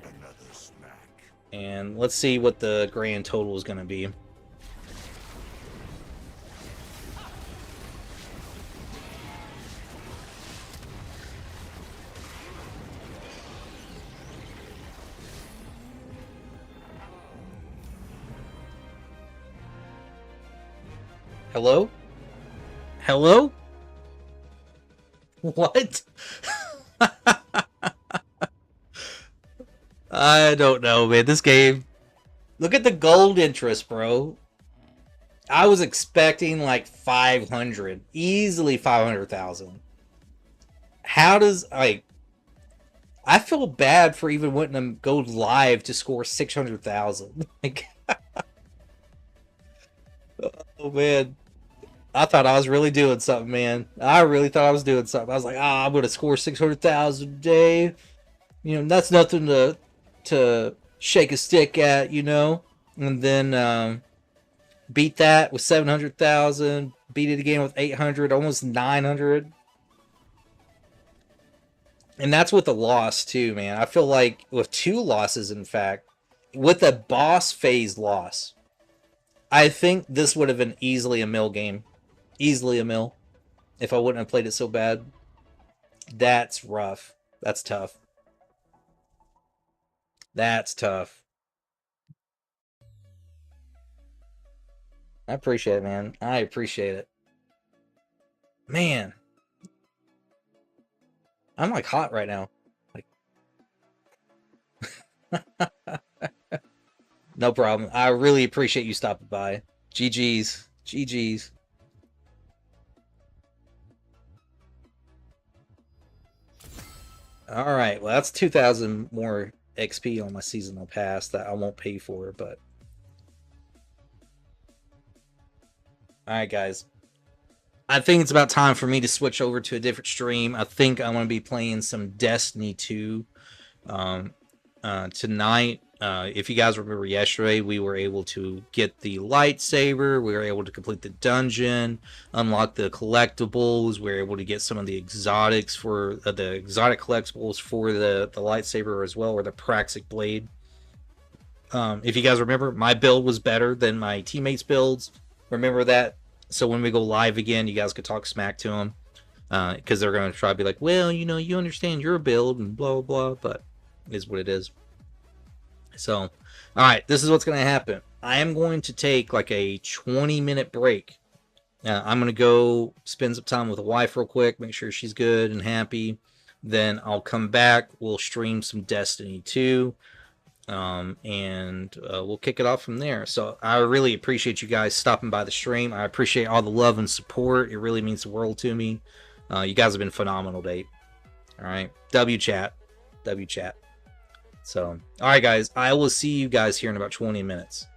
Speaker 5: Another snack.
Speaker 1: And let's see what the grand total is going to be. Hello? Hello? What? I don't know, man. This game... Look at the gold interest, bro. I was expecting like 500. Easily 500,000. How does... Like... I feel bad for even wanting to go live to score 600,000. Like... Oh, man. I thought I was really doing something, man. I really thought I was doing something. I was like, I'm going to score 600,000 a day. You know, that's nothing to shake a stick at, you know. And then beat that with 700,000. Beat it again with 800, almost 900. And that's with a loss, too, man. I feel like with 2 losses, in fact, with a boss phase loss, I think this would have been easily a mill game. Easily a mill. If I wouldn't have played it so bad. That's rough. That's tough. That's tough. I appreciate it, man. I appreciate it. Man. I'm like hot right now. Like no problem. I really appreciate you stopping by. GG's. GG's. Alright, well that's 2,000 more XP on my seasonal pass that I won't pay for, but... Alright guys. I think it's about time for me to switch over to a different stream. I think I'm going to be playing some Destiny 2 tonight. If you guys remember yesterday, we were able to get the lightsaber. We were able to complete the dungeon, unlock the collectibles. We were able to get some of the exotics for the exotic collectibles for the lightsaber as well, or the Praxic blade. If you guys remember, my build was better than my teammates' builds. Remember that? So when we go live again, you guys could talk smack to them. Because they're going to try to be like, well, you know, you understand your build and blah, blah, blah. But it is what it is. So, alright, this is what's going to happen. I am going to take like a 20-minute break. I'm going to go spend some time with the wife real quick, make sure she's good and happy. Then I'll come back. We'll stream some Destiny 2. And we'll kick it off from there. So I really appreciate you guys stopping by the stream. I appreciate all the love and support. It really means the world to me. You guys have been phenomenal, Dave. Alright, W chat. W chat. So, alright guys, I will see you guys here in about 20 minutes.